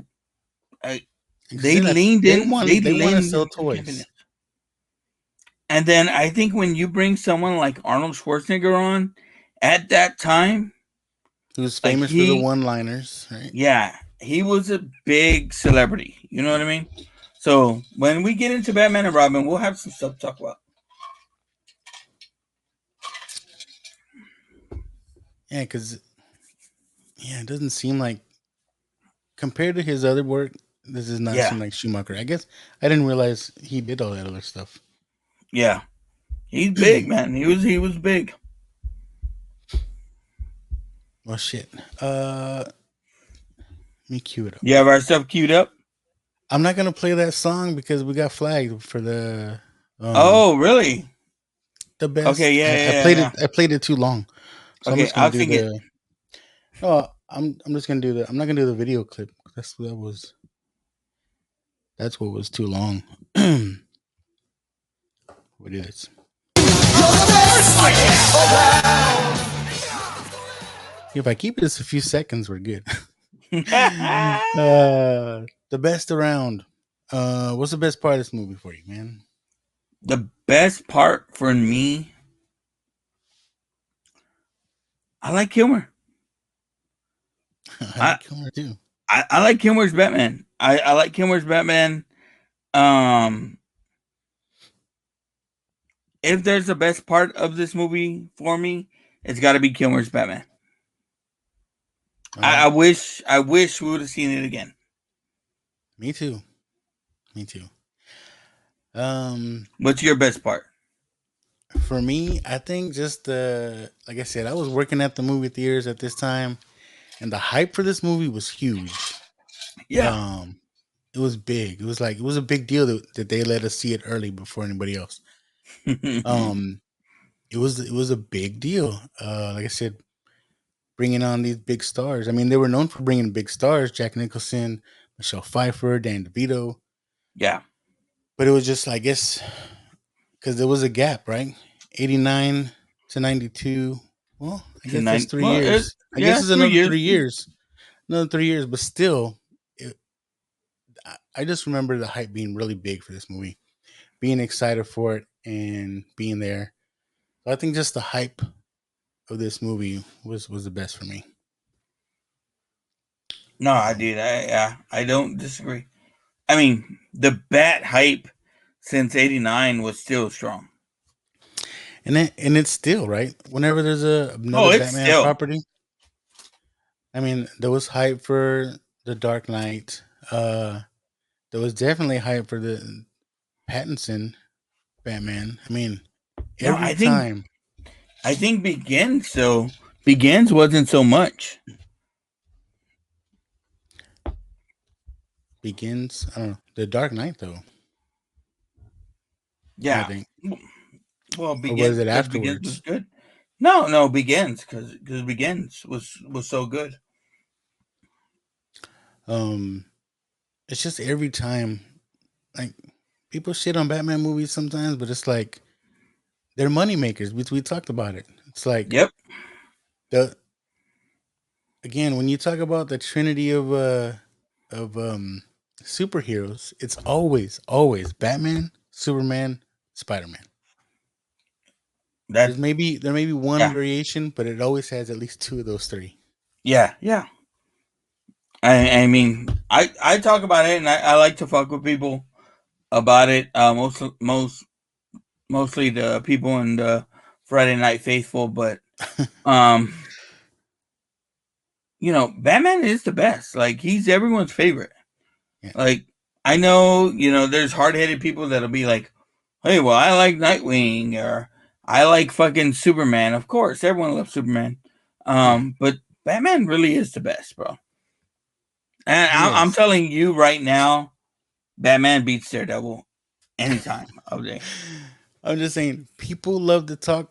Because they they're like leaned in. They they want to leaned sell into campiness. toys. And then I think when you bring someone like Arnold Schwarzenegger on at that time, Who's like famous for the one-liners, right? yeah, he was a big celebrity. You know what I mean? So when we get into Batman and Robin, we'll have some stuff to talk about. Yeah, because it doesn't seem like compared to his other work, this does not Yeah, seem like Schumacher. I guess I didn't realize he did all that other stuff. yeah, he's big, man. He was big. Well, shit. Let me cue it up. You have our stuff queued up. I'm not gonna play that song because we got flagged for Oh, really? the Okay, best. yeah, I yeah, yeah, played yeah. it. I played it too long, so I'm Okay, just gonna I'll do sing it. Oh, I'm just gonna do the. I'm not gonna do the video clip. That's what was too long. What is this? If I keep this a few seconds, we're good. The best around. What's the best part of this movie for you, man? The best part for me, I like Kilmer. I I, like Kilmer too. I like Kilmer's Batman. I like Kilmer's Batman. Um, if there's the best part of this movie for me, it's got to be Kilmer's Batman. All right. I wish we would have seen it again. Me too. Me too. What's your best part? For me, I think just the like I said, I was working at the movie theaters at this time, and the hype for this movie was huge. Yeah. It was big. It was a big deal that they let us see it early before anybody else. Um, it was a big deal. Like I said, bringing on these big stars. I mean, they were known for bringing big stars: Jack Nicholson, Michelle Pfeiffer, Dan DeVito. Yeah. But it was just, I guess, because there was a gap, right? 89 to 92. Well, I guess that's 3 years. I guess yeah, it's 3 years. 3 years. Another 3 years, but still, I just remember the hype being really big for this movie, being excited for it, and being there. So I think just the hype of this movie was the best for me. No, I did. I don't disagree. I mean, the Bat hype since '89 was still strong. And it's still right. Whenever there's Oh, another it's Batman still. property, I mean, there was hype for the Dark Knight. There was definitely hype for the Pattinson Batman. I mean, No, every time I think Begins wasn't so much. Begins, I don't know, the Dark Knight though. I Yeah. think, Well, or was it Begins was afterwards? good. No, Begins because Begins was so good. Um, it's just every time, like people shit on Batman movies sometimes, but it's like they're money makers. We talked about it. It's like Yep. the again when you talk about the trinity of superheroes, it's always Batman, Superman, Spider-Man. That There may be one yeah variation, but it always has at least two of those three. yeah. I mean I talk about it and I like to fuck with people about it. Mostly the people in the Friday Night Faithful, but um, Batman is the best. Like he's everyone's favorite. Yeah, Like I know, there's hard headed people that'll be like, "Hey, well, I like Nightwing or I like fucking Superman." Of course, everyone loves Superman. yeah, But Batman really is the best, bro. And he I'm is. telling you right now, Batman beats Daredevil anytime of day. I'm just saying, people love to talk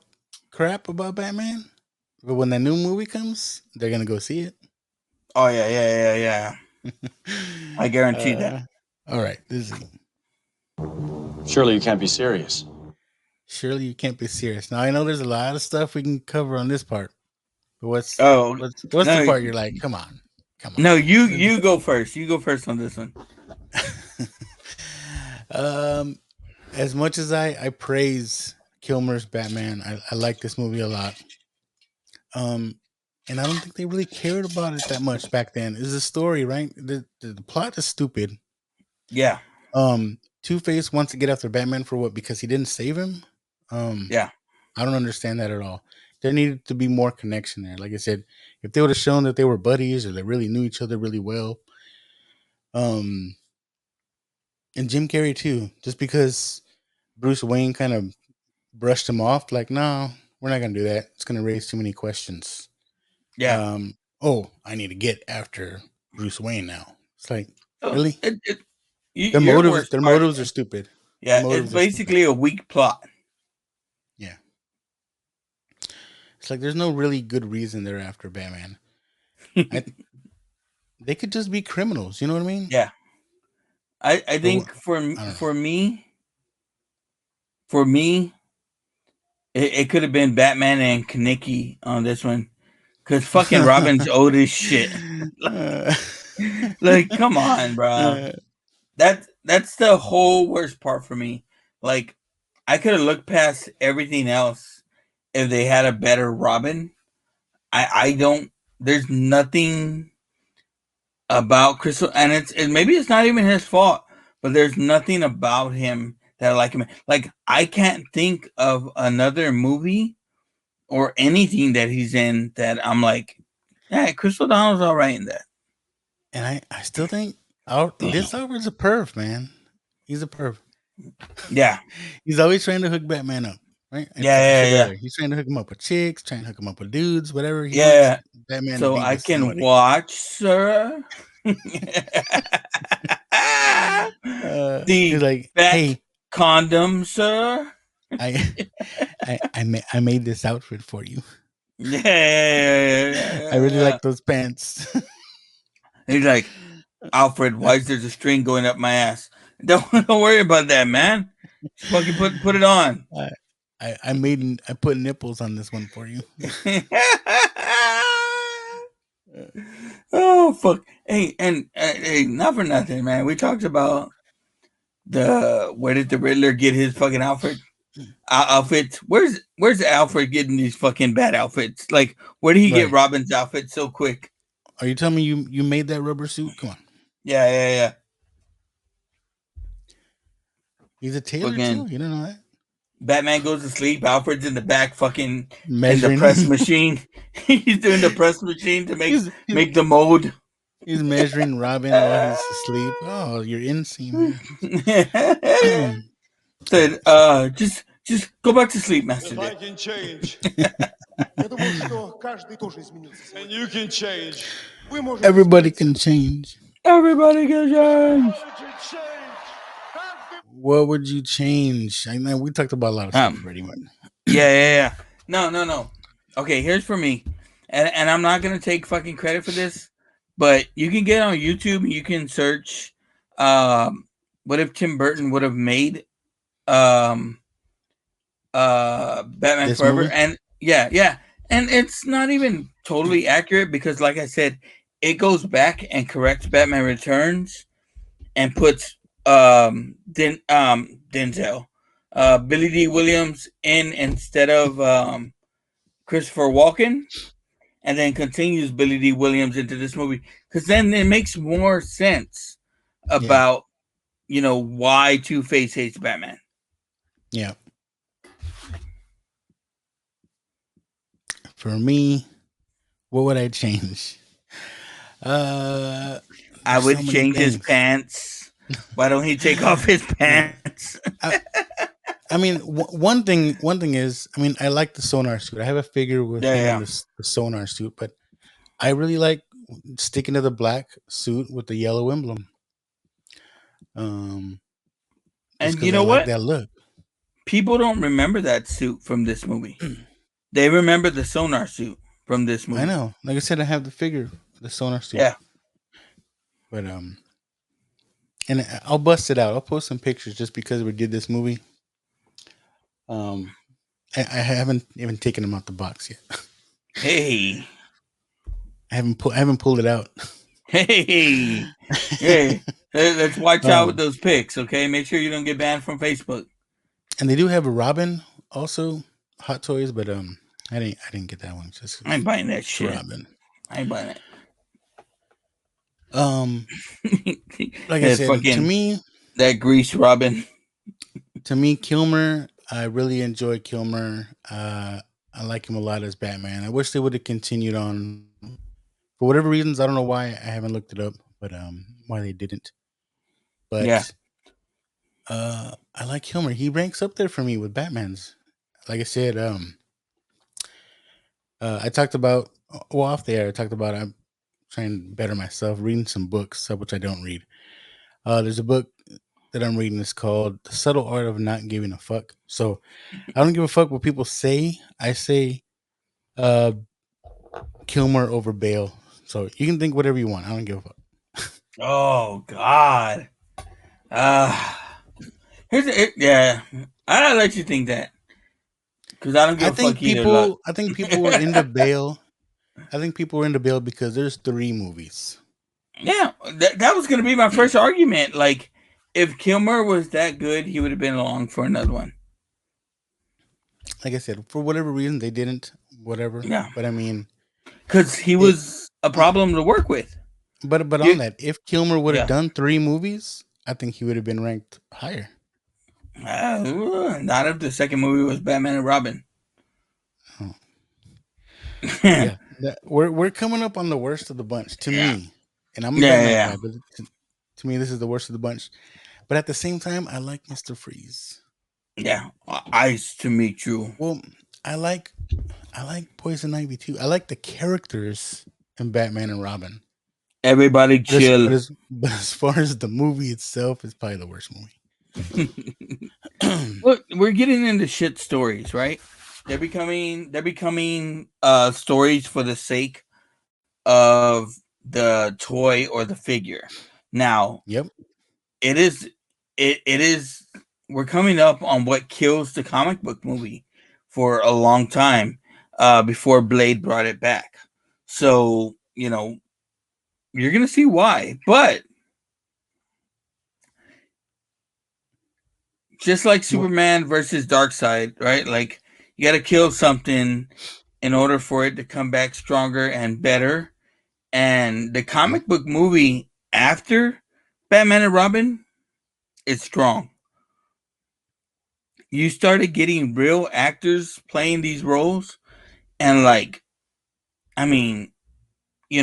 crap about Batman, but when that new movie comes, they're gonna go see it. Oh yeah. I guarantee that. All right, this is Surely you can't be serious. surely you can't be serious. Now I know there's a lot of stuff we can cover on this part, but Oh what's the no, part you're like, come on, come no, on. you go first. You go first on this one. um, as much as I praise Kilmer's Batman, I like this movie a lot. Um, and I don't think they really cared about it that much back then. It's a story, right? The plot is stupid. Yeah, Two Face wants to get after Batman for what? Because he didn't save him. Um, yeah. I don't understand that at all. There needed to be more connection there. Like I said, if they would have shown that they were buddies or they really knew each other really well, um, and Jim Carrey too, just because Bruce Wayne kind of brushed him off, like, no, we're not gonna do that. It's gonna raise too many questions. Yeah. Oh, I need to get after Bruce Wayne now. It's like, Oh, really? your worst Their part. motives are stupid. Their Yeah, it's motives are stupid. basically a weak plot. Yeah. It's like there's no really good reason they're after Batman. I, they could just be criminals. You know what I mean? Yeah, I But think I don't know. for me, it could have been Batman and Kaneki on this one, because fucking Robin's old as shit. Uh, Like, come on, bro. uh, That's the whole worst part for me. Like, I could have looked past everything else if they had a better Robin. I don't. There's nothing about Crystal, and maybe it's not even his fault, but there's nothing about him that I like him. Like, I can't think of another movie or anything that he's in that I'm like, yeah, Crystal Donald's all right in that. and I still think this Alfred's a perv, man. He's a perv. Yeah, He's always trying to hook Batman up, right? yeah, I yeah, said yeah, earlier, he's trying to hook him up with chicks, trying to hook him up with dudes, whatever he wants yeah. Batman to So be I with can somebody. watch, sir. He's The like, fat hey, condom, sir. I I made this outfit for you. Yeah, yeah, yeah, I yeah, really yeah. like those pants. He's like, Alfred, why is there a string going up my ass? Don't worry about that, man. Just fucking put it on. I, I put nipples on this one for you. Oh fuck! Hey, and hey, not for nothing, man. We talked about where did the Riddler get his fucking outfits? Where's Alfred getting these fucking bad outfits? Like, where did he get Right. Robin's outfit so quick? Are you telling me you made that rubber suit? Come on. Yeah, yeah, yeah. He's a tailor too. Fucking You don't know that? Batman goes to sleep. Alfred's in the back, fucking in the Measuring. press machine. He's doing the press machine to he's, he's make the mold. he's measuring Robin while he's asleep. Oh, your inseam here. Said, just go back to sleep, Master If I Dick. can change, and you can change. Everybody can change. Everybody can change. What would you change? I know we talked about a lot of stuff already. But Yeah. No. Okay, here's for me, and I'm not gonna take fucking credit for this, but you can get on YouTube and you can search, what if Tim Burton would have made, Batman this Forever, movie, and yeah, and it's not even totally accurate because, like I said, it goes back and corrects Batman Returns and puts Denzel, Billy D. Williams in instead of Christopher Walken, and then continues Billy D. Williams into this movie because then it makes more sense yeah, about why Two-Face hates Batman. yeah. For me, what would I change? I There's would so many change his things. pants. Why don't he take off his pants? I mean, one thing is, I mean, I like the sonar suit. I have a figure with him in Yeah. the sonar suit, but I really like sticking to the black suit with the yellow emblem. Just And you because I know like what? that look. People don't remember that suit from this movie. They remember the sonar suit from this movie. I know. Like I said, I have the figure, the sonar suit. Yeah. But and I'll bust it out. I'll post some pictures just because we did this movie. I haven't even taken them out the box yet. Hey. I haven't pulled it out. Hey. Let's watch out with those pics, okay? Make sure you don't get banned from Facebook. And they do have a Robin also, Hot Toys, but I didn't get that one. Just I ain't buying that shit. Robin. I ain't buying it. Like I said, to me, that Grease Robin. Kilmer, I really enjoy Kilmer. I like him a lot as Batman. I wish they would have continued on for whatever reasons. I don't know why. I haven't looked it up, but why they didn't. But yeah, I like Kilmer. He ranks up there for me with Batman's. Like I said, I talked about off the air. I talked about I'm trying to better myself, reading some books, which I don't read. There's a book that I'm reading. It's called The Subtle Art of Not Giving a Fuck. So I don't give a fuck what people say. I say Kilmer over Bale. So you can think whatever you want. I don't give a fuck. Oh God. Uh yeah. I'll let you think that. Because I don't give a fuck either. Look. I think people were into bail. I think people were into bail because there's 3 movies. Yeah, that was gonna be my first argument. Like, if Kilmer was that good, he would have been along for another one. Like I said, for whatever reason they didn't. Whatever. Yeah, But I mean, because he it. was a problem to work with. But on You, that, if Kilmer would have yeah, done 3 movies, I think he would have been ranked higher. not if the second movie was Batman and Robin. Oh. yeah, Yeah, we're coming up on the worst of the bunch to me, and I'm a yeah, Batman yeah. guy, but to me this is the worst of the bunch. But at the same time, I like Mister Freeze. Yeah. Ice to meet you. Well, I like Poison Ivy too. I like the characters in Batman and Robin. Everybody chill. But as far as the movie itself, it's probably the worst movie. Look, we're getting into shit stories, right? They're becoming stories for the sake of the toy or the figure. Now, Yep. it is we're coming up on what kills the comic book movie for a long time before Blade brought it back. So, you're going to see why. But just like Superman versus Darkseid, right? Like, you got to kill something in order for it to come back stronger and better. And the comic book movie after Batman and Robin is strong. You started getting real actors playing these roles, and like, I mean, you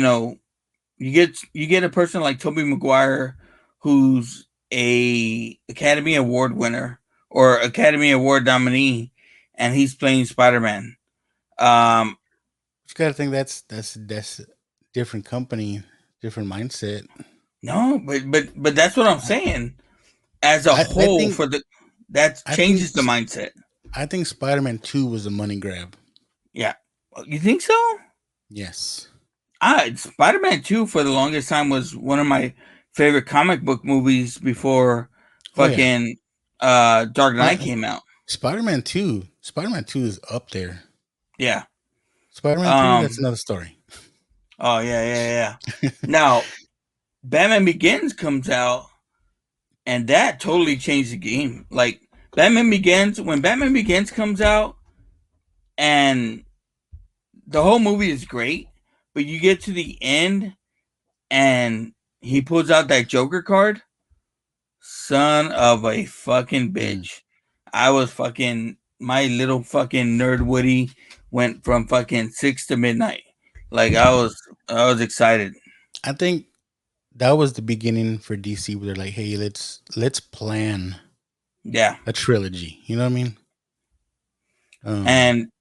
get a person like Tobey Maguire, who's a Academy Award winner or Academy Award nominee, and he's playing Spider-Man. You gotta think that's different company, different mindset. No, but that's what I'm saying. As a I whole, think that I think changes the mindset. I think Spider-Man 2 was a money grab. Yeah, you think so? Yes. Spider-Man 2 for the longest time was one of my favorite comic book movies before Oh yeah. fucking Dark Knight came out. Spider-Man 2 is up there. Yeah. Spider-Man 3, that's another story. Oh yeah. Now, Batman Begins comes out, and that totally changed the game. Like, when Batman Begins comes out, and the whole movie is great, but you get to the end, and he pulls out that Joker card. Son of a fucking bitch. I was fucking, my little fucking nerd Woody went from fucking 6 to midnight. Like, I was excited. I think that was the beginning for DC where they're like, hey, let's plan a trilogy. You know what I mean? And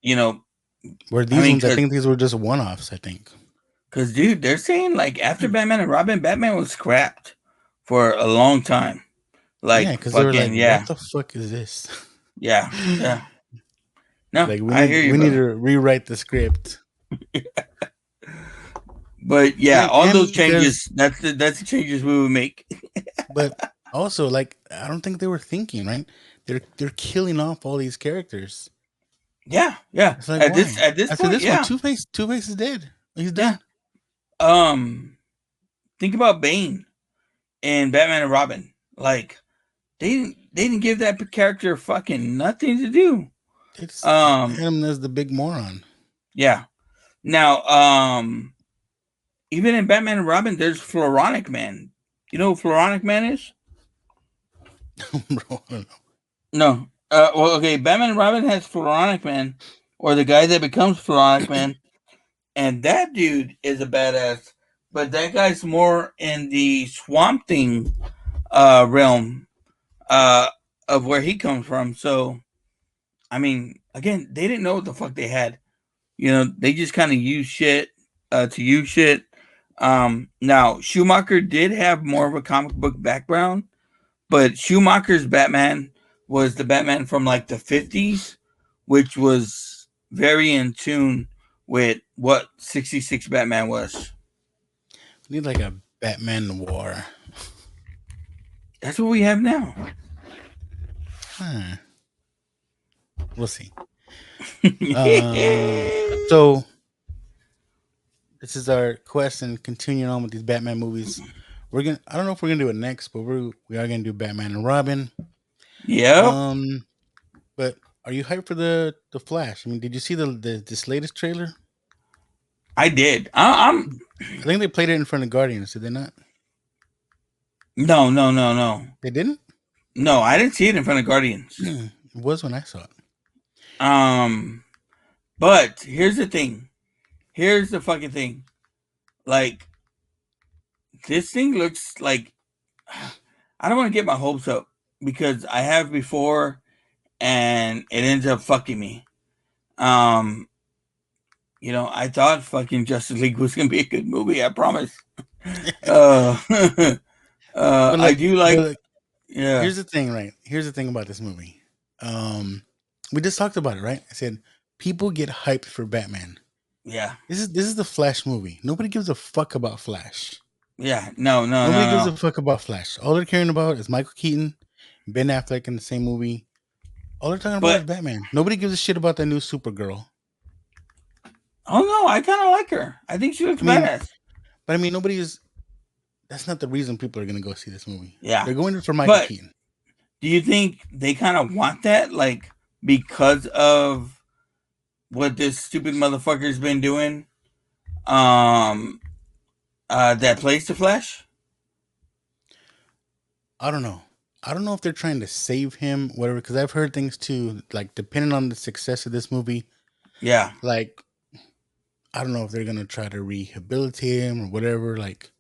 where these ones, I think these were just one-offs, I think. Because, dude, they're saying, like, after Batman and Robin, Batman was scrapped for a long time. Like, because they were like, what the fuck is this? Yeah. No, like, I hear you. We need to rewrite the script. But yeah, all those changes, that's the changes we would make. But also, like, I don't think they were thinking, right? They're killing off all these characters. Yeah. It's like, at this point, yeah. Two-Face is dead. He's done. Think about Bane and Batman and Robin. Like, they didn't give that character fucking nothing to do. It's him as the big moron. Yeah. Now, even in Batman and Robin, there's Floronic Man. You know who Floronic Man is? Bro, I don't know. No. Well, okay. Batman and Robin has Floronic Man, or the guy that becomes Floronic Man, and that dude is a badass. But that guy's more in the Swamp Thing realm of where he comes from. So, I mean, again, they didn't know what the fuck they had. They just kind of use shit to use shit. Now, Schumacher did have more of a comic book background, but Schumacher's Batman was the Batman from like the 50s, which was very in tune with what 66 Batman was. Need like a Batman noir. That's what we have now. Huh. We'll see. So this is our quest and continuing on with these Batman movies. We're gonna. I don't know if we're gonna do it next, but we are gonna do Batman and Robin. Yep, Um, but are you hyped for the Flash? I mean, did you see the this latest trailer? I did. I'm I think they played it in front of Guardians. Did they not? no, no, no, no, They didn't. no. I didn't see it in front of Guardians. It was when I saw it. Um, but here's the thing. Here's the fucking thing. Like this thing looks like I don't want to get my hopes up because I have before, and it ends up fucking me. Um, I thought fucking Justice League was gonna be a good movie. I promise. Uh, But I like, do but like, like, yeah, here's the thing, right? Here's the thing about this movie. We just talked about it, right? I said people get hyped for Batman. yeah, This is the Flash movie. Nobody gives a fuck about Flash. yeah. No, no, Nobody no, gives no. a fuck about Flash. All they're caring about is Michael Keaton, Ben Affleck in the same movie. All they're talking about is But Batman. Nobody gives a shit about that new Supergirl. oh no, I kind of like her. I think she looks I mean, badass. but I mean, nobody is. That's not the reason people are gonna go see this movie. Yeah, They're going there for Michael but Keaton. do you think they kind of want that, like because of what this stupid motherfucker's been doing? Um, that plays the Flash. I don't know. I don't know if they're trying to save him, whatever. Because I've heard things too, like depending on the success of this movie, Yeah. like I don't know if they're gonna try to rehabilitate him or whatever. Like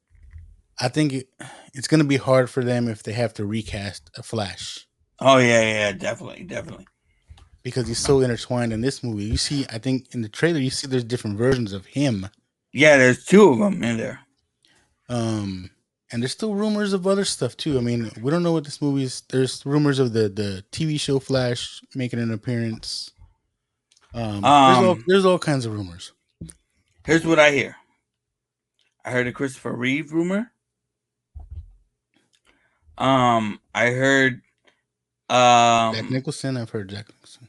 I think it's gonna be hard for them if they have to recast a Flash Oh yeah, yeah, definitely, definitely. because he's so intertwined in this movie. You see, I think in the trailer you see there's different versions of him. Yeah, there's two of them in there. And there's still rumors of other stuff too. I mean, we don't know what this movie is. There's rumors of the TV show Flash making an appearance. There's all kinds of rumors. Here's what I hear. I heard a Christopher Reeve rumor. I heard Jack Nicholson, I've heard Jack Nicholson.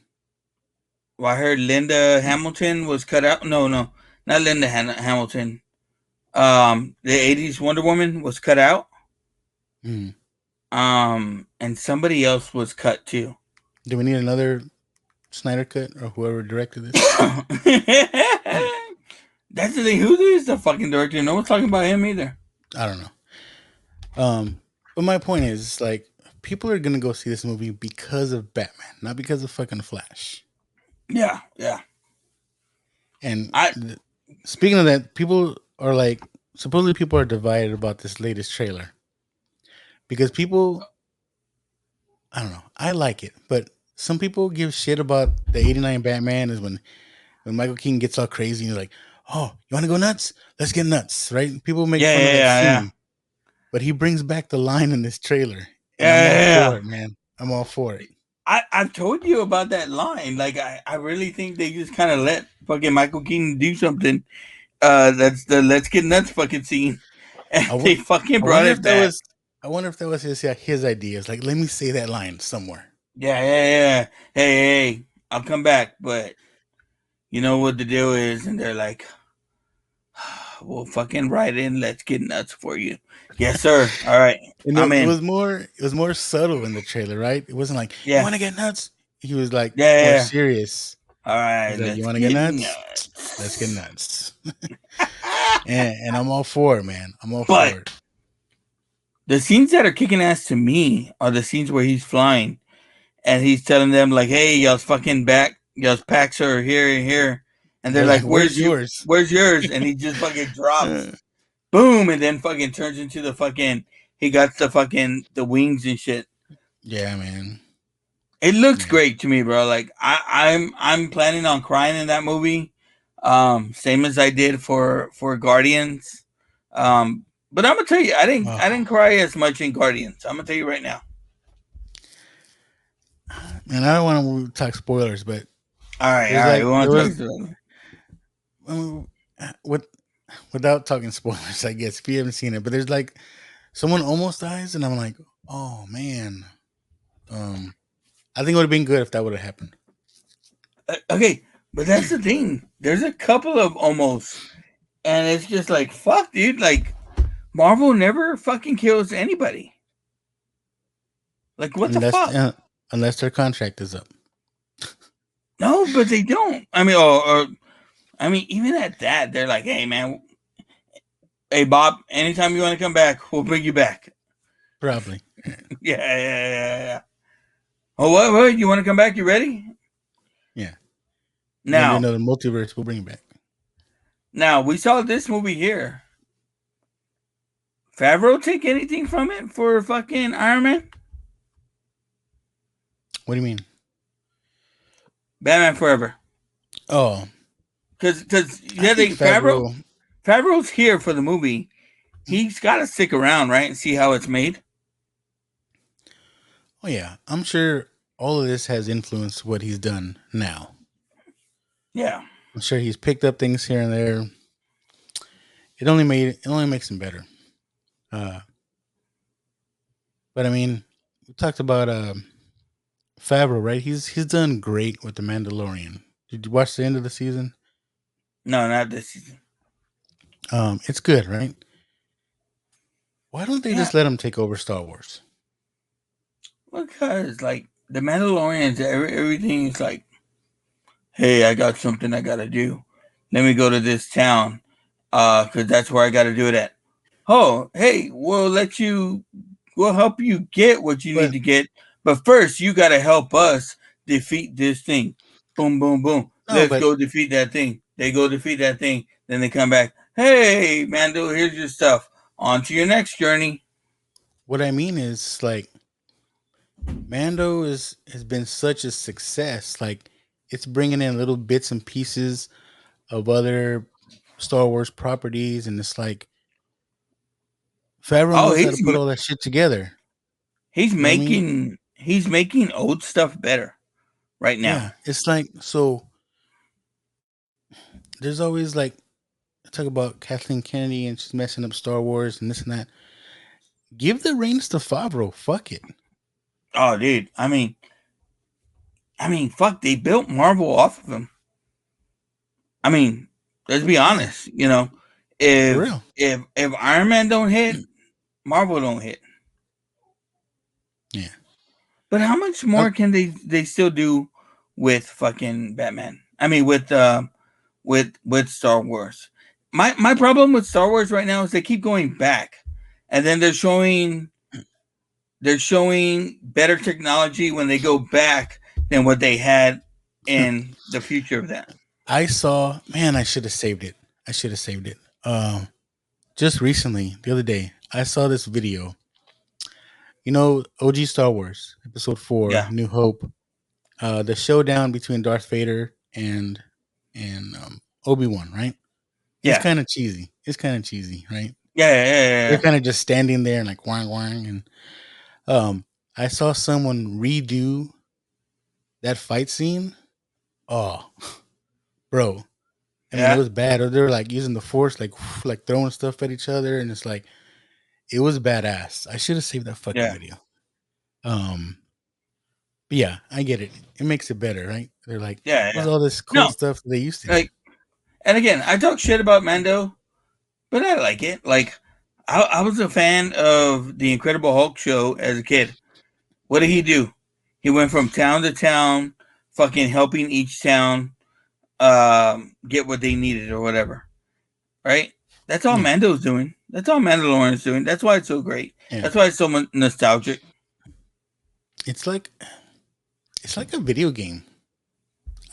well, I heard Linda Hamilton was cut out. No, no, not Linda Hamilton. The '80s Wonder Woman was cut out. Mm. And somebody else was cut too. Do we need another Snyder cut or whoever directed this? That's the thing. Who is the fucking director? No one's talking about him either. I don't know. But my point is, like, people are gonna go see this movie because of Batman, not because of fucking Flash. Yeah, yeah. And speaking of that, people are like, supposedly people are divided about this latest trailer because people, I don't know, I like it, but some people give shit about the '89 Batman is when Michael Keaton gets all crazy and he's like, "Oh, you want to go nuts? Let's get nuts!" Right? People make Yeah, fun of that yeah, scene, yeah. but he brings back the line in this trailer, and I'm all Yeah. for it, man. I'm all for it. I've told you about that line. Like I really think they just kind of let fucking Michael Keaton do something. That's the Let's Get Nuts fucking scene, and they fucking brought it back. I wonder if that was his idea. It's like, let me say that line somewhere. Yeah, yeah, yeah. Hey, I'll come back, but you know what the deal is, and they're like, we'll fucking write in Let's Get Nuts for you. Yes, sir. All right. I'm in. It was more subtle in the trailer, right? It wasn't like, Yeah. you want to get nuts? He was like Yeah. more serious. All right. He's like, you want to get nuts? Let's get nuts. and I'm all for it, man. I'm all for it. The scenes that are kicking ass to me are the scenes where he's flying and he's telling them like, hey, y'all's fucking back. Y'all's packs are here and here. And they're like, where's yours? Where's yours? And he just fucking drops. Boom. And then fucking turns into the fucking, he got the fucking, the wings and shit. Yeah, man. It looks great to me, bro. Like I'm planning on crying in that movie. Same as I did for Guardians. But I'm gonna tell you, I didn't cry as much in Guardians. I'm gonna tell you right now. And I don't want to talk spoilers, but all right. We want to talk what without talking spoilers, I guess if you haven't seen it, but there's like someone almost dies, and I'm like, oh man. I think it would have been good if that would have happened. Okay, but that's the thing. There's a couple of almost, and it's just like fuck, dude. Like Marvel never fucking kills anybody. Like what the Unless fuck? unless their contract is up. No, but they don't. I mean, I mean, even at that, they're like, hey man, hey Bob, anytime you want to come back, we'll bring you back. Probably. Yeah. Oh, what? You want to come back? You ready? Yeah. Gonna do Now, another multiverse, we'll bring it back. now we saw this movie here. Favreau take anything from it for fucking Iron Man? What do you mean? Batman Forever. Oh, Because I yeah, think Favreau's here for the movie. He's got to stick around, right, and see how it's made. Oh yeah, I'm sure all of this has influenced what he's done now. Yeah. I'm sure he's picked up things here and there. It only makes him better. But I mean, we talked about Favreau, right? He's done great with the Mandalorian. Did you watch the end of the season? No, not this season. It's good, right? Why don't they just let him take over Star Wars? Because like the Mandalorians, everything is like, hey, I got something I gotta do. Let me go to this town, because that's where I gotta do it at. Oh, hey, we'll help you get what you need But to get, but first you gotta help us defeat this thing. Boom, boom, boom. no, Let's but go defeat that thing. They go defeat that thing, then they come back. Hey, Mando, here's your stuff. On to your next journey. what I mean is like Mando has been such a success. Like it's bringing in little bits and pieces of other Star Wars properties, and it's like Favreau Oh, knows how to put all that shit together. he's You know what I mean? making old stuff better right now. Yeah, it's like so. There's always like talk about Kathleen Kennedy and she's messing up Star Wars and this and that. Give the reins to Favreau. Fuck it. Oh, dude. I mean, fuck. They built Marvel off of him. I mean, let's be Yeah, honest. You know, for if real. if Iron Man don't hit, Marvel don't hit. Yeah. But how much more can they still do with fucking Batman? I mean, with Star Wars. My problem with Star Wars right now is they keep going back, and then they're showing better technology when they go back than what they had in the future of that. I saw, man, I should have saved it. I should have saved it. Just recently, the other day, I saw this video. You know, OG Star Wars, episode 4, Yeah, New Hope. The showdown between Darth Vader and Obi-Wan, right? It's yeah, kind of cheesy. Right? They're yeah. kind of just standing there and like wang wang and I saw someone redo that fight scene. Oh, bro. I mean, it Yeah. was bad. Or they were like using the force, like like throwing stuff at each other, and it's like it was badass. I should have saved that fucking Yeah, video. Um, but yeah, I get it. It makes it better, right? They're like, what's yeah. all this cool No, stuff they used to do? like, and again, I talk shit about Mando, but I like it. Like, I was a fan of the Incredible Hulk show as a kid. What did he do? He went from town to town, fucking helping each town get what they needed or whatever. Right? That's all Yeah, Mando's doing. That's all Mandalorian's doing. That's why it's so great. yeah. That's why it's so nostalgic. It's like a video game.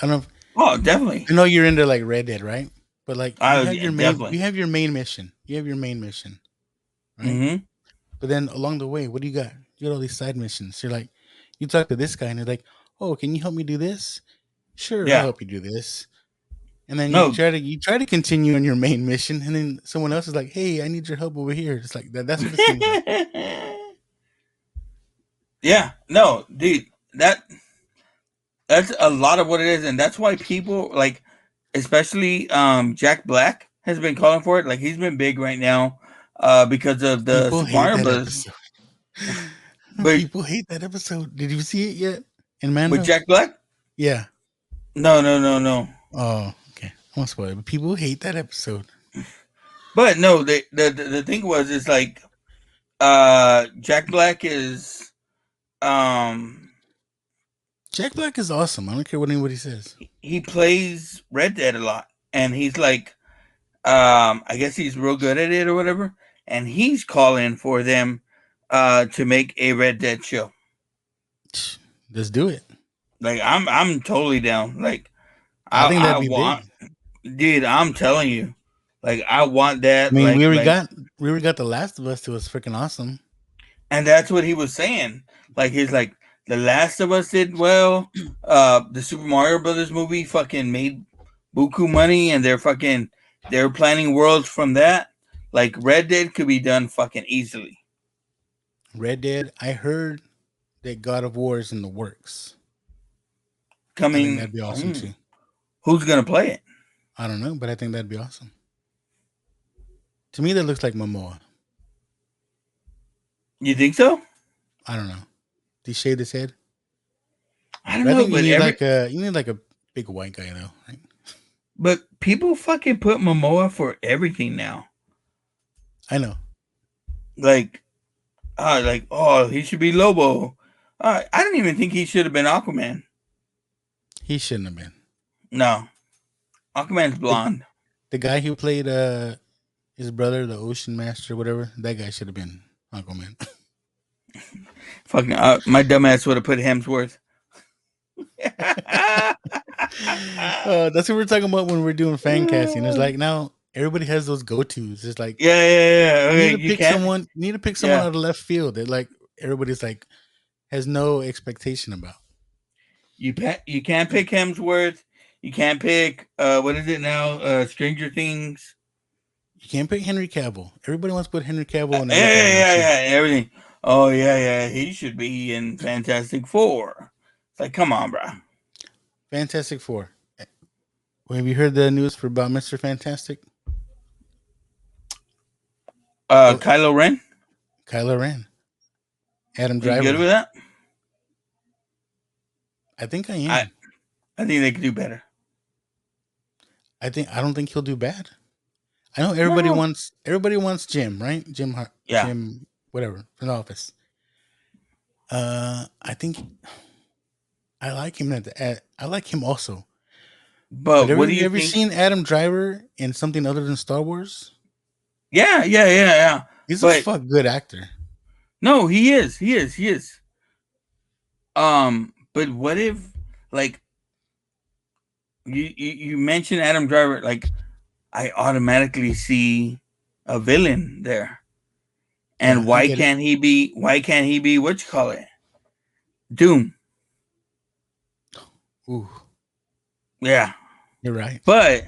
I don't know. Oh, definitely. I know you're into like Red Dead, right? But like Yeah, definitely. you have your main mission. You have your main mission, right? Mm-hmm. But then along the way, what do you got? You got all these side missions. You're like, you talk to this guy and they're like, oh, can you help me do this? Sure, I'll Yeah. help you do this. And then No. you try to continue on your main mission, and then someone else is like, hey, I need your help over here. It's like that. That's what it seems like. Yeah. No, dude. That's a lot of what it is, and that's why people like, especially Jack Black. has been calling for it. Like he's been big right now, because of the People Super hate Mario that Brothers. episode. But People hate that episode. Did you see it yet? In with Mando? Jack Black, Yeah. no. Oh, okay. I won't spoil it. But people hate that episode. But no, the thing was, it's like, Jack Black is, um Jack Black is awesome. I don't care what anybody says. he plays Red Dead a lot, and he's like, I guess he's real good at it or whatever, and he's calling for them, to make a Red Dead show. Let's do it. Like I'm totally down. Like I think I that'd be want, big. dude. I'm telling you, like I want that. I mean, Like we already got The Last of Us. It was freaking awesome. and that's what he was saying. Like he's like, The Last of Us did well. The Super Mario Brothers movie fucking made buku money, and they're planning worlds from that. Like Red Dead could be done fucking easily. Red Dead. I heard that God of War is in the works. I think Coming, that'd be awesome too. who's gonna play it? I don't know, but I think that'd be awesome. To me, that looks like Momoa. You think so? I don't know. Did he shave his head? I don't But I know, think but you need like a big white guy though, right? but people fucking put Momoa for everything now. I know. Like, oh, he should be Lobo. I don't even think he should have been Aquaman. He shouldn't have been. No, Aquaman's blonde. The guy who played his brother, the Ocean Master, whatever, that guy should have been Aquaman. Fucking, my dumbass would have put Hemsworth. That's what we're talking about when we're doing fan casting. It's like now everybody has those go-tos. It's like Yeah. you Okay, need to pick someone. You need to pick someone out of left field that like everybody's like has no expectation about. You can't pick Hemsworth. You can't pick, what is it now? Stranger Things. You can't pick Henry Cavill. Everybody wants to put Henry Cavill in. Yeah, everything. Oh yeah, he should be in Fantastic Four. It's like, come on, bro. Fantastic Four. Well, have you heard the news about Mr. Fantastic? Kylo Ren. Kylo Ren. Adam You Driver. good with that? I think I am. I think they could do better. I don't think he'll do bad. I know everybody No. wants Jim, right? Jim whatever, from The Office. I think I like him I like him also. But what do you ever think? seen Adam Driver in something other than Star Wars? Yeah. He's a good actor. No, he is. But what if, like, you mentioned Adam Driver, like, I automatically see a villain there. And Yeah, why can't he be what you call it? Doom. Ooh. Yeah. You're right. But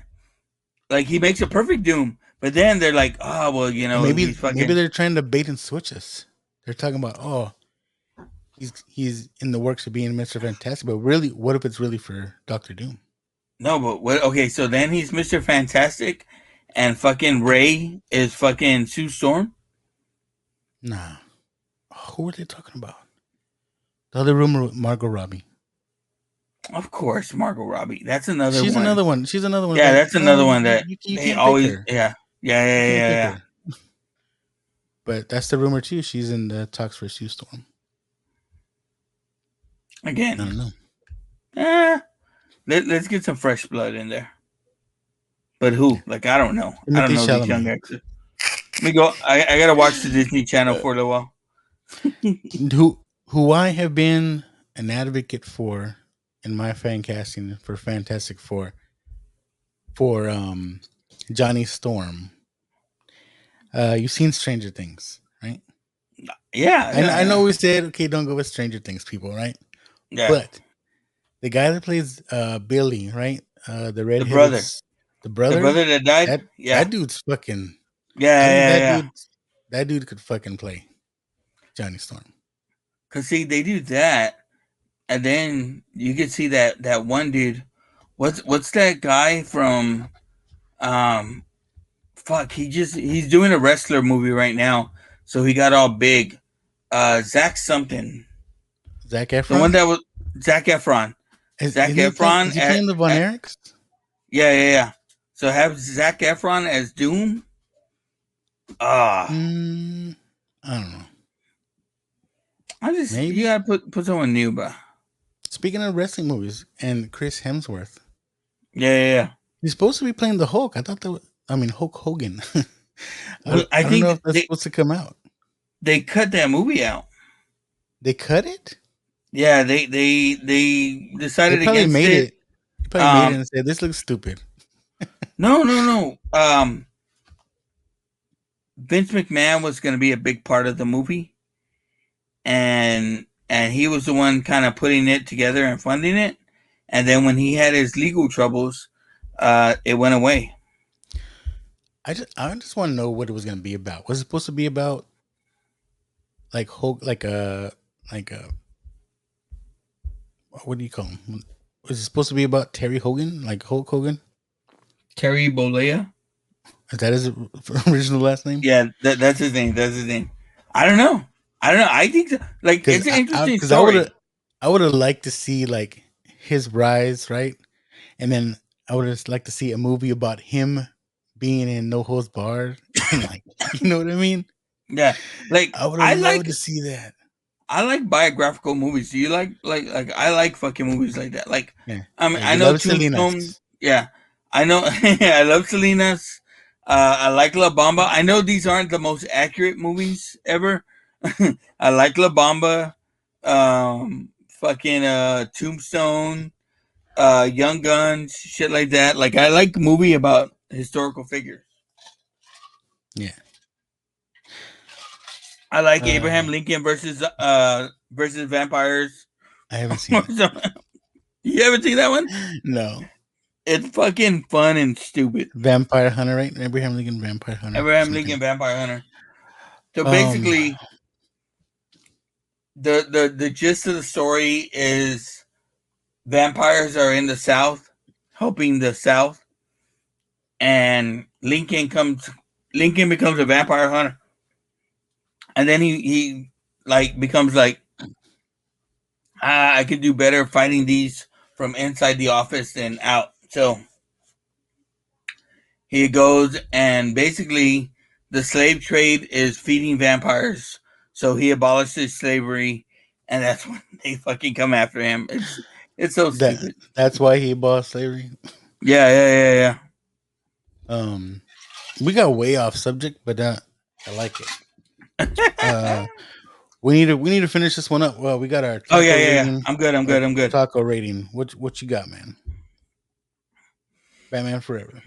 like he makes a perfect Doom. But then they're like, oh well, maybe they're trying to bait and switch us. They're talking about, he's in the works of being Mr. Fantastic, but really, what if it's really for Dr. Doom? No, but what? Okay, so then he's Mr. Fantastic, and fucking Ray is fucking Sue Storm. Nah. Who are they talking about? The other rumor with Margot Robbie. Of course, Margot Robbie. That's another. She's one. another one. She's another one. Yeah, that's another one that you they can't always. pick her. Yeah. But that's the rumor too. She's in the talks for Sue Storm. Again, I don't know. Let's get some fresh blood in there. But who? Like, I don't know. I don't know these young actors. Let me go. I gotta watch the Disney Channel for a little while. Who I have been an advocate for in my fan casting for Fantastic Four for Johnny Storm. You've seen Stranger Things, right? Yeah. I know we said, okay, don't go with Stranger Things people, right? Yeah. But the guy that plays Billy, right? The redhead, the brother that died. That dude's fucking. That dude could fucking play Johnny Storm. Cause see, they do that, and then you could see that one dude. What's that guy from? fuck, he's doing a wrestler movie right now, so he got all big. Zach something, Zac the one Efron. that was Zach Efron. Zach Isn't he playing? Efron Is he playing the Von at Erichs? yeah. So have Zach Efron as Doom. Ah, I don't know. you Maybe. gotta put someone new, bro. Speaking of wrestling movies and Chris Hemsworth, Yeah. he's supposed to be playing the Hulk. I thought that. I mean, Hulk Hogan. Well, I I don't know if think that's supposed to come out. they cut that movie out. They cut it. Yeah, they They decided probably against made it. it. They probably made it and said, "This looks stupid." No. Vince McMahon was going to be a big part of the movie, and he was the one kind of putting it together and funding it. And then when he had his legal troubles, it went away. I just want to know what it was going to be about. Was it supposed to be about like Hulk, like a what do you call him? Was it supposed to be about Terry Hogan, like Hulk Hogan? Terry Bollea. Is that his original last name? Yeah, that's his name. That's his name. I don't know. I think so. Like Because it's an interesting because I story. would have liked to see like his rise, right? And then I would have liked to see a movie about him being in No Holds Barred, and like you know what I mean. Yeah, like I would have loved to see that. I like biographical movies. Do you like I like fucking movies like that. Like Yeah, I mean yeah. I You know love Tombstone. Selena's. Yeah, I know. I love Selena's. I like La Bamba. I know these aren't the most accurate movies ever. I like La Bamba. Fucking Tombstone. Young Guns. Shit like that. Like I like movie about historical figures. Yeah. I like Abraham Lincoln versus vampires. I haven't seen it. You haven't seen that one? No. It's fucking fun and stupid. Vampire Hunter, right? Abraham Lincoln Vampire Hunter. Abraham Something. Lincoln Vampire Hunter. So Um, basically, the gist of the story is vampires are in the South, helping the South, and Lincoln becomes a vampire hunter, and then he like becomes like I could do better fighting these from inside the office than out. So he goes and basically the slave trade is feeding vampires. So he abolishes slavery, and that's when they fucking come after him. It's so stupid. that's why he abolished slavery. Yeah. We got way off subject, but I like it. We need to finish this one up. Well, we got our Oh taco yeah. rating. I'm good. Taco rating. What you got, man? Batman Forever.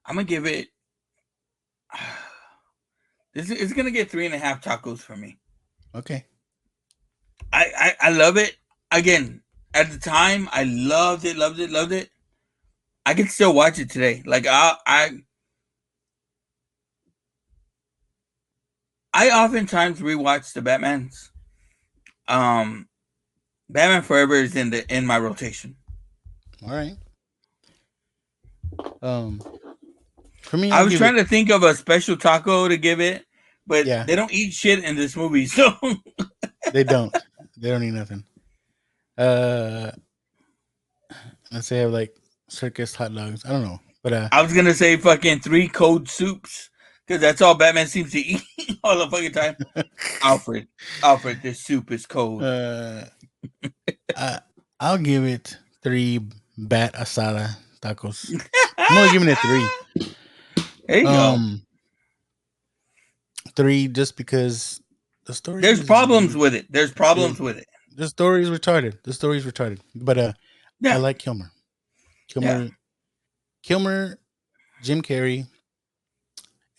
I'm gonna give it. It's gonna get 3.5 tacos for me. Okay. I love it. Again, at the time, I loved it. I can still watch it today. Like I oftentimes rewatch the Batmans. Batman Forever is in my rotation. All right. For me, I was trying to think of a special taco to give it, but yeah, they don't eat shit in this movie, so they don't. They don't eat nothing. Let's say I have like circus hot dogs. I don't know, but I was gonna say fucking 3 cold soups because that's all Batman seems to eat all the fucking time. Alfred, this soup is cold. I'll give it 3 bat asada tacos. I'm only giving it 3. There you go. 3 just because the story. There's problems with it. The story is retarded. But yeah. I like Kilmer. Kilmer, Jim Carey,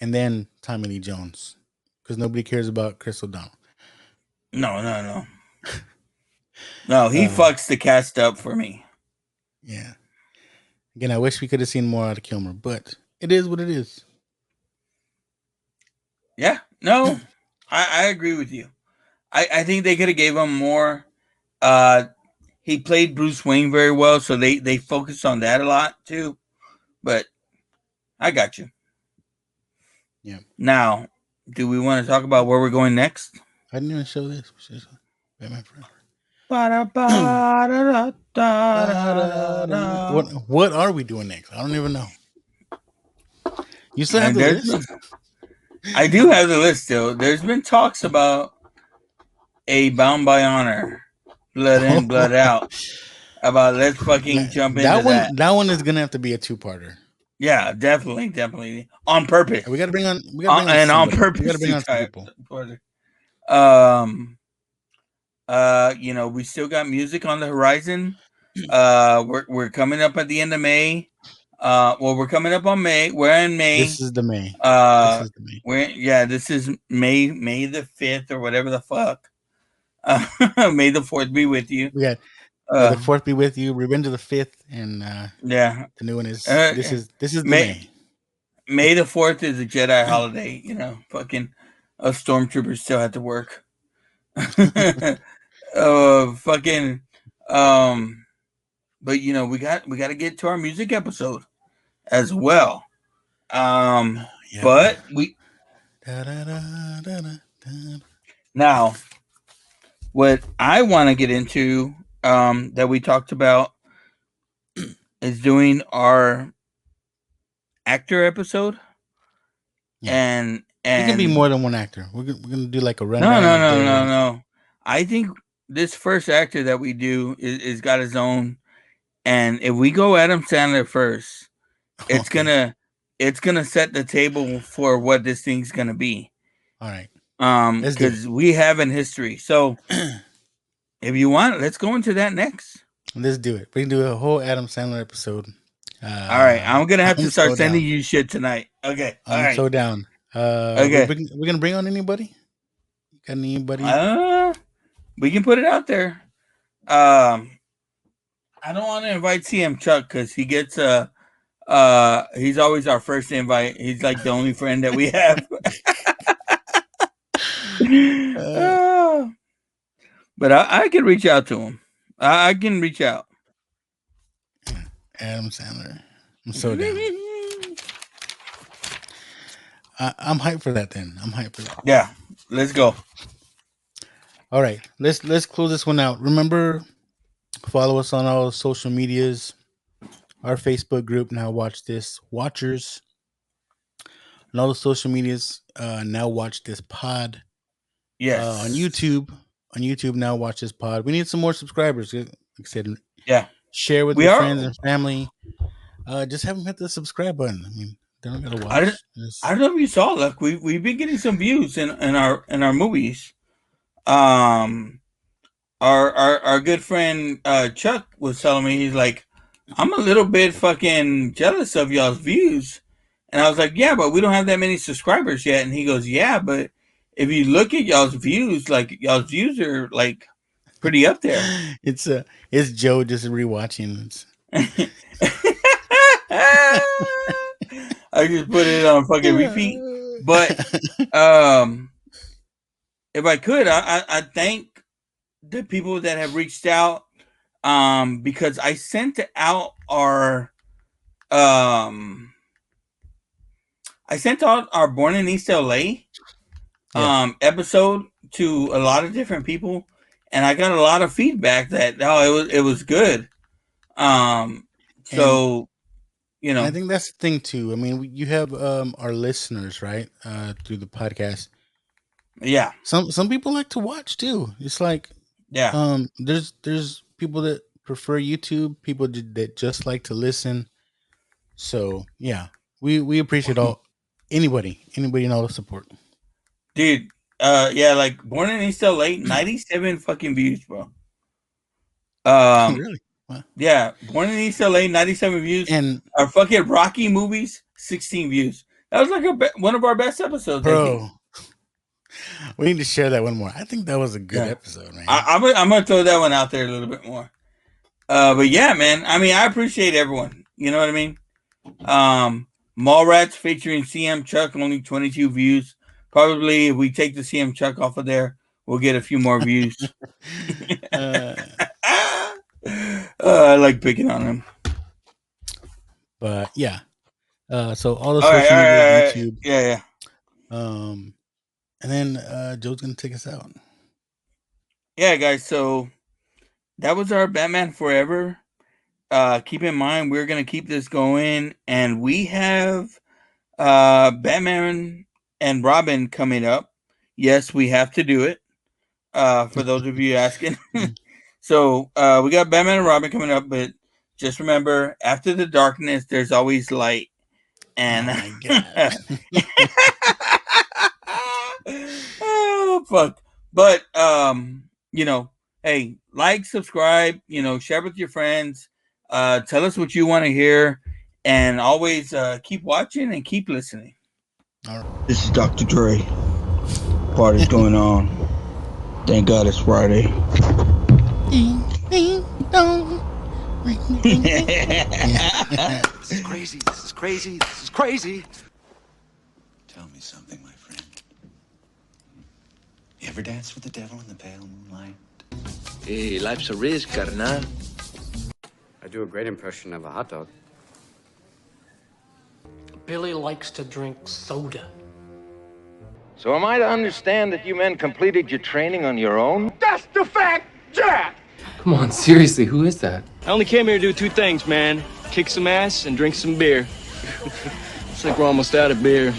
and then Tommy Lee Jones, because nobody cares about Chris O'Donnell. No. No, he fucks the cast up for me. Yeah. Again, I wish we could have seen more out of Kilmer, but it is what it is. Yeah. No, I agree with you. I think they could have gave him more. he played Bruce Wayne very well, so they focused on that a lot too. But I got you. Yeah. Now, do we want to talk about where we're going next? I didn't even show this. Batman Forever. What are we doing next? I don't even know. You still have And the list? I do have the list still. There's been talks about a Bound by Honor, Blood in, Blood out. About let's fucking jump into that. That one is gonna have to be a two-parter. Yeah, definitely on purpose. We gotta bring on. And on somebody. purpose. We gotta bring on some people. We still got music on the horizon. We're coming up at the end of May. We're coming up on May. We're in May. This is the May. This is May the 5th or whatever the fuck. May the 4th be with you. We got May the 4th be with you. Revenge of the 5th, and the new one is this is May. May the 4th is a Jedi holiday. Fucking us stormtroopers still have to work. But we got to get to our music episode as well. But we now what I want to get into that we talked about is doing our actor episode. And it can be more than one actor. We're gonna do like a rundown. No. I think this first actor that we do is got his own. And if we go Adam Sandler first, it's gonna set the table for what this thing's gonna be. All right. Because we have in history. So if you want, let's go into that next. Let's do it. We can do a whole Adam Sandler episode. All right. I'm gonna have to start sending you shit tonight. Okay. I'm so down. Okay. We're gonna bring on anybody? Got anybody? We can put it out there. I don't want to invite CM Chuck because he gets he's always our first invite. He's like the only friend that we have. But I can reach out to him. I can reach out. Adam Sandler. I'm so down. I'm hyped for that then. I'm hyped for that. Yeah. Let's go. All right. Let's close this one out. Remember, follow us on all social medias. Our Facebook group, Now Watch This Watchers. And all the social medias, Now Watch This Pod. Yes. On YouTube, Now Watch This Pod. We need some more subscribers. Like I said, share with your friends and family. Just have them hit the subscribe button. I mean, they don't gotta watch. I don't know if you saw. Look, we've been getting some views in our movies. Our good friend Chuck was telling me, he's like, I'm a little bit fucking jealous of y'all's views. And I was like, yeah, but we don't have that many subscribers yet. And he goes, yeah, but if you look at y'all's views, like y'all's views are like pretty up there. It's Joe just rewatching. I just put it on fucking repeat. But if I could, I thank the people that have reached out, because I sent out our Born in East LA episode to a lot of different people, and I got a lot of feedback that it was good. So I think that's the thing too. I mean, you have our listeners, right, through the podcast. Yeah. Some people like to watch too. It's like, there's people that prefer YouTube, people that just like to listen. So yeah, we appreciate anybody and all the support. Dude, like Born in East LA, 97 fucking views, bro. Really? Wow. Yeah, Born in East LA, 97 views, and our fucking Rocky movies, 16 views. That was like one of our best episodes, bro. We need to share that one more. I think that was a good episode, man. I'm gonna throw that one out there a little bit more. But yeah, man. I mean, I appreciate everyone. You know what I mean? Mallrats featuring CM Chuck, only 22 views. Probably if we take the CM Chuck off of there, we'll get a few more views. I like picking on him. But yeah. So all the All right, social all media, right, YouTube. yeah. And then Joe's gonna take us out. Yeah, guys, so that was our Batman Forever. Keep in mind we're gonna keep this going, and we have Batman and Robin coming up. Yes, we have to do it. For those of you asking. So we got Batman and Robin coming up, but just remember, after the darkness, there's always light. And Oh my god. oh fuck. But hey, like, subscribe, share with your friends, tell us what you want to hear, and always keep watching and keep listening. All right. This is Dr. Dre. Party's going on. Thank God it's Friday. This is crazy. This is crazy. This is crazy. Tell me something, my friend. You ever dance with the devil in the pale moonlight? Hey, life's a risk, carnal. I do a great impression of a hot dog. Billy likes to drink soda. So am I to understand that you men completed your training on your own? That's the fact, Jack! Come on, seriously, who is that? I only came here to do two things, man. Kick some ass and drink some beer. Looks like we're almost out of beer.